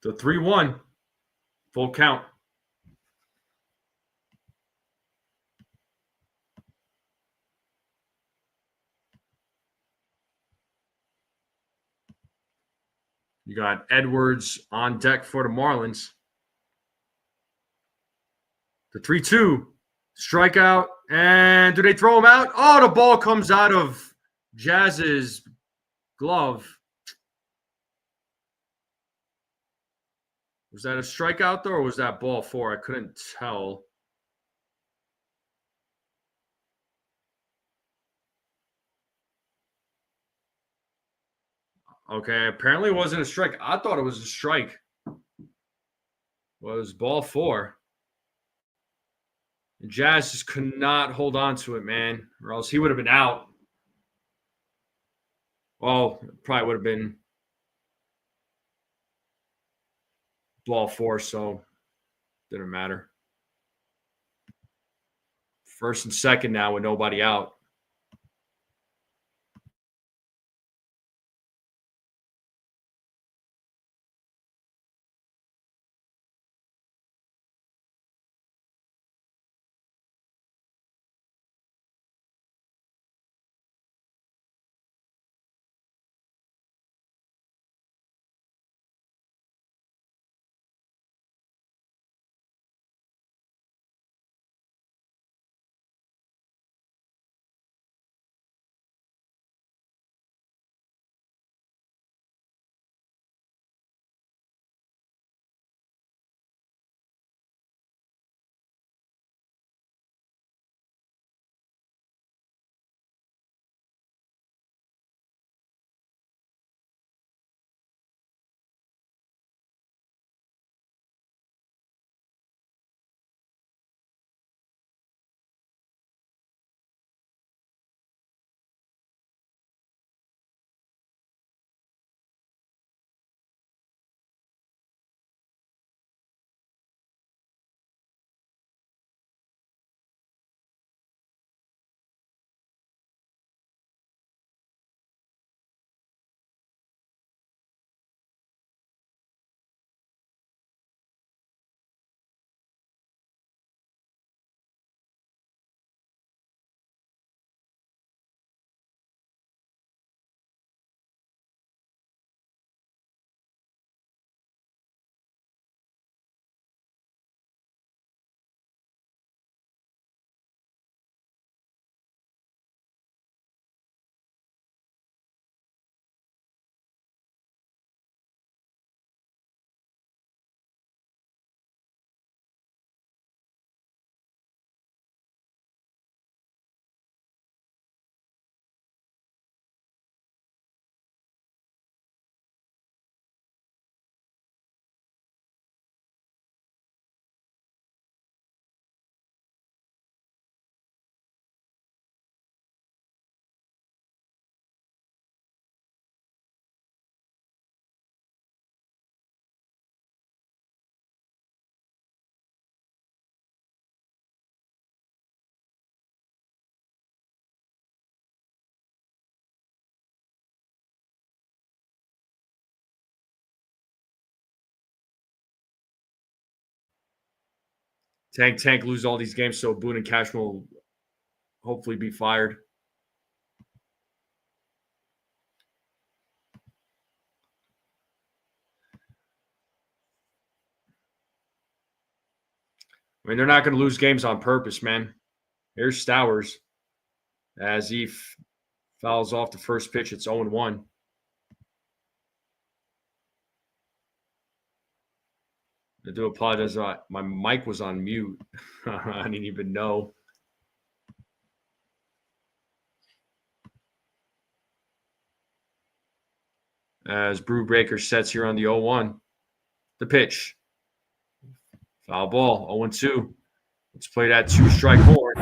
The 3-1. Full count. You got Edwards on deck for the Marlins. The 3-2. Strikeout. And do they throw him out? Oh, the ball comes out of Jazz's glove. Was that a strikeout, though, or was that ball 4? I couldn't tell. Okay, apparently it wasn't a strike. I thought it was a strike. Well, it was ball 4. And Jazz just could not hold on to it, man, or else he would have been out. Well, it probably would have been ball 4, so didn't matter. First and second now with nobody out. Tank lose all these games, so Boone and Cashman will hopefully be fired. I mean, they're not going to lose games on purpose, man. Here's Stowers as he fouls off the first pitch. It's 0-1. I do apologize. My mic was on mute. I didn't even know. As Brubaker sets here on the 0-1. The pitch. Foul ball, 0-2. Let's play that 2-strike horn.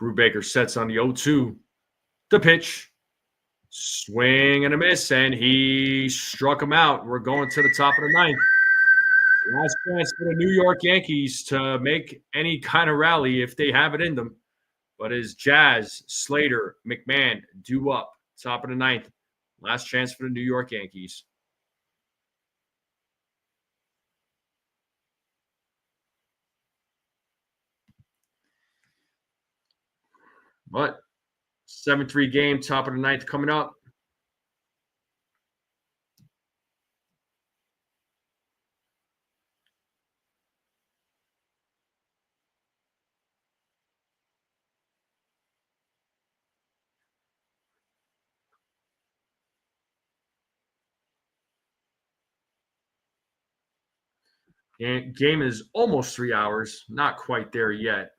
Brubaker sets on the 0-2. The pitch. Swing and a miss, and he struck him out. We're going to the top of the ninth. Last chance for the New York Yankees to make any kind of rally if they have it in them. But is Jazz, Slater, McMahon due up? Top of the ninth. Last chance for the New York Yankees. But 7-3 game, top of the ninth coming up. And game is almost 3 hours. Not quite there yet.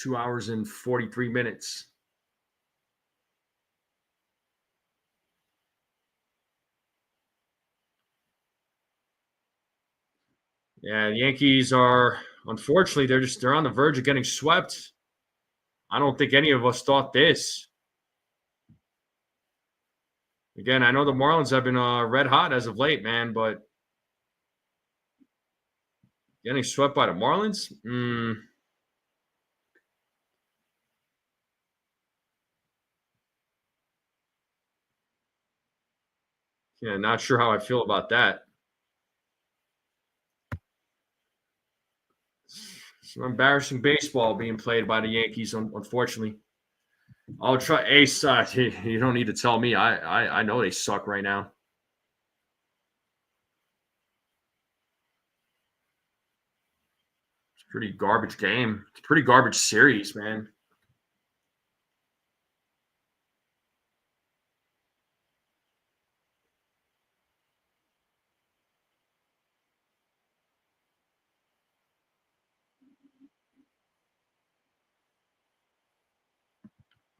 2 hours and 43 minutes. Yeah, the Yankees are, unfortunately, they're on the verge of getting swept. I don't think any of us thought this. Again, I know the Marlins have been red hot as of late, man, but getting swept by the Marlins? Yeah, not sure how I feel about that. Some embarrassing baseball being played by the Yankees, unfortunately. I'll try. Ace, you don't need to tell me. I know they suck right now. It's a pretty garbage game. It's a pretty garbage series, man.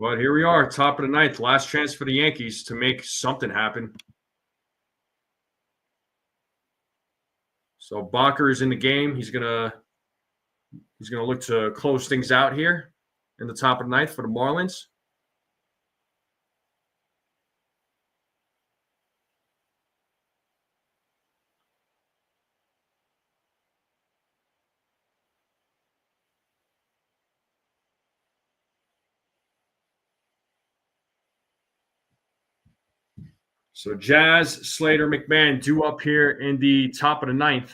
But here we are, top of the ninth. Last chance for the Yankees to make something happen. So Bacher is in the game. He's gonna look to close things out here in the top of the ninth for the Marlins. So Jazz, Slater, McMahon due up here in the top of the ninth.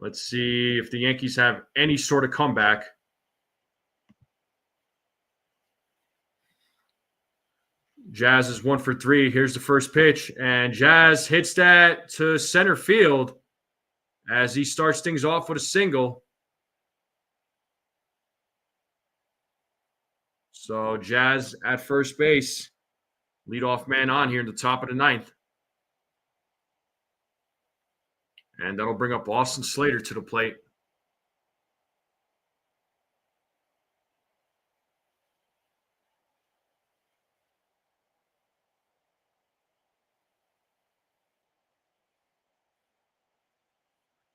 Let's see if the Yankees have any sort of comeback. Jazz is 1 for 3. Here's the first pitch, and Jazz hits that to center field as he starts things off with a single. So Jazz at first base, leadoff man on here in the top of the ninth. And that'll bring up Austin Slater to the plate.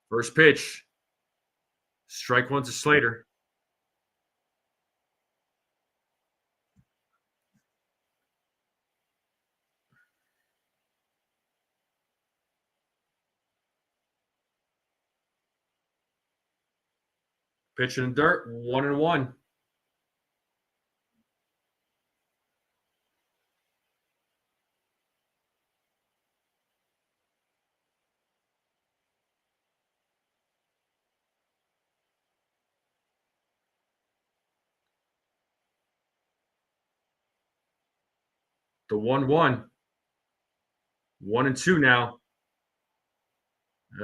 First pitch. Strike one to Slater. Pitch in the dirt, 1-1. The 1-1. 1-2 now.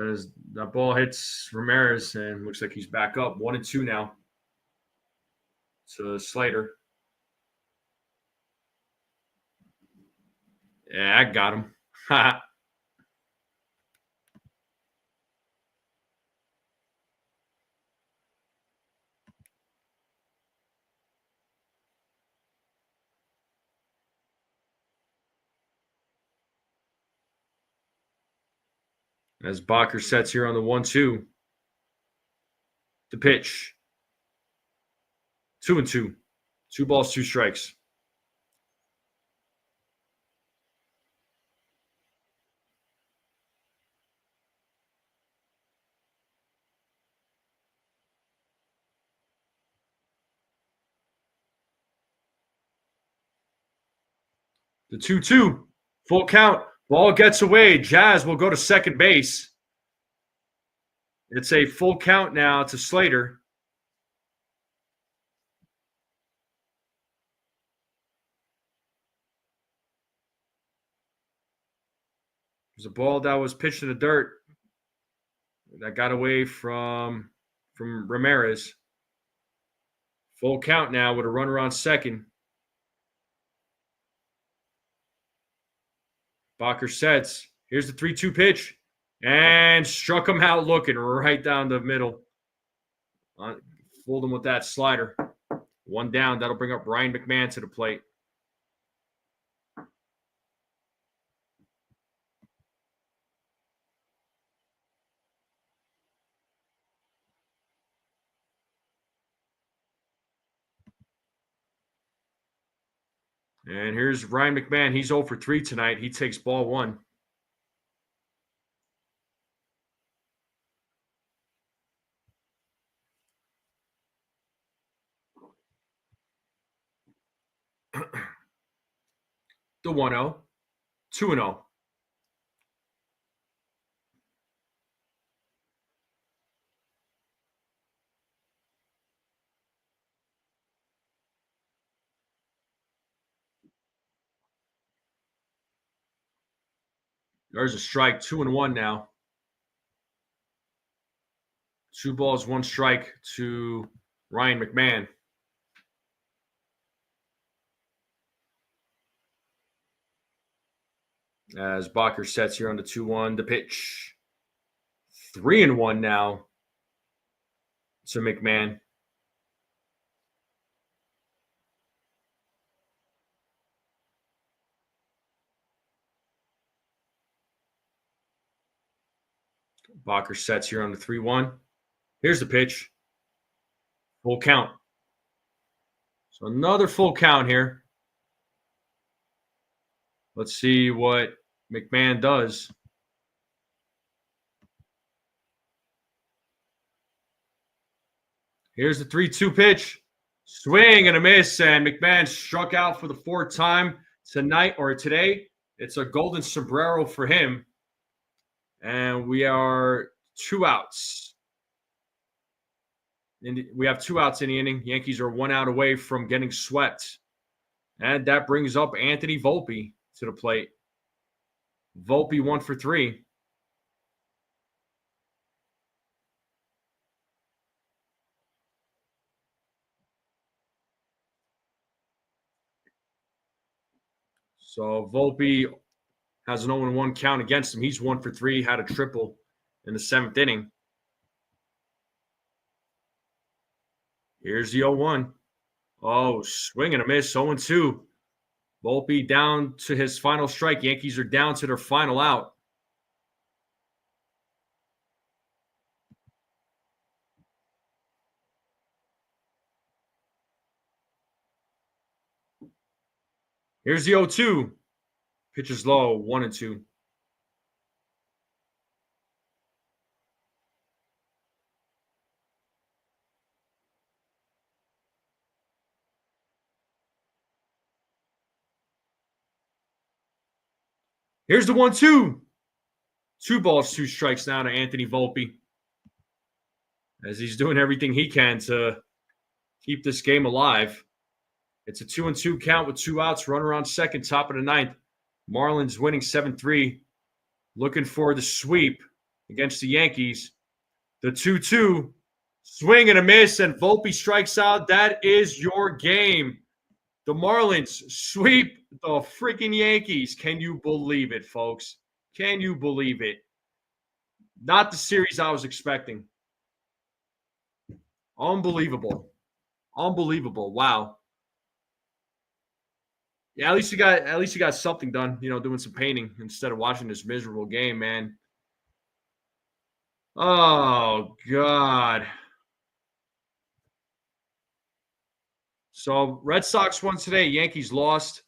As that ball hits Ramirez and looks like he's back up. 1-2 now to Slater. Yeah, I got him. As Bacher sets here on the 1-2. The pitch. 2-2. 2 balls, 2 strikes. The 2-2. Full count. Ball gets away. Jazz will go to second base. It's a full count now to Slater. It was a ball that was pitched in the dirt that got away from Ramirez. Full count now with a runner on second. Bacher sets. Here's the 3-2 pitch. And struck him out looking right down the middle. Fooled him with that slider. 1 down. That'll bring up Ryan McMahon to the plate. And here's Ryan McMahon. He's 0 for 3 tonight. He takes ball 1. The 1-0. 2-0. There's a strike. 2-1 now. 2 balls, 1 strike to Ryan McMahon. As Bacher sets here on the 2-1. The pitch. 3-1 now to McMahon. Bacher sets here on the 3-1. Here's the pitch. Full count. So another full count here. Let's see what McMahon does. Here's the 3-2 pitch. Swing and a miss, and McMahon struck out for the 4th time tonight or today. It's a golden sombrero for him. And we are 2 outs. We have 2 outs in the inning. Yankees are 1 out away from getting swept. And that brings up Anthony Volpe to the plate. Volpe 1 for 3. So Volpe has an 0-1 count against him. He's 1 for 3, had a triple in the 7th inning. Here's the 0-1. Oh, swing and a miss, 0-2. Volpe down to his final strike. Yankees are down to their final out. Here's the 0-2. Pitches low, 1-2. Here's the 1-2. 2 balls, 2 strikes now to Anthony Volpe. As he's doing everything he can to keep this game alive. It's a 2-2 count with 2 outs. Runner on second, top of the 9th. Marlins winning 7-3. Looking for the sweep against the Yankees. The 2-2. Swing and a miss, and Volpe strikes out. That is your game. The Marlins sweep the freaking Yankees. Can you believe it, folks? Can you believe it? Not the series I was expecting. Unbelievable. Unbelievable. Wow. Yeah, at least you got something done, doing some painting instead of watching this miserable game, man. Oh, God. So Red Sox won today. Yankees lost.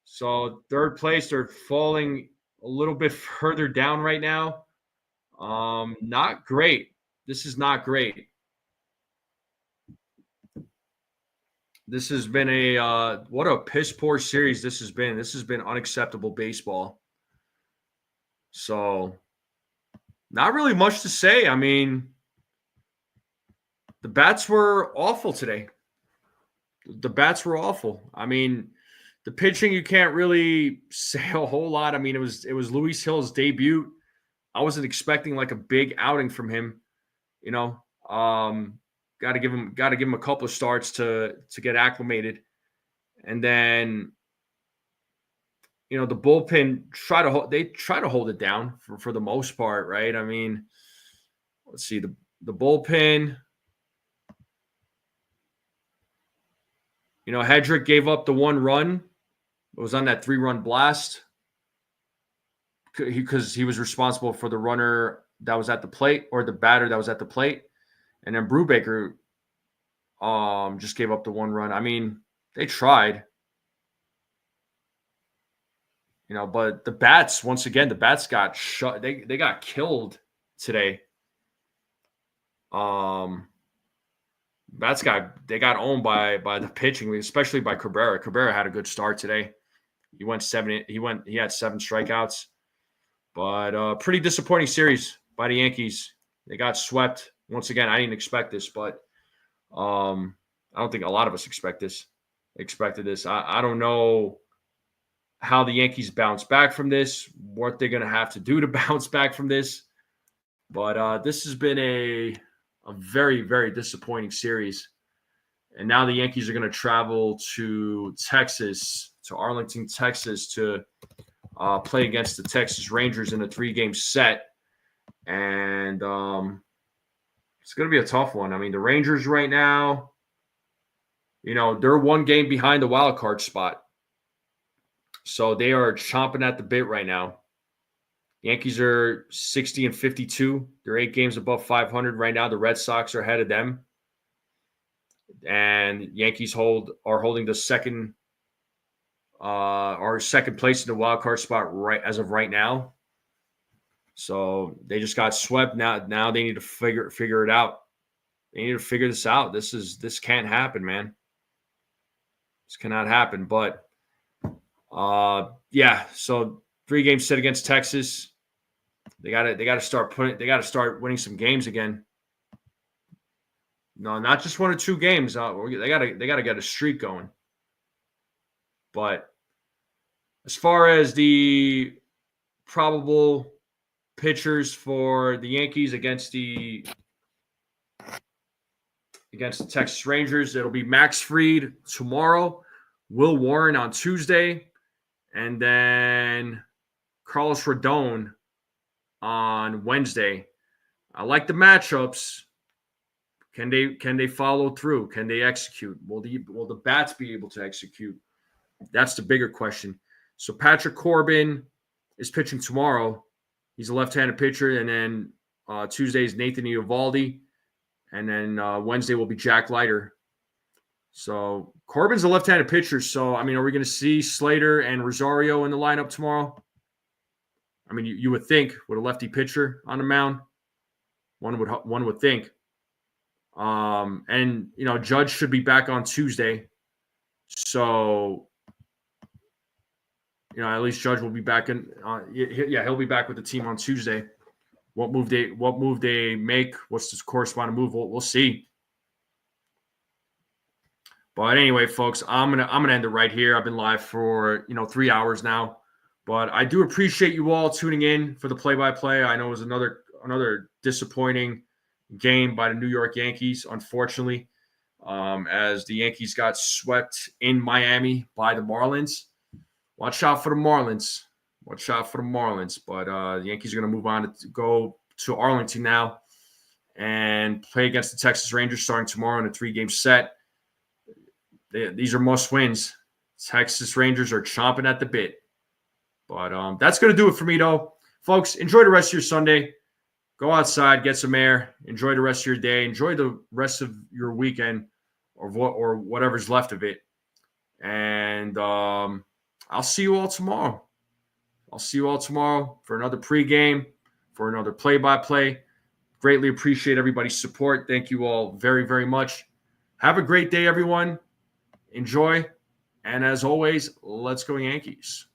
So third place, they're falling a little bit further down right now. Not great. This is not great. This has been what a piss poor series this has been. This has been unacceptable baseball. So not really much to say. I mean, the bats were awful today. The bats were awful. I mean, the pitching, you can't really say a whole lot. I mean, it was Luis Gil's debut. I wasn't expecting like a big outing from him. You know, got to give him a couple of starts to get acclimated, and then the bullpen try to hold it down for the most part, right? I mean, let's see the bullpen. Hedrick gave up the 1 run. It was on that 3-run blast because he was responsible for the runner that was at the plate, or the batter that was at the plate. And then Brubaker just gave up the 1 run. I mean, they tried. But the bats, once again, got shut. They got killed today. They got owned by the pitching, especially by Cabrera. Cabrera had a good start today. He had 7 strikeouts. But pretty disappointing series by the Yankees. They got swept. Once again, I didn't expect this, but I don't think a lot of us expected this. I don't know how the Yankees bounce back from this, what they're going to have to do to bounce back from this. But this has been a very, very disappointing series. And now the Yankees are going to travel to Texas, to Arlington, Texas, to play against the Texas Rangers in a 3-game set. And it's going to be a tough one. I mean, the Rangers right now, they're 1 game behind the wild card spot. So they are chomping at the bit right now. Yankees are 60-52. They're 8 games above 500 right now. The Red Sox are ahead of them. And Yankees are holding the second place in the wild card spot right as of right now. So they just got swept. Now they need to figure it out. They need to figure this out. This can't happen, man. This cannot happen. But so 3-game set against Texas. They gotta start winning some games again. No, not just 1 or 2 games. They gotta get a streak going. But as far as the probable pitchers for the Yankees against the Texas Rangers, it'll be Max Fried tomorrow, Will Warren on Tuesday, and then Carlos Rodon on Wednesday. I like the matchups. Can they follow through? Can they execute? Will the bats be able to execute? That's the bigger question. So Patrick Corbin is pitching tomorrow. He's a left-handed pitcher, and then Tuesday is Nathan Eovaldi, and then Wednesday will be Jack Leiter. So Corbin's a left-handed pitcher. So I mean, are we going to see Slater and Rosario in the lineup tomorrow? I mean, you would think with a lefty pitcher on the mound, one would think. And Judge should be back on Tuesday, so at least Judge will be back in. He'll be back with the team on Tuesday. What move they make? What's the corresponding move? We'll see. But anyway, folks, I'm gonna end it right here. I've been live for 3 hours now. But I do appreciate you all tuning in for the play-by-play. I know it was another disappointing game by the New York Yankees, unfortunately, as the Yankees got swept in Miami by the Marlins. Watch out for the Marlins. But the Yankees are going to move on to go to Arlington now and play against the Texas Rangers starting tomorrow in a 3-game set. These are must wins. Texas Rangers are chomping at the bit. But that's going to do it for me, though. Folks, enjoy the rest of your Sunday. Go outside, get some air. Enjoy the rest of your day. Enjoy the rest of your weekend. or whatever's left of it. And I'll see you all tomorrow. For another pregame, for another play-by-play. Greatly appreciate everybody's support. Thank you all very, very much. Have a great day, everyone. Enjoy. And as always, let's go Yankees.